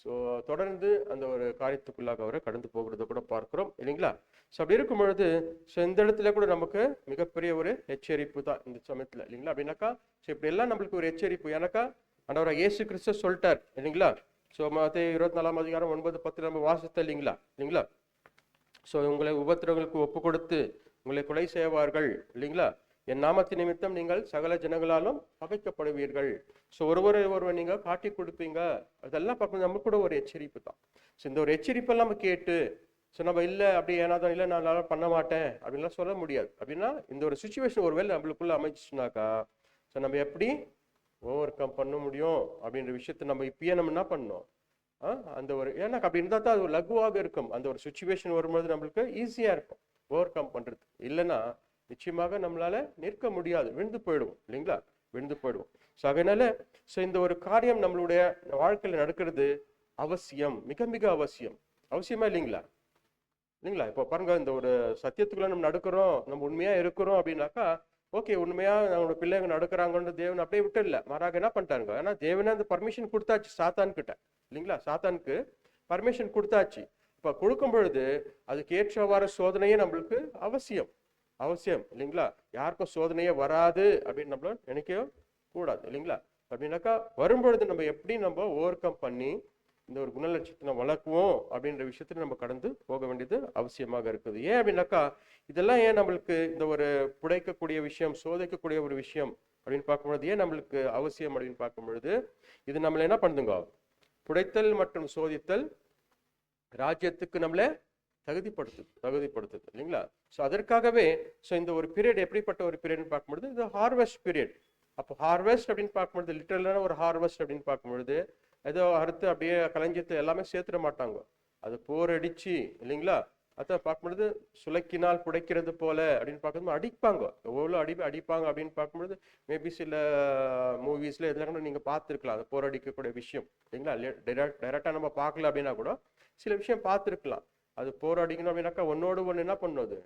ஸோ தொடர்ந்து அந்த ஒரு காரியத்துக்குள்ளாக அவரை கடந்து போகிறத கூட பார்க்கிறோம் இல்லைங்களா. ஸோ அப்படி இருக்கும் பொழுது ஸோ இந்த இடத்துல கூட நமக்கு மிகப்பெரிய ஒரு எச்சரிப்பு தான் இந்த சமயத்துல இல்லைங்களா. அப்படின்னாக்கா ஸோ இப்படி எல்லாம் நம்மளுக்கு ஒரு எச்சரிப்பு. எனக்கா ஆண்டவராக இயேசு கிறிஸ்து சொல்லிட்டார் இல்லைங்களா. ஸோ மத்தேயு 24ஆம் அதிகாரம் 9-10 நம்ம வாசித்த இல்லைங்களா. ஸோ உங்களை உபத்திரவங்களுக்கு ஒப்பு கொடுத்து உங்களை கொலை செய்வார்கள் இல்லைங்களா. என் நாமத்தின் நிமித்தம் நீங்கள் சகல ஜனங்களாலும் பகைக்கப்படுவீர்கள். ஸோ ஒருவர் நீங்க காட்டி கொடுப்பீங்க. அதெல்லாம் பார்க்கணும், நம்ம கூட ஒரு எச்சரிப்பு தான். ஸோ இந்த ஒரு எச்சரிப்பெல்லாம் நம்ம கேட்டு ஸோ நம்ம இல்லை அப்படி ஏனாதான் இல்லை நான் பண்ண மாட்டேன் அப்படின்லாம் சொல்ல முடியாது. அப்படின்னா இந்த ஒரு சுச்சுவேஷன் ஒருவேளை நம்மளுக்குள்ள அமைச்சிச்சுனாக்கா ஸோ நம்ம எப்படி ஓவர் கம் பண்ண முடியும் அப்படின்ற விஷயத்த நம்ம இப்பயே நம்ம என்ன பண்ணணும்? அந்த ஒரு ஏன்னா அப்படி இருந்தால் தான் அது ஒரு லகுவாக இருக்கும். அந்த ஒரு சுச்சுவேஷன் வரும்போது நம்மளுக்கு ஈஸியா இருக்கும். ஓவர் கம் பண்றது. இல்லைன்னா நிச்சயமாக நம்மளால நிற்க முடியாது, விழுந்து போயிடுவோம் இல்லைங்களா, விழுந்து போயிடுவோம். ஸோ அதனால இந்த ஒரு காரியம் நம்மளுடைய வாழ்க்கையில நடக்கிறது அவசியம், மிக மிக அவசியம். அவசியமா இல்லைங்களா? இல்லைங்களா? இப்போ பாருங்க, இந்த ஒரு சத்தியத்துக்குள்ள நம்ம நடக்கிறோம், நம்ம உண்மையா இருக்கிறோம் அப்படின்னாக்கா ஓகே, உண்மையா நம்மளோட பிள்ளைங்க நடக்கிறாங்கன்னு தேவன் அப்படியே விட்டு இல்லை, மாறாக என்ன பண்ணிட்டாருங்க, ஏன்னா தேவனே அந்த பர்மிஷன் கொடுத்தாச்சு சாத்தான் கிட்ட இல்லைங்களா, சாத்தானுக்கு பர்மிஷன் கொடுத்தாச்சு. இப்ப கொடுக்கும் பொழுது அதுக்கு ஏற்றவாறு சோதனையே நம்மளுக்கு அவசியம், அவசியம் இல்லைங்களா. யாருக்கும் சோதனையே வராது அப்படின்னு நம்மள நினைக்க கூடாது இல்லைங்களா. அப்படின்னாக்கா வரும்பொழுது நம்ம எப்படி நம்ம ஓவர் கம் பண்ணி இந்த ஒரு குணலட்சணத்தை வளர்க்குவோம் அப்படின்ற விஷயத்துல நம்ம கடந்து போக வேண்டியது அவசியமாக இருக்குது. ஏன் அப்படின்னாக்கா இதெல்லாம் ஏன் நம்மளுக்கு இந்த ஒரு புடைக்கக்கூடிய விஷயம், சோதிக்கக்கூடிய ஒரு விஷயம் அப்படின்னு பார்க்கும்பொழுது ஏன் நம்மளுக்கு அவசியம் அப்படின்னு பார்க்கும் பொழுது இது நம்மளை என்ன பண்ணுதுங்க, புடைத்தல் மற்றும் சோதித்தல் ராஜ்யத்துக்கு நம்மளை தகுதிப்படுத்துது இல்லைங்களா. ஸோ அதற்காகவே இந்த ஒரு பீரியட் எப்படிப்பட்ட ஒரு பீரியட்னு பார்க்கும்பொழுது இது ஹார்வெஸ்ட் பீரியட். அப்போ ஹார்வெஸ்ட் அப்படின்னு பார்க்கும்பொழுது லிட்டரலான ஒரு ஹார்வெஸ்ட் அப்படின்னு பார்க்கும்பொழுது ஏதோ அறுத்து அப்படியே கலைஞ்சத்தை எல்லாமே சேர்த்துட மாட்டாங்க, அது போர் அடிச்சு இல்லைங்களா. அதான் பார்க்கும்பொழுது சுலக்கினால் புடைக்கிறது போல அப்படின்னு பார்க்கும்போது அடிப்பாங்க, எவ்வளோ அடிப்பாங்க அப்படின்னு பார்க்கும்பொழுது மேபி சில மூவிஸ்ல இதெல்லாம் கூட நீங்க பார்த்துருக்கலாம், அது போர் அடிக்கக்கூடிய விஷயம் இல்லைங்களா. டைரக்டா நம்ம பார்க்கல அப்படின்னா கூட சில விஷயம் பார்த்துருக்கலாம். அது போர் அடிக்கணும் அப்படின்னாக்கா ஒன்னோடு ஒன்று என்ன பண்ணுது,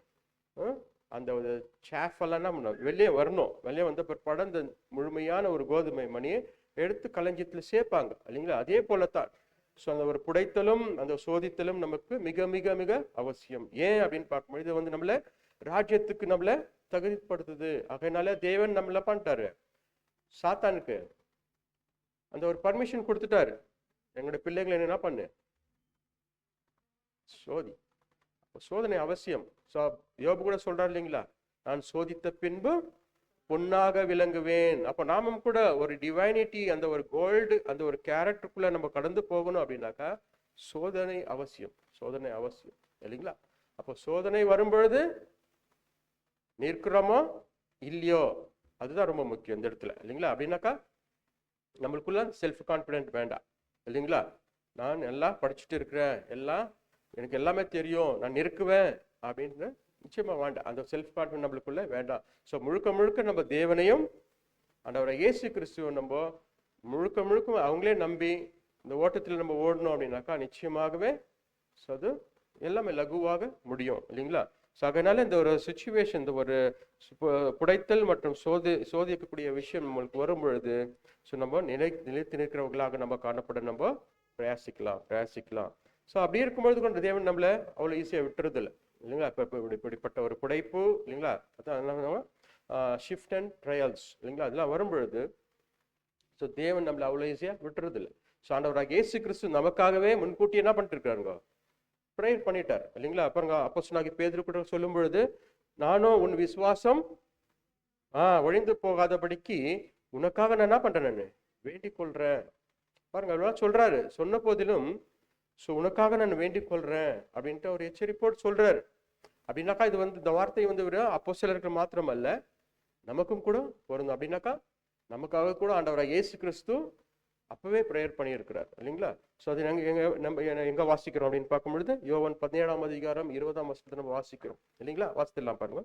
அந்த ஒரு சேஃப் எல்லாம் என்ன பண்ணும், வெளியே வரணும். வெளியே வந்த பிற்பாடு அந்த முழுமையான ஒரு கோதுமை மணியை எடுத்து களஞ்சியத்துல சேர்ப்பாங்க இல்லைங்களா. அதே போலத்தான் அந்த ஒரு புடைத்தலும் அந்த சோதித்தலும் நமக்கு மிக மிக மிக அவசியம். ஏன் அப்படின்னு பார்க்கும்போது இது வந்து நம்மள ராஜ்யத்துக்கு நம்மள தகுதிப்படுத்துது. அதனால தேவன் நம்மள பண்ணிட்டாரு, சாத்தானுக்கு அந்த ஒரு பர்மிஷன் கொடுத்துட்டாரு, எங்களோட பிள்ளைகளை என்ன பண்ணு சோதி. சோதனை அவசியம். யோபு கூட சொல்றாரு இல்லைங்களா, நான் சோதித்த பின்பு பொன்னாக விளங்குவேன். அப்ப நாமும் கூட ஒரு டிவைனிட்டி, அந்த ஒரு கோல்டு, அந்த ஒரு கேரக்டருக்குள்ள நம்ம கடந்து போகணும் அப்படின்னாக்கா சோதனை அவசியம், சோதனை அவசியம் இல்லைங்களா. அப்போ சோதனை வரும்பொழுது நிற்கிறோமோ இல்லையோ அதுதான் ரொம்ப முக்கியம் இந்த இடத்துல இல்லைங்களா. அப்படின்னாக்கா நம்மளுக்குள்ள செல்ஃப் கான்பிடென்ட் வேண்டாம் இல்லைங்களா. நான் எல்லாம் படிச்சுட்டு இருக்கிறேன், எனக்கு எல்லாமே தெரியும், நான் நிற்குவேன் அப்படின்னு நிச்சயமா வேண்டாம். அந்த செல்ஃப் கான்பிடன்ஸ் நம்மளுக்குள்ள வேண்டாம். ஸோ முழுக்க முழுக்க நம்ம தேவனையும் ஆண்டவரை இயேசு கிறிஸ்துவ நம்ம முழுக்க முழுக்க அவங்களே நம்பி இந்த ஓட்டத்தில் நம்ம ஓடணும் அப்படின்னாக்கா நிச்சயமாகவே அது எல்லாமே லகுவாக முடியும் இல்லைங்களா. ஸோ அதனால இந்த ஒரு சுச்சுவேஷன், இந்த ஒரு புடைத்தல் மற்றும் சோதிக்கக்கூடிய விஷயம் நம்மளுக்கு வரும் பொழுது நம்ம நிலைத்து நிற்கிறவர்களாக நம்ம காணப்பட நம்ம பிரயாசிக்கலாம். ஸோ அப்படி இருக்கும்பொழுது கொண்டு தேவன் நம்மளை அவ்வளோ ஈஸியாக விட்டுறதில்லை இல்லைங்களா. இப்போ இப்படிப்பட்ட ஒரு புடைப்பு இல்லைங்களா, அதான் ஷிஃப்ட் அண்ட் ட்ரையல்ஸ் இல்லைங்களா, அதெல்லாம் வரும்பொழுது தேவன் நம்மளை அவ்வளோ ஈஸியாக விட்டுறதில்லை. ஸோ ஆண்டவராக இயேசு கிறிஸ்து நமக்காகவே முன்கூட்டி என்ன பண்ணிட்டு இருக்காருங்க, ப்ரேயர் பண்ணிட்டார் இல்லைங்களா. அப்புறம் அப்போஸ்தலனாகிய பேதுரு கூட சொல்லும் பொழுது நானும் உன் விசுவாசம் ஒழிந்து போகாதபடிக்கு உனக்காக நான் என்ன பண்றேன், நான் வேண்டிக் கொள்றேன். பாருங்க அதெல்லாம் சொல்றாரு. சொன்ன போதிலும் உனக்காக நான் வேண்டிக் கொள்றேன் அப்படின்ட்டு ஒரு எச்சரிப்போடு சொல்றாரு. அப்படின்னாக்கா இது வந்து இந்த வார்த்தை வந்து ஒரு அப்போஸ்தலருக்கு மாத்திரம் அல்ல, நமக்கும் கூட பொருந்தும். அப்படின்னாக்கா நமக்காக கூட ஆண்டவராக இயேசு கிறிஸ்து அப்பவே ப்ரேயர் பண்ணியிருக்கிறார் இல்லைங்களா. ஸோ அது நம்ம எங்க வாசிக்கிறோம் அப்படின்னு பார்க்கும் பொழுது யோவான் 17ஆம் அதிகாரம் 20ஆம் வசனத்தை நம்ம வாசிக்கிறோம் இல்லைங்களா. வாசித்துலாம் பாருங்க,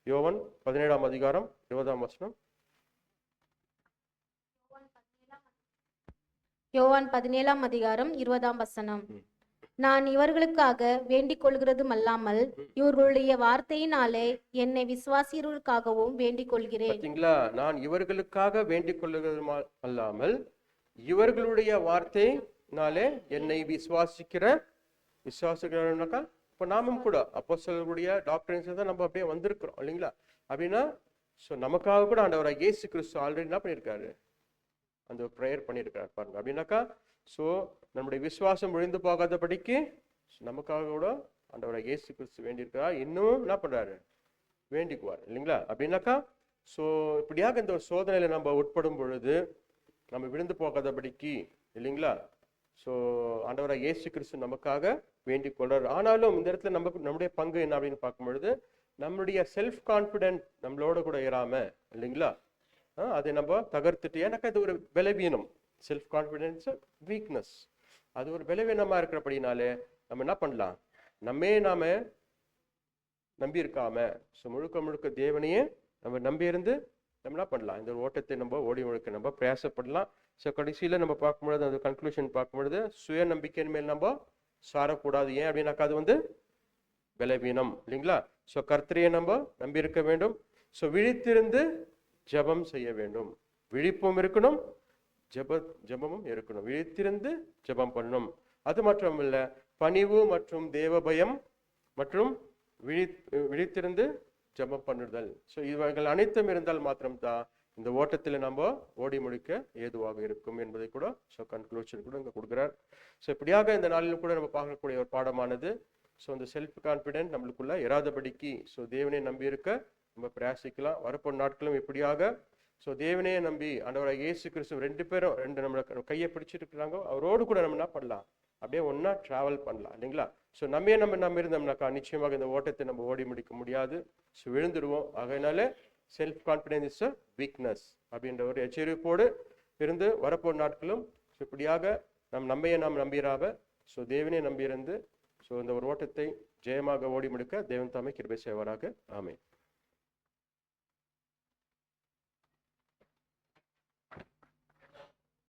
யோவான் 17ஆம் அதிகாரம் 20ஆம் வசனம்.
யோவான் 17ஆம் அதிகாரம் 20ஆம் வசனம். நான் இவர்களுக்காக வேண்டிக் கொள்கிறதும் அல்லாமல் இவர்களுடைய வார்த்தையினாலே என்னை விசுவாசியர்களுக்காகவும் வேண்டிக் கொள்கிறேன்.
பாத்தீங்களா, நான் இவர்களுக்காக வேண்டிக் கொள்கிறதும் அல்லாமல் இவர்களுடைய வார்த்தையினாலே என்னை விசுவாசிக்கிறனாக்கா இப்போ நாமும் கூட அப்போஸ்தலர்களுடைய டாக்டரின்ஸ் தான் நம்ம அப்படியே வந்திருக்கிறோம் இல்லைங்களா. அப்படின்னா நமக்காக கூட ஆண்டவராக இயேசு கிறிஸ்து ஆல்ரெடி என்ன பண்ணியிருக்காரு, அந்த ப்ரேயர் பண்ணியிருக்காரு பாருங்க. அப்படின்னாக்கா நம்முடைய விசுவாசம் விழுந்து போகாதபடிக்கு நமக்காக கூட ஆண்டவராக இயேசு கிறிஸ்து வேண்டியிருக்கிறார், இன்னும் என்ன பண்றாரு, வேண்டிக்குவார் இல்லைங்களா. அப்படின்னாக்கா இப்படியாக இந்த சோதனையில நம்ம உட்படும் பொழுது நம்ம விழுந்து போகாதபடிக்கு இல்லைங்களா. ஆண்டவராக இயேசு கிறிஸ்து நமக்காக வேண்டிக் கொள்றாரு. ஆனாலும் இந்த இடத்துல நம்முடைய பங்கு என்ன அப்படின்னு பார்க்கும் பொழுது நம்மளுடைய செல்ஃப் கான்பிடென்ட் நம்மளோட கூட இராம இல்லைங்களா, அதை நம்ம தகர்த்துட்டு, ஏன்னாக்கா இது ஒரு பலவீனம், செல்ஃப் கான்பிடென்ஸ் வீக்னஸ், அது ஒரு பலவீனமா இருக்கிறபடினாலே நம்ம என்ன பண்ணலாம், நாம நம்பி இருக்காம ஸோ முழுக்க முழுக்க தேவனையே நம்ம நம்பி இருந்து நம்ம என்ன பண்ணலாம், இந்த ஓட்டத்தை நம்ம ஓடி முழுக்க நம்ம பிரயாசப்படலாம். ஸோ கடைசியில் நம்ம பார்க்கும்பொழுது அந்த கன்க்ளூஷன் பார்க்கும்பொழுது சுய நம்பிக்கையின் மேல் நம்ம சாரக்கூடாது. ஏன் அப்படின்னாக்கா அது வந்து பலவீனம் இல்லைங்களா. ஸோ கர்த்தரையே நம்ம நம்பி இருக்க வேண்டும். ஸோ விழித்திருந்து ஜெபம் செய்ய வேண்டும். விழிப்பும் இருக்கணும், ஜெபமும் இருக்கணும். விழித்திருந்து ஜெபம் பண்ணணும். அது மட்டுமல்ல, பணிவு மற்றும் தேவ பயம் மற்றும் விழித்திருந்து ஜெபம் பண்ணுதல். ஸோ இவர்கள் அனைத்தும் இருந்தால் மாத்திரம்தான் இந்த ஓட்டத்தில் நம்ம ஓடி முடிக்க ஏதுவாக இருக்கும் என்பதை கூட ஸோ கன்க்ளூஷன் கூட இங்கே கொடுக்குறார். ஸோ இப்படியாக இந்த நாளிலும் கூட நம்ம பார்க்கக்கூடிய ஒரு பாடமானது ஸோ இந்த செல்ஃப் கான்ஃபிடென்ட் நம்மளுக்குள்ள இராதபடிக்கு ஸோ தேவனை நம்பி இருக்க நம்ம பிரயாசிக்கலாம். வரப்போன நாட்களும் இப்படியாக ஸோ தேவனையே நம்பி ஆண்டவராகிய இயேசு கிறிஸ்து ரெண்டு நம்மளை கையை பிடிச்சிட்டு இருக்கிறாங்க, அவரோடு கூட நம்ம என்ன பண்ணலாம், அப்படியே ஒன்றா ட்ராவல் பண்ணலாம் இல்லைங்களா. ஸோ நம்ம நம்பி இருந்தோம்னாக்கா நிச்சயமாக இந்த ஓட்டத்தை நம்ம ஓடி முடிக்க முடியாது. ஸோ விழுந்துடுவோம். ஆகையினால self confidence is a weakness அப்படின்ற ஒரு எச்சரிப்போடு இருந்து வரப்போன நாட்களும் இப்படியாக நாம் நம்பிராக ஸோ தேவனே நம்பியிருந்து ஸோ இந்த ஒரு ஓட்டத்தை ஜெயமாக ஓடி முடிக்க தேவன் தாமே கிருபை செய்வாராக. ஆமென்.